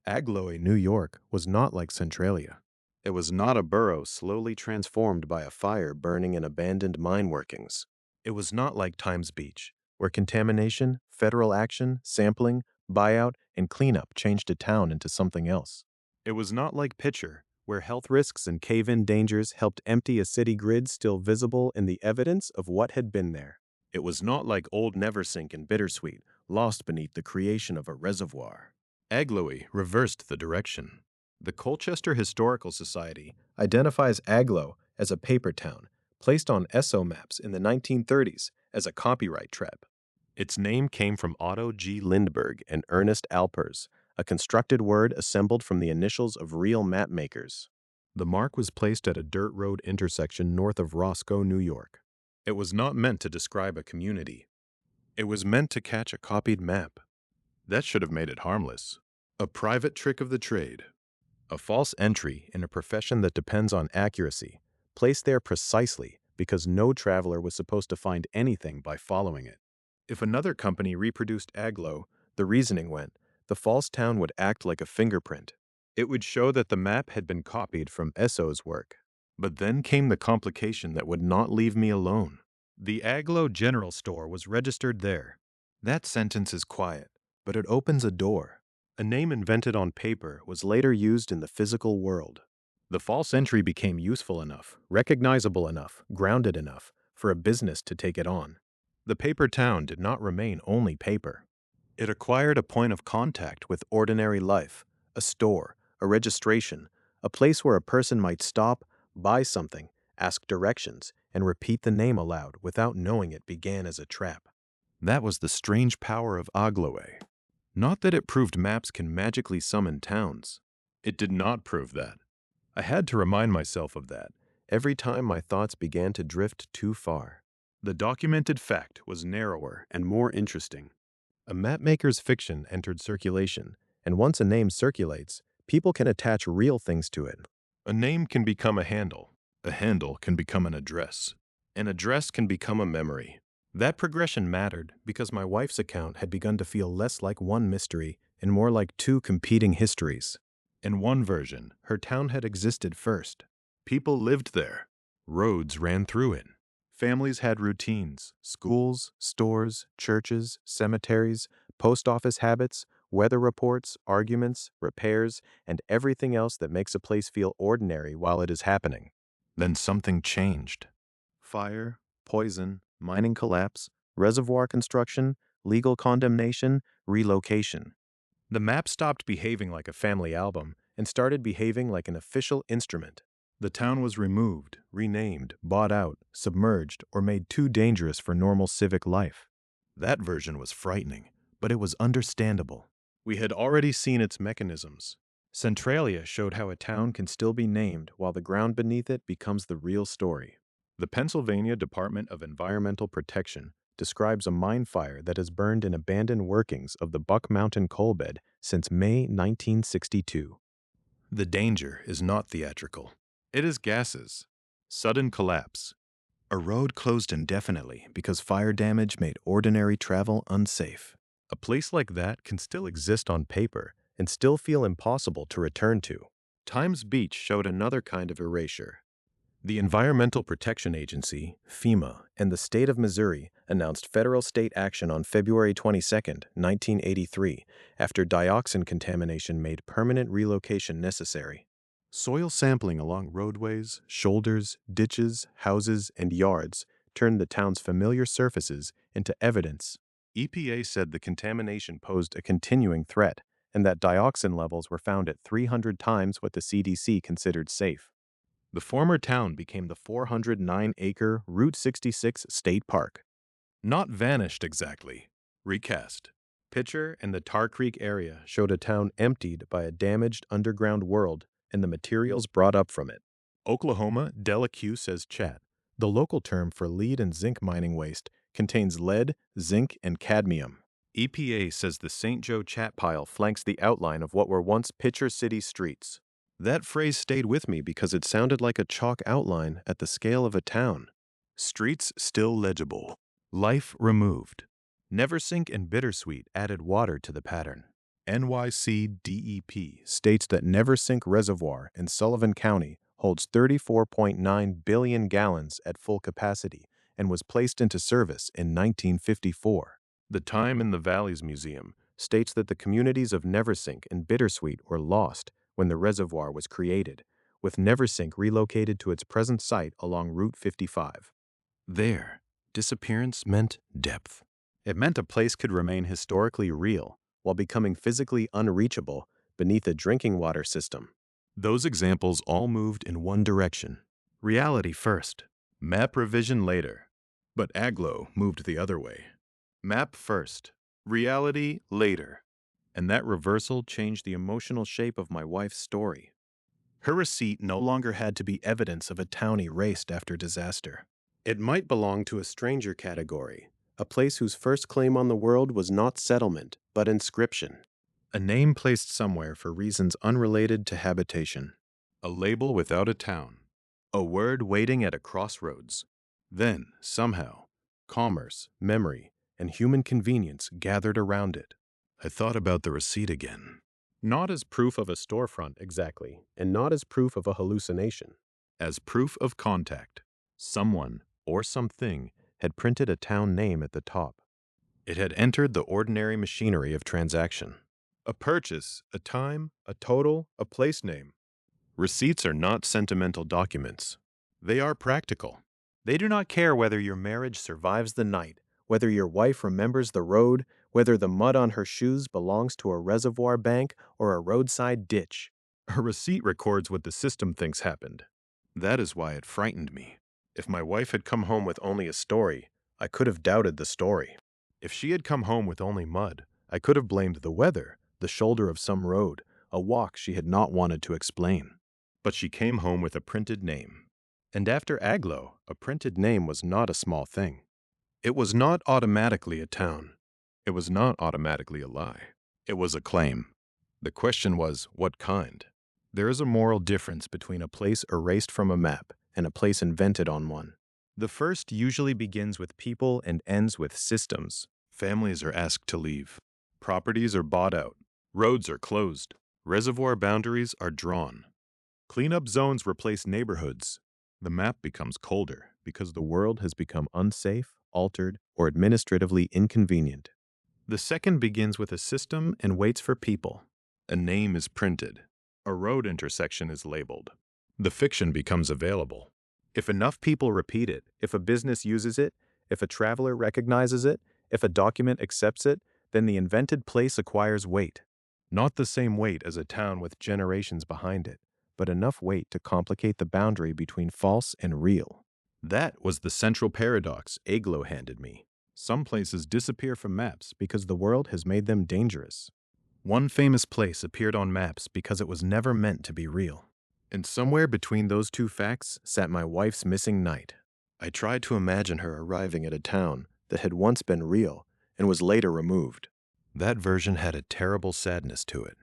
Agloe, New York, was not like Centralia. It was not a borough slowly transformed by a fire burning in abandoned mine workings. It was not like Times Beach, where contamination, federal action, sampling, buyout, and cleanup changed a town into something else. It was not like Picher, where health risks and cave-in dangers helped empty a city grid still visible in the evidence of what had been there. It was not like old Neversink and Bittersweet, lost beneath the creation of a reservoir. Agloe reversed the direction. The Colchester Historical Society identifies Agloe as a paper town, placed on ESO maps in the 1930s as a copyright trap. Its name came from Otto G. Lindbergh and Ernest Alpers, a constructed word assembled from the initials of real map makers. The mark was placed at a dirt road intersection north of Roscoe, New York. It was not meant to describe a community. It was meant to catch a copied map. That should have made it harmless. A private trick of the trade. A false entry in a profession that depends on accuracy, placed there precisely because no traveler was supposed to find anything by following it. If another company reproduced Agloe, the reasoning went, the false town would act like a fingerprint. It would show that the map had been copied from Esso's work. But then came the complication that would not leave me alone. The Agloe General Store was registered there. That sentence is quiet, but it opens a door. A name invented on paper was later used in the physical world. The false entry became useful enough, recognizable enough, grounded enough for a business to take it on. The paper town did not remain only paper. It acquired a point of contact with ordinary life, a store, a registration, a place where a person might stop, buy something, ask directions, and repeat the name aloud without knowing it began as a trap. That was the strange power of Agloe. Not that it proved maps can magically summon towns. It did not prove that. I had to remind myself of that every time my thoughts began to drift too far. The documented fact was narrower and more interesting. A mapmaker's fiction entered circulation, and once a name circulates, people can attach real things to it. A name can become a handle can become an address can become a memory. That progression mattered because my wife's account had begun to feel less like one mystery and more like two competing histories. In one version, her town had existed first. People lived there. Roads ran through it. Families had routines, schools, stores, churches, cemeteries, post office habits, weather reports, arguments, repairs, and everything else that makes a place feel ordinary while it is happening. Then something changed. Fire, poison, mining collapse, reservoir construction, legal condemnation, relocation. The map stopped behaving like a family album and started behaving like an official instrument. The town was removed, renamed, bought out, submerged, or made too dangerous for normal civic life. That version was frightening, but it was understandable. We had already seen its mechanisms. Centralia showed how a town can still be named while the ground beneath it becomes the real story. The Pennsylvania Department of Environmental Protection describes a mine fire that has burned in abandoned workings of the Buck Mountain coal bed since May 1962. The danger is not theatrical. It is gases. Sudden collapse. A road closed indefinitely because fire damage made ordinary travel unsafe. A place like that can still exist on paper and still feel impossible to return to. Times Beach showed another kind of erasure. The Environmental Protection Agency, FEMA, and the state of Missouri announced federal state action on February 22, 1983, after dioxin contamination made permanent relocation necessary. Soil sampling along roadways, shoulders, ditches, houses, and yards turned the town's familiar surfaces into evidence. EPA said the contamination posed a continuing threat and that dioxin levels were found at 300 times what the CDC considered safe. The former town became the 409-acre Route 66 State Park. Not vanished exactly, recast. Picher and the Tar Creek area showed a town emptied by a damaged underground world and the materials brought up from it. Oklahoma Delacue says chat. The local term for lead and zinc mining waste contains lead, zinc, and cadmium. EPA says the St. Joe chat pile flanks the outline of what were once Picher City streets. That phrase stayed with me because it sounded like a chalk outline at the scale of a town. Streets still legible. Life removed. Neversink and Bittersweet added water to the pattern. NYCDEP states that Neversink Reservoir in Sullivan County holds 34.9 billion gallons at full capacity and was placed into service in 1954. The Time in the Valleys Museum states that the communities of Neversink and Bittersweet were lost when the reservoir was created, with Neversink relocated to its present site along Route 55. There, disappearance meant depth. It meant a place could remain historically real while becoming physically unreachable beneath a drinking water system. Those examples all moved in one direction. Reality first, map revision later. But Aglo moved the other way. Map first, reality later. And that reversal changed the emotional shape of my wife's story. Her receipt no longer had to be evidence of a town erased after disaster. It might belong to a stranger category, a place whose first claim on the world was not settlement, but inscription. A name placed somewhere for reasons unrelated to habitation. A label without a town. A word waiting at a crossroads. Then, somehow, commerce, memory, and human convenience gathered around it. I thought about the receipt again. Not as proof of a storefront exactly, and not as proof of a hallucination. As proof of contact. Someone, or something, had printed a town name at the top. It had entered the ordinary machinery of transaction. A purchase, a time, a total, a place name. Receipts are not sentimental documents. They are practical. They do not care whether your marriage survives the night, whether your wife remembers the road, whether the mud on her shoes belongs to a reservoir bank or a roadside ditch. A receipt records what the system thinks happened. That is why it frightened me. If my wife had come home with only a story, I could have doubted the story. If she had come home with only mud, I could have blamed the weather, the shoulder of some road, a walk she had not wanted to explain. But she came home with a printed name. And after Aglo, a printed name was not a small thing. It was not automatically a town. It was not automatically a lie. It was a claim. The question was, what kind? There is a moral difference between a place erased from a map and a place invented on one. The first usually begins with people and ends with systems. Families are asked to leave. Properties are bought out. Roads are closed. Reservoir boundaries are drawn. Cleanup zones replace neighborhoods. The map becomes colder because the world has become unsafe, altered, or administratively inconvenient. The second begins with a system and waits for people. A name is printed. A road intersection is labeled. The fiction becomes available. If enough people repeat it, if a business uses it, if a traveler recognizes it, if a document accepts it, then the invented place acquires weight. Not the same weight as a town with generations behind it, but enough weight to complicate the boundary between false and real. That was the central paradox Aglo handed me. Some places disappear from maps because the world has made them dangerous. One famous place appeared on maps because it was never meant to be real. And somewhere between those two facts sat my wife's missing night. I tried to imagine her arriving at a town that had once been real and was later removed. That version had a terrible sadness to it.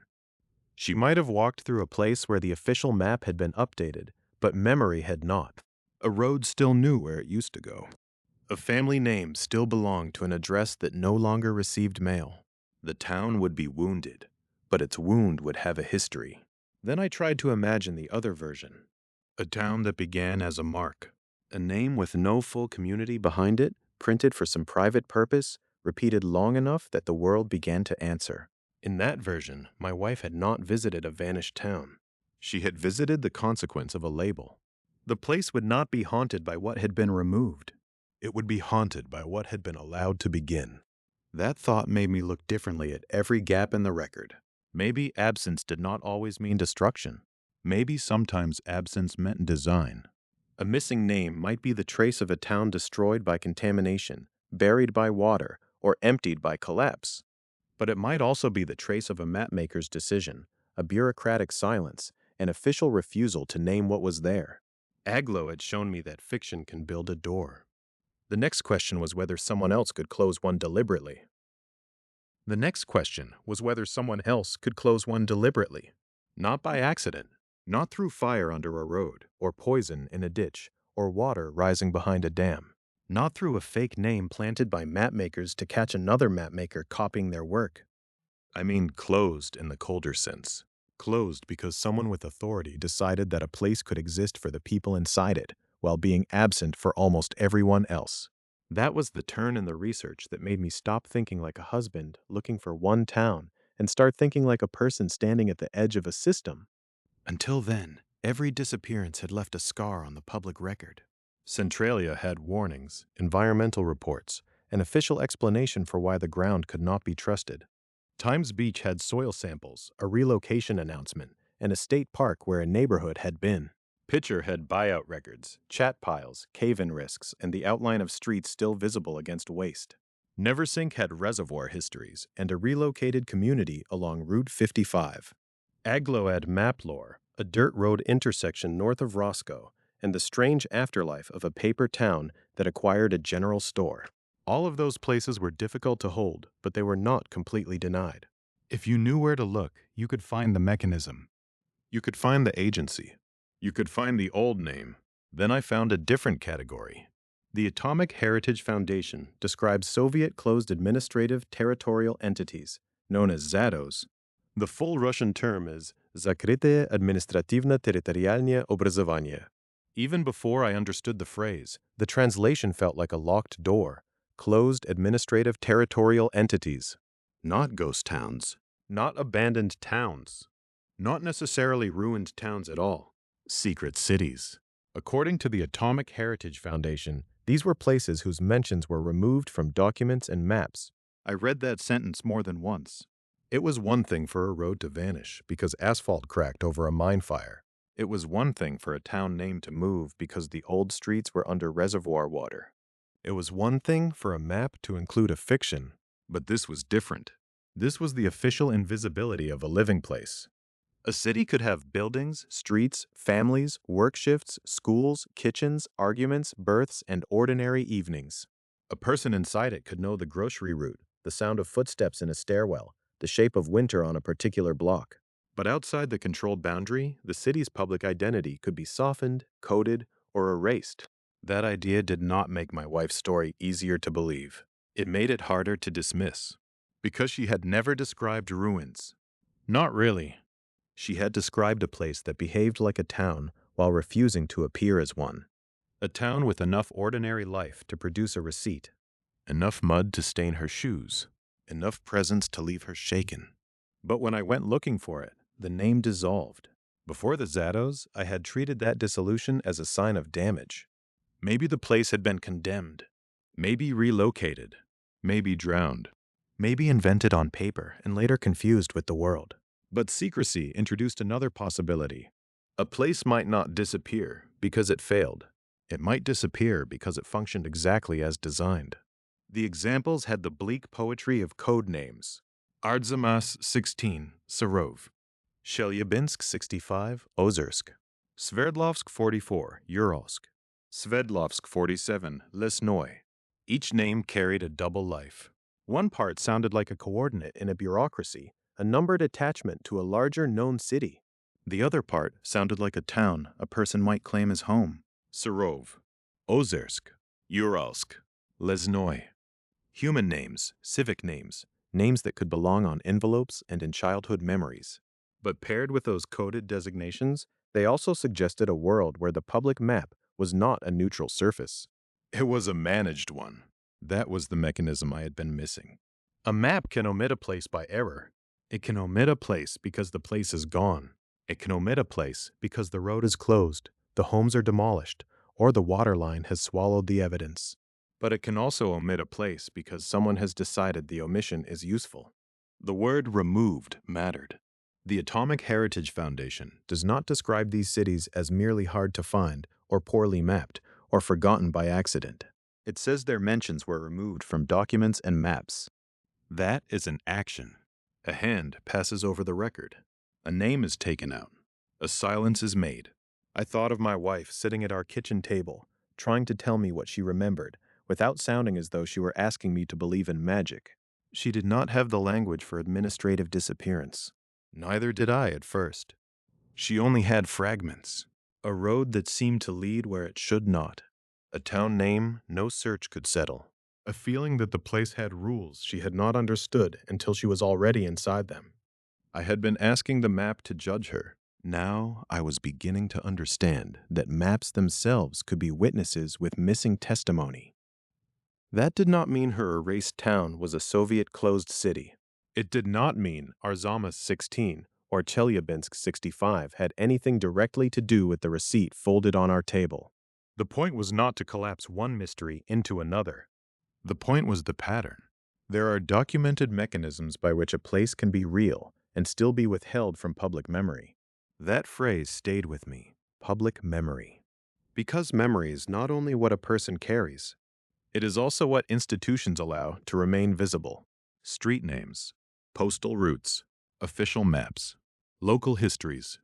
She might have walked through a place where the official map had been updated, but memory had not. A road still knew where it used to go. A family name still belonged to an address that no longer received mail. The town would be wounded, but its wound would have a history. Then I tried to imagine the other version. A town that began as a mark. A name with no full community behind it, printed for some private purpose, repeated long enough that the world began to answer. In that version, my wife had not visited a vanished town. She had visited the consequence of a label. The place would not be haunted by what had been removed. It would be haunted by what had been allowed to begin. That thought made me look differently at every gap in the record. Maybe absence did not always mean destruction. Maybe sometimes absence meant design. A missing name might be the trace of a town destroyed by contamination, buried by water, or emptied by collapse. But it might also be the trace of a mapmaker's decision, a bureaucratic silence, an official refusal to name what was there. Aglo had shown me that fiction can build a door. The next question was whether someone else could close one deliberately. The next question was whether someone else could close one deliberately. Not by accident. Not through fire under a road, or poison in a ditch, or water rising behind a dam. Not through a fake name planted by mapmakers to catch another mapmaker copying their work. I mean closed in the colder sense. Closed because someone with authority decided that a place could exist for the people inside it, while being absent for almost everyone else. That was the turn in the research that made me stop thinking like a husband looking for one town and start thinking like a person standing at the edge of a system. Until then, every disappearance had left a scar on the public record. Centralia had warnings, environmental reports, an official explanation for why the ground could not be trusted. Times Beach had soil samples, a relocation announcement, and a state park where a neighborhood had been. Picher had buyout records, chat piles, cave-in risks, and the outline of streets still visible against waste. Neversink had reservoir histories and a relocated community along Route 55. Aglo had map lore, a dirt road intersection north of Roscoe, and the strange afterlife of a paper town that acquired a general store. All of those places were difficult to hold, but they were not completely denied. If you knew where to look, you could find the mechanism. You could find the agency. You could find the old name. Then I found a different category. The Atomic Heritage Foundation describes Soviet-closed administrative territorial entities, known as ZATOs. The full Russian term is Zakrytye Administrativno-Territorialne Obrazovanie. Even before I understood the phrase, the translation felt like a locked door. Closed administrative territorial entities. Not ghost towns. Not abandoned towns. Not necessarily ruined towns at all. Secret cities. According to the Atomic Heritage Foundation, these were places whose mentions were removed from documents and maps. I read that sentence more than once. It was one thing for a road to vanish because asphalt cracked over a mine fire. It was one thing for a town name to move because the old streets were under reservoir water. It was one thing for a map to include a fiction, but this was different. This was the official invisibility of a living place. A city could have buildings, streets, families, work shifts, schools, kitchens, arguments, births, and ordinary evenings. A person inside it could know the grocery route, the sound of footsteps in a stairwell, the shape of winter on a particular block. But outside the controlled boundary, the city's public identity could be softened, coded, or erased. That idea did not make my wife's story easier to believe. It made it harder to dismiss. Because she had never described ruins. Not really. She had described a place that behaved like a town while refusing to appear as one. A town with enough ordinary life to produce a receipt. Enough mud to stain her shoes. Enough presence to leave her shaken. But when I went looking for it, the name dissolved. Before the Zatos, I had treated that dissolution as a sign of damage. Maybe the place had been condemned. Maybe relocated. Maybe drowned. Maybe invented on paper and later confused with the world. But secrecy introduced another possibility. A place might not disappear because it failed. It might disappear because it functioned exactly as designed. The examples had the bleak poetry of code names. Arzamas 16, Sarov. Chelyabinsk 65, Ozersk. Sverdlovsk 44, Uralsk. Sverdlovsk 47, Lesnoy. Each name carried a double life. One part sounded like a coordinate in a bureaucracy, a numbered attachment to a larger known city. The other part sounded like a town a person might claim as home. Sarov, Ozersk, Uralsk, Lesnoy. Human names, civic names, names that could belong on envelopes and in childhood memories. But paired with those coded designations, they also suggested a world where the public map was not a neutral surface. It was a managed one. That was the mechanism I had been missing. A map can omit a place by error. It can omit a place because the place is gone. It can omit a place because the road is closed, the homes are demolished, or the water line has swallowed the evidence. But it can also omit a place because someone has decided the omission is useful. The word removed mattered. The Atomic Heritage Foundation does not describe these cities as merely hard to find, or poorly mapped, or forgotten by accident. It says their mentions were removed from documents and maps. That is an action. A hand passes over the record. A name is taken out. A silence is made. I thought of my wife sitting at our kitchen table, trying to tell me what she remembered, without sounding as though she were asking me to believe in magic. She did not have the language for administrative disappearance. Neither did I at first. She only had fragments. A road that seemed to lead where it should not. A town name no search could settle. A feeling that the place had rules she had not understood until she was already inside them. I had been asking the map to judge her. Now I was beginning to understand that maps themselves could be witnesses with missing testimony. That did not mean her erased town was a Soviet-closed city. It did not mean Arzamas 16 or Chelyabinsk 65 had anything directly to do with the receipt folded on our table. The point was not to collapse one mystery into another. The point was the pattern. There are documented mechanisms by which a place can be real and still be withheld from public memory. That phrase stayed with me, public memory. Because memory is not only what a person carries, it is also what institutions allow to remain visible. Street names, postal routes, official maps, local histories,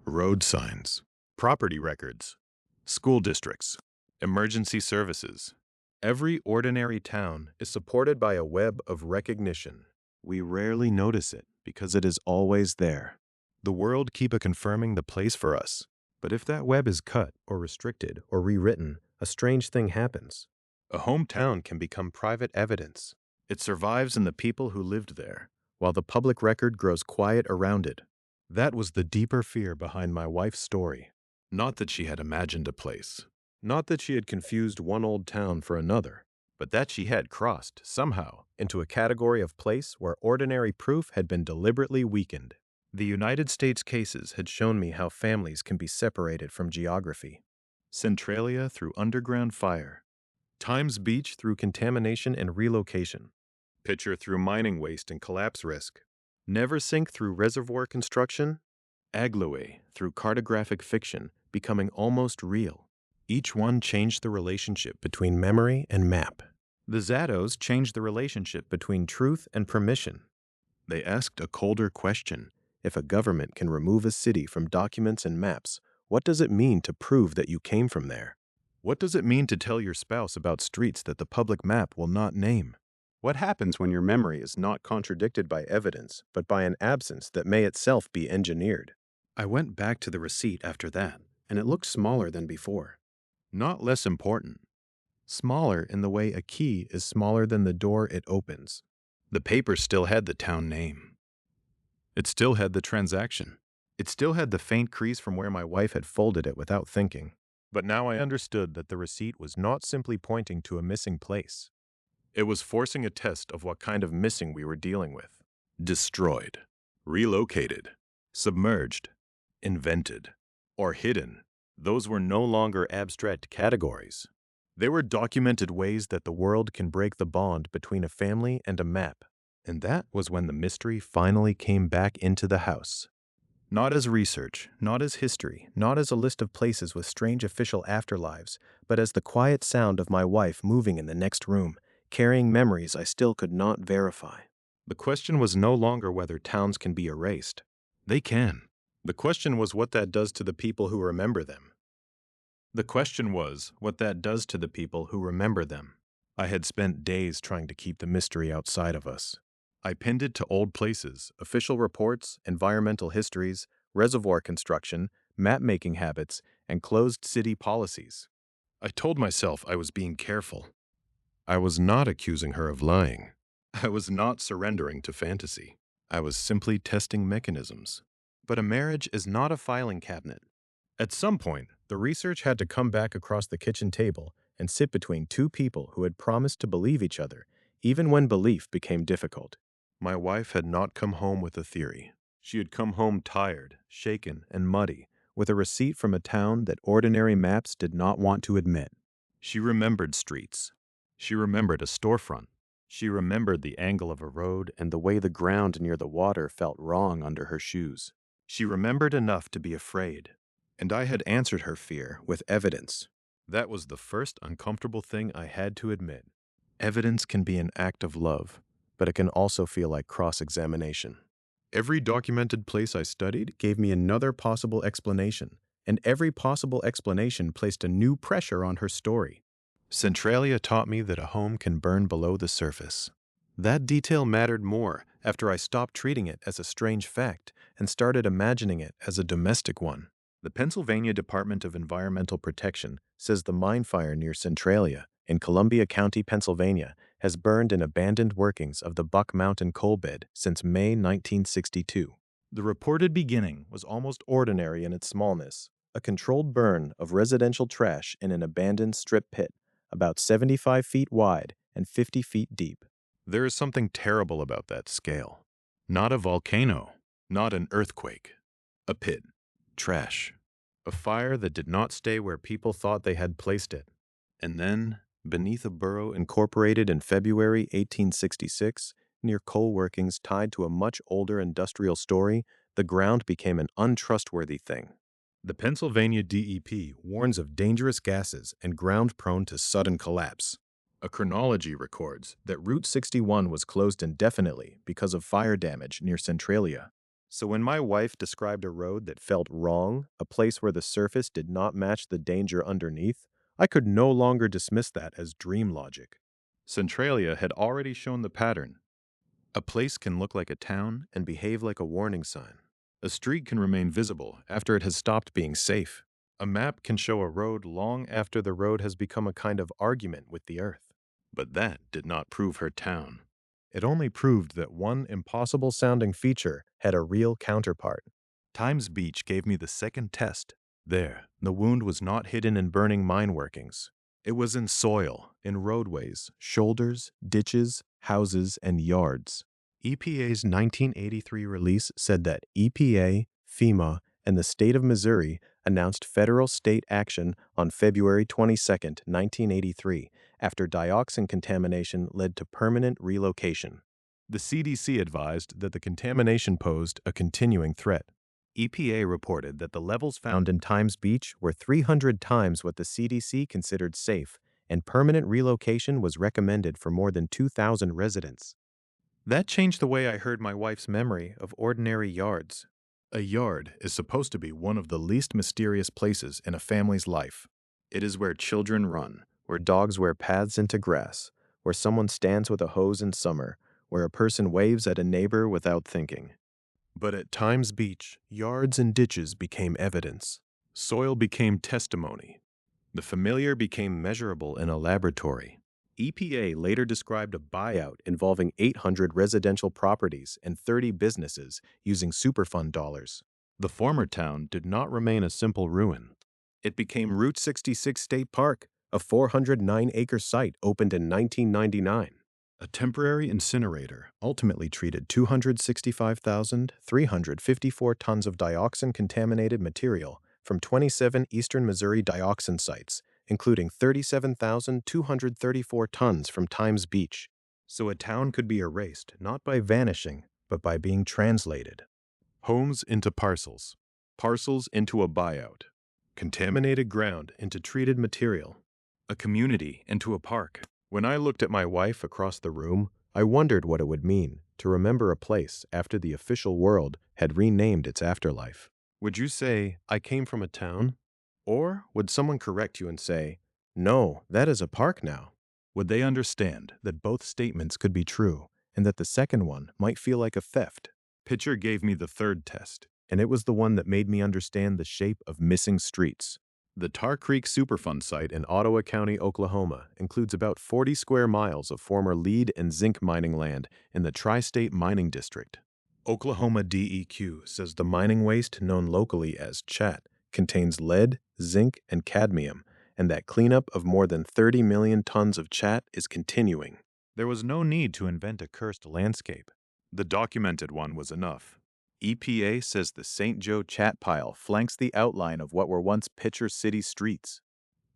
road signs, property records, school districts, emergency services. Every ordinary town is supported by a web of recognition. We rarely notice it because it is always there. The world keep confirming the place for us. But if that web is cut or restricted or rewritten, a strange thing happens. A hometown can become private evidence. It survives in the people who lived there, while the public record grows quiet around it. That was the deeper fear behind my wife's story. Not that she had imagined a place. Not that she had confused one old town for another, but that she had crossed, somehow, into a category of place where ordinary proof had been deliberately weakened. The United States cases had shown me how families can be separated from geography. Centralia through underground fire. Times Beach through contamination and relocation. Picher through mining waste and collapse risk. Neversink through reservoir construction. Agloe through cartographic fiction becoming almost real. Each one changed the relationship between memory and map. The Zados changed the relationship between truth and permission. They asked a colder question. If a government can remove a city from documents and maps, what does it mean to prove that you came from there? What does it mean to tell your spouse about streets that the public map will not name? What happens when your memory is not contradicted by evidence, but by an absence that may itself be engineered? I went back to the receipt after that, and it looked smaller than before. Not less important. Smaller in the way a key is smaller than the door it opens. The paper still had the town name. It still had the transaction. It still had the faint crease from where my wife had folded it without thinking. But now I understood that the receipt was not simply pointing to a missing place. It was forcing a test of what kind of missing we were dealing with. Destroyed, relocated, submerged, invented, or hidden. Those were no longer abstract categories. They were documented ways that the world can break the bond between a family and a map. And that was when the mystery finally came back into the house. Not as research, not as history, not as a list of places with strange official afterlives, but as the quiet sound of my wife moving in the next room, carrying memories I still could not verify. The question was no longer whether towns can be erased. They can. The question was what that does to the people who remember them. The question was what that does to the people who remember them. I had spent days trying to keep the mystery outside of us. I pinned it to old places, official reports, environmental histories, reservoir construction, map-making habits, and closed city policies. I told myself I was being careful. I was not accusing her of lying. I was not surrendering to fantasy. I was simply testing mechanisms. But a marriage is not a filing cabinet. At some point, the research had to come back across the kitchen table and sit between two people who had promised to believe each other, even when belief became difficult. My wife had not come home with a theory. She had come home tired, shaken, and muddy, with a receipt from a town that ordinary maps did not want to admit. She remembered streets. She remembered a storefront. She remembered the angle of a road and the way the ground near the water felt wrong under her shoes. She remembered enough to be afraid. And I had answered her fear with evidence. That was the first uncomfortable thing I had to admit. Evidence can be an act of love, but it can also feel like cross-examination. Every documented place I studied gave me another possible explanation, and every possible explanation placed a new pressure on her story. Centralia taught me that a home can burn below the surface. That detail mattered more after I stopped treating it as a strange fact and started imagining it as a domestic one. The Pennsylvania Department of Environmental Protection says the mine fire near Centralia in Columbia County, Pennsylvania, has burned in abandoned workings of the Buck Mountain coal bed since May 1962. The reported beginning was almost ordinary in its smallness, a controlled burn of residential trash in an abandoned strip pit, about 75 feet wide and 50 feet deep. There is something terrible about that scale. Not a volcano, not an earthquake. A pit. Trash. A fire that did not stay where people thought they had placed it. And then, beneath a borough incorporated in February 1866, near coal workings tied to a much older industrial story, the ground became an untrustworthy thing. The Pennsylvania DEP warns of dangerous gases and ground prone to sudden collapse. A chronology records that Route 61 was closed indefinitely because of fire damage near Centralia. So when my wife described a road that felt wrong, a place where the surface did not match the danger underneath, I could no longer dismiss that as dream logic. Centralia had already shown the pattern. A place can look like a town and behave like a warning sign. A street can remain visible after it has stopped being safe. A map can show a road long after the road has become a kind of argument with the earth. But that did not prove her town. It only proved that one impossible-sounding feature had a real counterpart. Times Beach gave me the second test. There, the wound was not hidden in burning mine workings. It was in soil, in roadways, shoulders, ditches, houses, and yards. EPA's 1983 release said that EPA, FEMA, and the state of Missouri announced federal state action on February 22, 1983, after dioxin contamination led to permanent relocation. The CDC advised that the contamination posed a continuing threat. EPA reported that the levels found in Times Beach were 300 times what the CDC considered safe, and permanent relocation was recommended for more than 2,000 residents. That changed the way I heard my wife's memory of ordinary yards. A yard is supposed to be one of the least mysterious places in a family's life. It is where children run, where dogs wear paths into grass, where someone stands with a hose in summer, where a person waves at a neighbor without thinking. But at Times Beach, yards and ditches became evidence. Soil became testimony. The familiar became measurable in a laboratory. EPA later described a buyout involving 800 residential properties and 30 businesses using Superfund dollars. The former town did not remain a simple ruin. It became Route 66 State Park, a 409-acre site opened in 1999. A temporary incinerator ultimately treated 265,354 tons of dioxin-contaminated material from 27 eastern Missouri dioxin sites, including 37,234 tons from Times Beach. So a town could be erased not by vanishing, but by being translated. Homes into parcels. Parcels into a buyout. Contaminated ground into treated material. A community into a park. When I looked at my wife across the room, I wondered what it would mean to remember a place after the official world had renamed its afterlife. Would you say, I came from a town? Or would someone correct you and say, no, that is a park now? Would they understand that both statements could be true and that the second one might feel like a theft? Picher gave me the third test, and it was the one that made me understand the shape of missing streets. The Tar Creek Superfund site in Ottawa County, Oklahoma, includes about 40 square miles of former lead and zinc mining land in the Tri-State Mining District. Oklahoma DEQ says the mining waste known locally as chat contains lead, zinc, and cadmium, and that cleanup of more than 30 million tons of chat is continuing. There was no need to invent a cursed landscape. The documented one was enough. EPA says the St. Joe chat pile flanks the outline of what were once Picher City streets.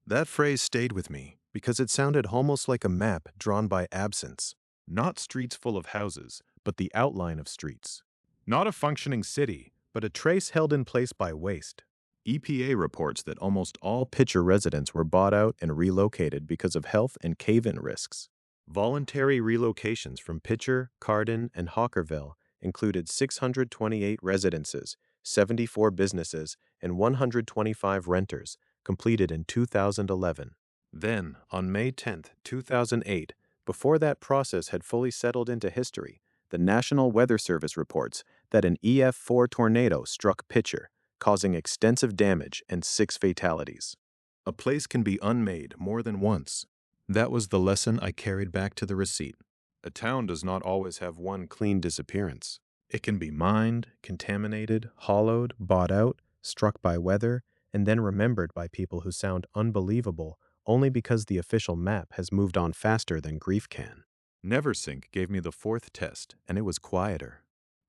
That phrase stayed with me because it sounded almost like a map drawn by absence. Not streets full of houses, but the outline of streets. Not a functioning city, but a trace held in place by waste. EPA reports that almost all Picher residents were bought out and relocated because of health and cave-in risks. Voluntary relocations from Picher, Cardin, and Hawkerville included 628 residences, 74 businesses, and 125 renters, completed in 2011. Then, on May 10, 2008, Before that process had fully settled into history, the National Weather Service reports that an EF4 tornado struck Picher, causing extensive damage and 6 fatalities. A place can be unmade more than once. That was the lesson I carried back to the receipt. A town does not always have one clean disappearance. It can be mined, contaminated, hollowed, bought out, struck by weather, and then remembered by people who sound unbelievable only because the official map has moved on faster than grief can. Neversink gave me the 4th test, and it was quieter.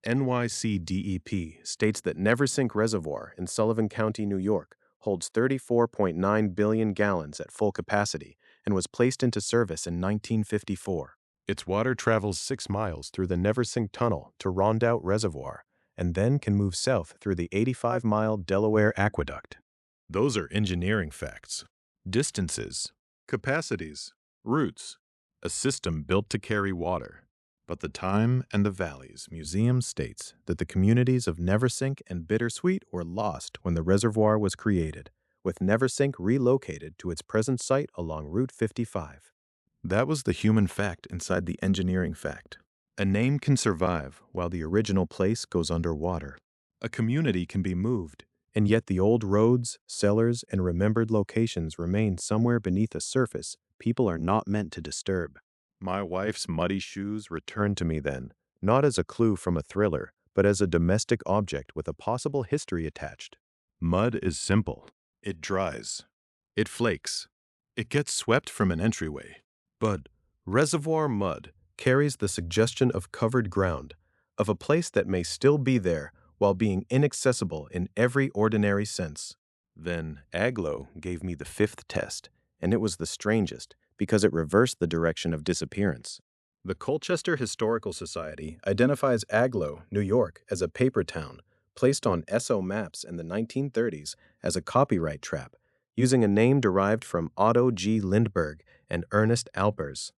NYCDEP states that Neversink Reservoir in Sullivan County, New York, holds 34.9 billion gallons at full capacity and was placed into service in 1954. Its water travels 6 miles through the Neversink Tunnel to Rondout Reservoir and then can move south through the 85-mile Delaware Aqueduct. Those are engineering facts. Distances, capacities, routes, a system built to carry water. But the Time and the Valleys Museum states that the communities of Neversink and Bittersweet were lost when the reservoir was created, with Neversink relocated to its present site along Route 55. That was the human fact inside the engineering fact. A name can survive while the original place goes underwater. A community can be moved, and yet the old roads, cellars, and remembered locations remain somewhere beneath a surface people are not meant to disturb. My wife's muddy shoes returned to me then, not as a clue from a thriller, but as a domestic object with a possible history attached. Mud is simple. It dries. It flakes. It gets swept from an entryway. But reservoir mud carries the suggestion of covered ground, of a place that may still be there while being inaccessible in every ordinary sense. Then Aglow gave me the 5th test, and it was the strangest because it reversed the direction of disappearance. The Colchester Historical Society identifies Aglow, New York, as a paper town, placed on SO maps in the 1930s as a copyright trap, using a name derived from Otto G. Lindbergh and Ernest Alpers.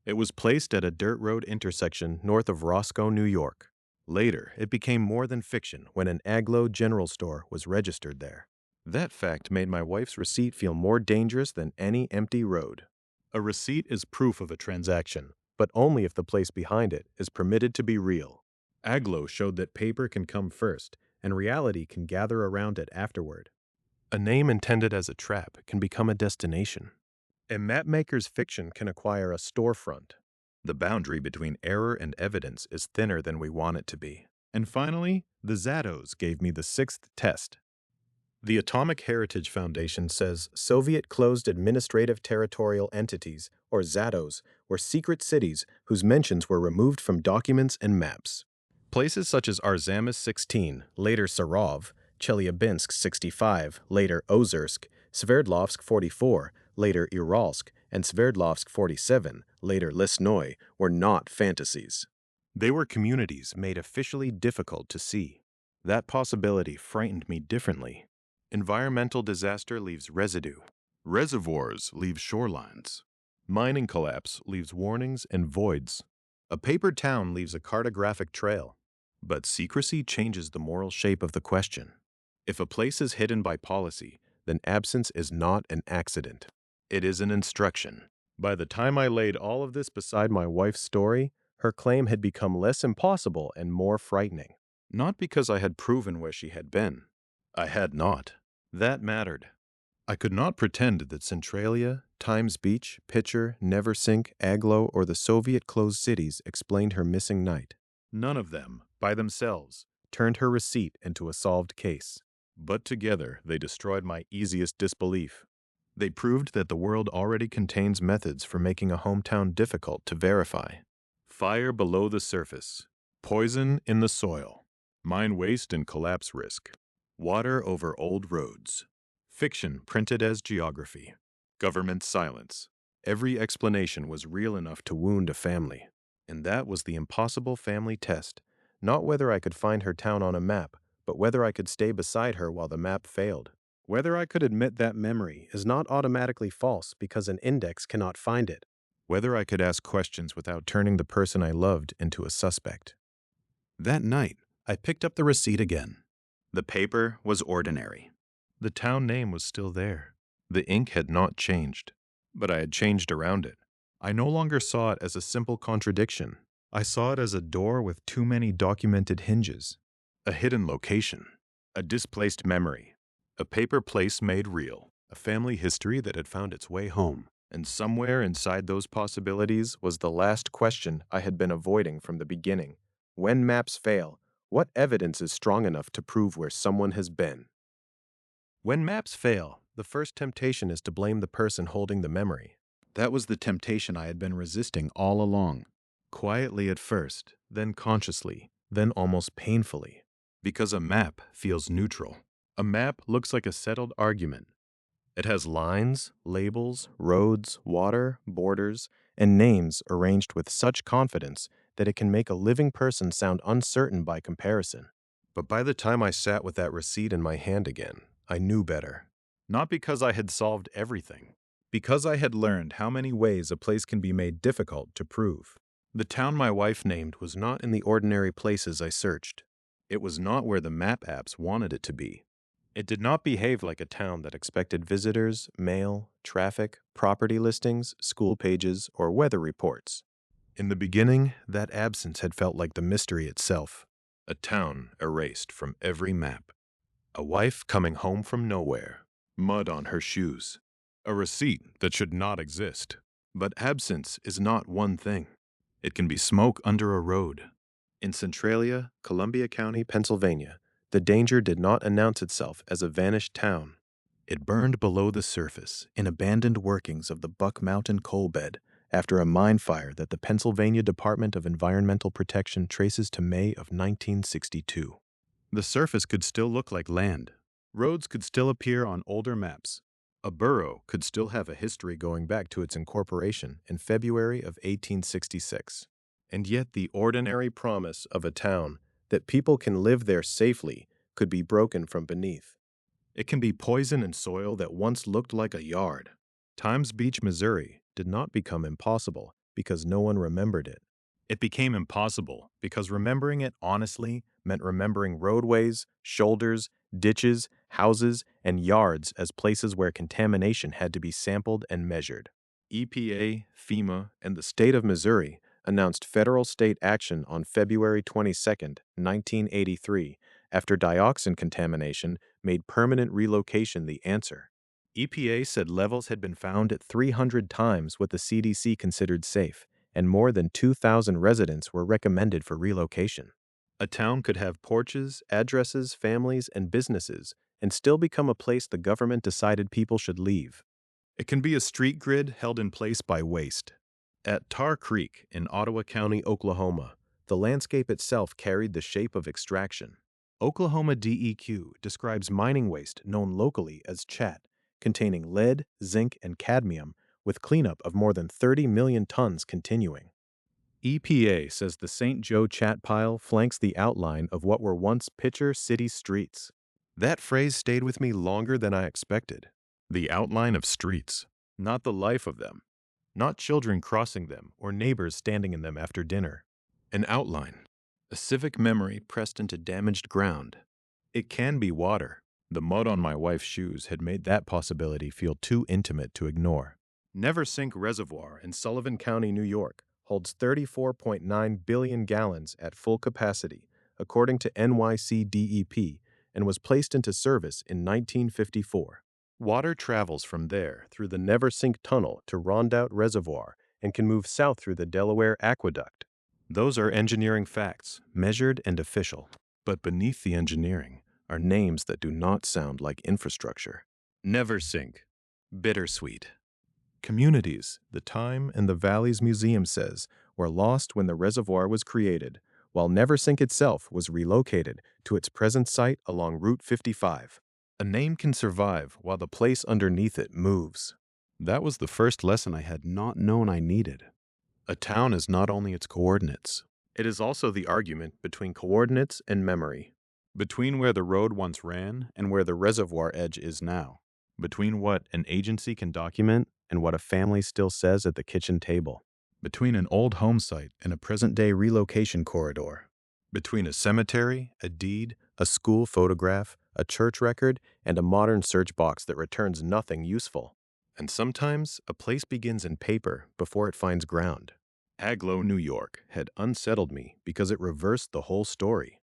It was placed at a dirt road intersection north of Roscoe, New York. Later, it became more than fiction when an Aglow general store was registered there. That fact made my wife's receipt feel more dangerous than any empty road. A receipt is proof of a transaction, but only if the place behind it is permitted to be real. Aglow showed that paper can come first, and reality can gather around it afterward. A name intended as a trap can become a destination. A mapmaker's fiction can acquire a storefront. The boundary between error and evidence is thinner than we want it to be. And finally, the Zados gave me the 6th test. The Atomic Heritage Foundation says Soviet closed administrative territorial entities, or ZATOs, were secret cities whose mentions were removed from documents and maps. Places such as Arzamas 16, later Sarov, Chelyabinsk 65, later Ozersk, Sverdlovsk 44, later Uralsk, and Sverdlovsk 47, later Lesnoy, were not fantasies. They were communities made officially difficult to see. That possibility frightened me differently. Environmental disaster leaves residue. Reservoirs leave shorelines. Mining collapse leaves warnings and voids. A paper town leaves a cartographic trail. But secrecy changes the moral shape of the question. If a place is hidden by policy, then absence is not an accident. It is an instruction. By the time I laid all of this beside my wife's story, her claim had become less impossible and more frightening. Not because I had proven where she had been. I had not. That mattered. I could not pretend that Centralia, Times Beach, Picher, Neversink, Aglow, or the Soviet-closed cities explained her missing night. None of them, by themselves, turned her receipt into a solved case. But together they destroyed my easiest disbelief. They proved that the world already contains methods for making a hometown difficult to verify. Fire below the surface. Poison in the soil. Mine waste and collapse risk. Water over old roads. Fiction printed as geography. Government silence. Every explanation was real enough to wound a family. And that was the impossible family test. Not whether I could find her town on a map, but whether I could stay beside her while the map failed. Whether I could admit that memory is not automatically false because an index cannot find it. Whether I could ask questions without turning the person I loved into a suspect. That night, I picked up the receipt again. The paper was ordinary. The town name was still there. The ink had not changed, but I had changed around it. I no longer saw it as a simple contradiction. I saw it as a door with too many documented hinges, a hidden location, a displaced memory, a paper place made real, a family history that had found its way home. And somewhere inside those possibilities was the last question I had been avoiding from the beginning. When maps fail, what evidence is strong enough to prove where someone has been? When maps fail, the first temptation is to blame the person holding the memory. That was the temptation I had been resisting all along. Quietly at first, then consciously, then almost painfully. Because a map feels neutral. A map looks like a settled argument. It has lines, labels, roads, water, borders, and names arranged with such confidence that it can make a living person sound uncertain by comparison. But by the time I sat with that receipt in my hand again, I knew better. Not because I had solved everything, because I had learned how many ways a place can be made difficult to prove. The town my wife named was not in the ordinary places I searched. It was not where the map apps wanted it to be. It did not behave like a town that expected visitors, mail, traffic, property listings, school pages, or weather reports. In the beginning, that absence had felt like the mystery itself. A town erased from every map. A wife coming home from nowhere. Mud on her shoes. A receipt that should not exist. But absence is not one thing. It can be smoke under a road. In Centralia, Columbia County, Pennsylvania, the danger did not announce itself as a vanished town. It burned below the surface in abandoned workings of the Buck Mountain coal bed after a mine fire that the Pennsylvania Department of Environmental Protection traces to May of 1962. The surface could still look like land. Roads could still appear on older maps. A borough could still have a history going back to its incorporation in February of 1866. And yet the ordinary promise of a town that people can live there safely could be broken from beneath. It can be poison in soil that once looked like a yard. Times Beach, Missouri did not become impossible because no one remembered it. It became impossible because remembering it honestly meant remembering roadways, shoulders, ditches, houses, and yards as places where contamination had to be sampled and measured. EPA, FEMA, and the state of Missouri announced federal state action on February 22, 1983, after dioxin contamination made permanent relocation the answer. EPA said levels had been found at 300 times what the CDC considered safe, and more than 2,000 residents were recommended for relocation. A town could have porches, addresses, families, and businesses, and still become a place the government decided people should leave. It can be a street grid held in place by waste. At Tar Creek in Ottawa County, Oklahoma, the landscape itself carried the shape of extraction. Oklahoma DEQ describes mining waste known locally as chat, containing lead, zinc, and cadmium, with cleanup of more than 30 million tons continuing. EPA says the St. Joe chat pile flanks the outline of what were once Picher city streets. That phrase stayed with me longer than I expected. The outline of streets, not the life of them. Not children crossing them or neighbors standing in them after dinner. An outline, a civic memory pressed into damaged ground. It can be water. The mud on my wife's shoes had made that possibility feel too intimate to ignore. Neversink Reservoir in Sullivan County, New York, holds 34.9 billion gallons at full capacity, according to NYC-DEP, and was placed into service in 1954. Water travels from there through the Neversink Tunnel to Rondout Reservoir and can move south through the Delaware Aqueduct. Those are engineering facts, measured and official. But beneath the engineering are names that do not sound like infrastructure. Neversink. Bittersweet. Communities, the Time and the Valleys Museum says, were lost when the reservoir was created, while Neversink itself was relocated to its present site along Route 55. A name can survive while the place underneath it moves. That was the first lesson I had not known I needed. A town is not only its coordinates. It is also the argument between coordinates and memory. Between where the road once ran and where the reservoir edge is now. Between what an agency can document and what a family still says at the kitchen table. Between an old home site and a present-day relocation corridor. Between a cemetery, a deed, a school photograph, a church record, and a modern search box that returns nothing useful. And sometimes a place begins in paper before it finds ground. Agloe, New York had unsettled me because it reversed the whole story.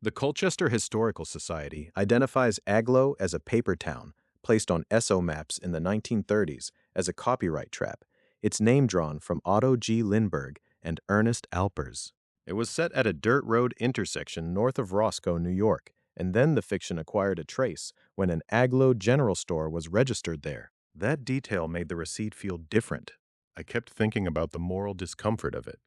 The Colchester Historical Society identifies Agloe as a paper town placed on SO maps in the 1930s as a copyright trap, its name drawn from Otto G. Lindbergh and Ernest Alpers. It was set at a dirt road intersection north of Roscoe, New York, and then the fiction acquired a trace when an Agloe general store was registered there. That detail made the receipt feel different. I kept thinking about the moral discomfort of it.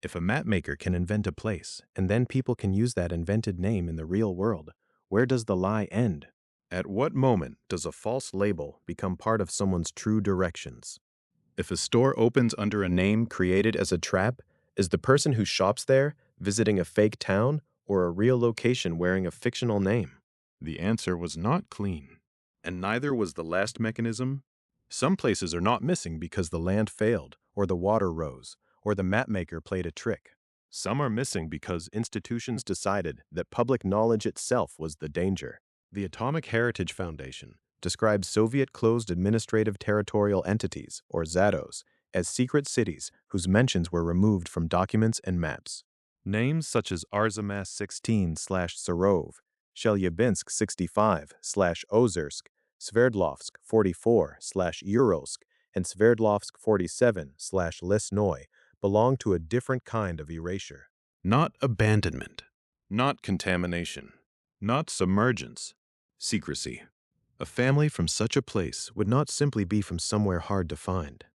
If a mapmaker can invent a place, and then people can use that invented name in the real world, where does the lie end? At what moment does a false label become part of someone's true directions? If a store opens under a name created as a trap, is the person who shops there visiting a fake town or a real location wearing a fictional name? The answer was not clean, and neither was the last mechanism. Some places are not missing because the land failed, or the water rose, or the mapmaker played a trick. Some are missing because institutions decided that public knowledge itself was the danger. The Atomic Heritage Foundation describes Soviet closed administrative territorial entities, or ZATOs, as secret cities whose mentions were removed from documents and maps. Names such as Arzamas 16/Sarov, Chelyabinsk 65/Ozersk, Sverdlovsk 44/Uralsk, and Sverdlovsk 47/Lesnoy belong to a different kind of erasure. Not abandonment, not contamination, not submergence, secrecy. A family from such a place would not simply be from somewhere hard to find.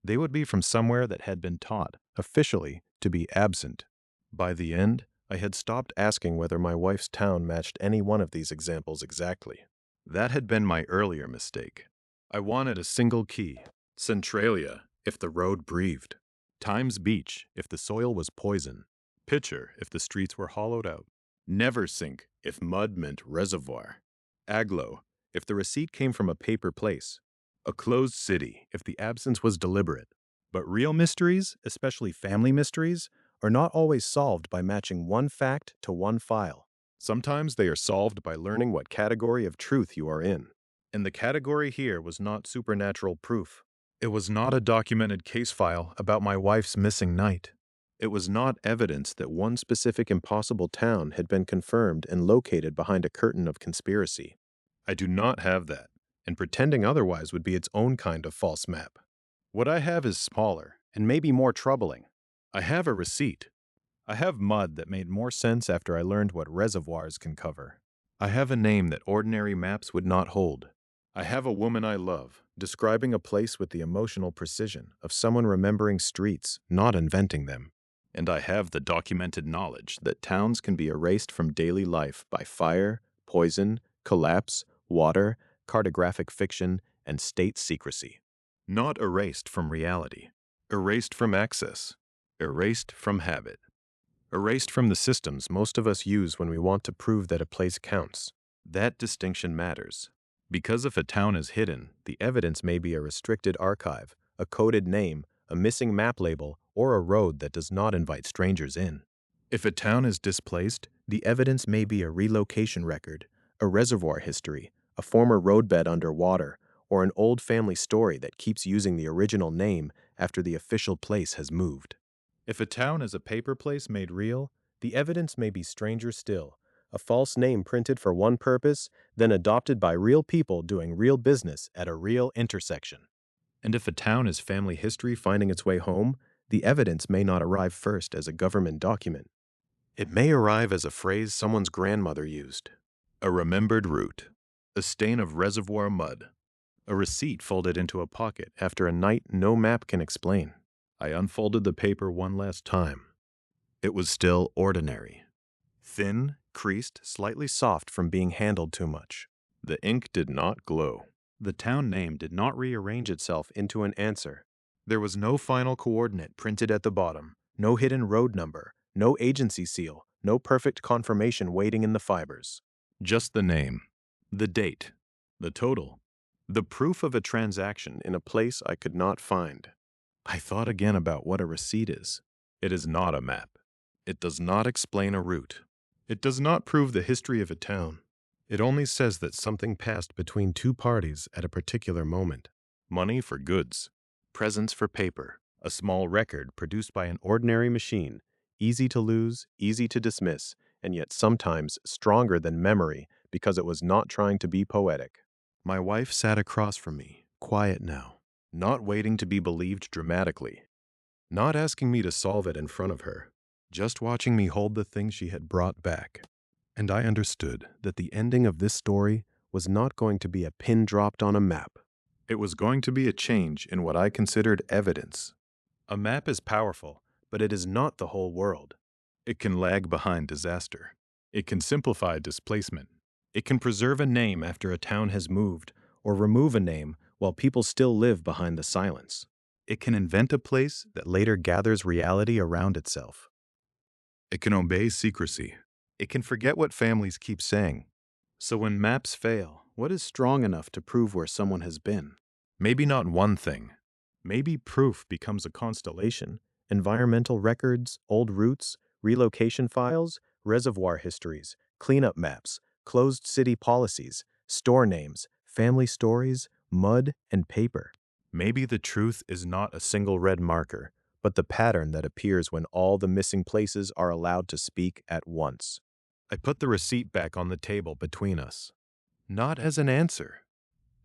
They would be from somewhere that had been taught, officially, to be absent. By the end, I had stopped asking whether my wife's town matched any one of these examples exactly. That had been my earlier mistake. I wanted a single key. Centralia, if the road breathed. Times Beach, if the soil was poison. Picher, if the streets were hollowed out. Neversink, if mud meant reservoir. Agloe, if the receipt came from a paper place. A closed city, if the absence was deliberate. But real mysteries, especially family mysteries, are not always solved by matching one fact to one file. Sometimes they are solved by learning what category of truth you are in. And the category here was not supernatural proof. It was not a documented case file about my wife's missing night. It was not evidence that one specific impossible town had been confirmed and located behind a curtain of conspiracy. I do not have that, and pretending otherwise would be its own kind of false map. What I have is smaller, and maybe more troubling. I have a receipt. I have mud that made more sense after I learned what reservoirs can cover. I have a name that ordinary maps would not hold. I have a woman I love, describing a place with the emotional precision of someone remembering streets, not inventing them. And I have the documented knowledge that towns can be erased from daily life by fire, poison, collapse, water, cartographic fiction, and state secrecy. Not erased from reality. Erased from access. Erased from habit. Erased from the systems most of us use when we want to prove that a place counts. That distinction matters. Because if a town is hidden, the evidence may be a restricted archive, a coded name, a missing map label, or a road that does not invite strangers in. If a town is displaced, the evidence may be a relocation record, a reservoir history, a former roadbed underwater, or an old family story that keeps using the original name after the official place has moved. If a town is a paper place made real, the evidence may be stranger still, a false name printed for one purpose, then adopted by real people doing real business at a real intersection. And if a town is family history finding its way home, the evidence may not arrive first as a government document. It may arrive as a phrase someone's grandmother used. A remembered route. A stain of reservoir mud. A receipt folded into a pocket after a night no map can explain. I unfolded the paper one last time. It was still ordinary. Thin, creased, slightly soft from being handled too much. The ink did not glow. The town name did not rearrange itself into an answer. There was no final coordinate printed at the bottom, no hidden road number, no agency seal, no perfect confirmation waiting in the fibers. Just the name, the date, the total, the proof of a transaction in a place I could not find. I thought again about what a receipt is. It is not a map. It does not explain a route. It does not prove the history of a town. It only says that something passed between two parties at a particular moment. money for goods, presents for paper, a small record produced by an ordinary machine, easy to lose, easy to dismiss, and yet sometimes stronger than memory because it was not trying to be poetic. My wife sat across from me, quiet now, not waiting to be believed dramatically, not asking me to solve it in front of her, just watching me hold the thing she had brought back. And I understood that the ending of this story was not going to be a pin dropped on a map. It was going to be a change in what I considered evidence. A map is powerful, but it is not the whole world. It can lag behind disaster. It can simplify displacement. It can preserve a name after a town has moved, or remove a name while people still live behind the silence. It can invent a place that later gathers reality around itself. It can obey secrecy. It can forget what families keep saying. So when maps fail, what is strong enough to prove where someone has been? Maybe not one thing. Maybe proof becomes a constellation. Environmental records, old routes, relocation files, reservoir histories, cleanup maps, closed city policies, store names, family stories, mud, and paper. Maybe the truth is not a single red marker, but the pattern that appears when all the missing places are allowed to speak at once. I put the receipt back on the table between us. Not as an answer,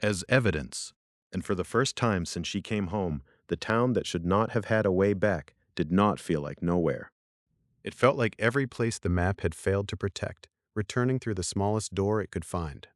as evidence. And for the first time since she came home, the town that should not have had a way back did not feel like nowhere. It felt like every place the map had failed to protect, returning through the smallest door it could find.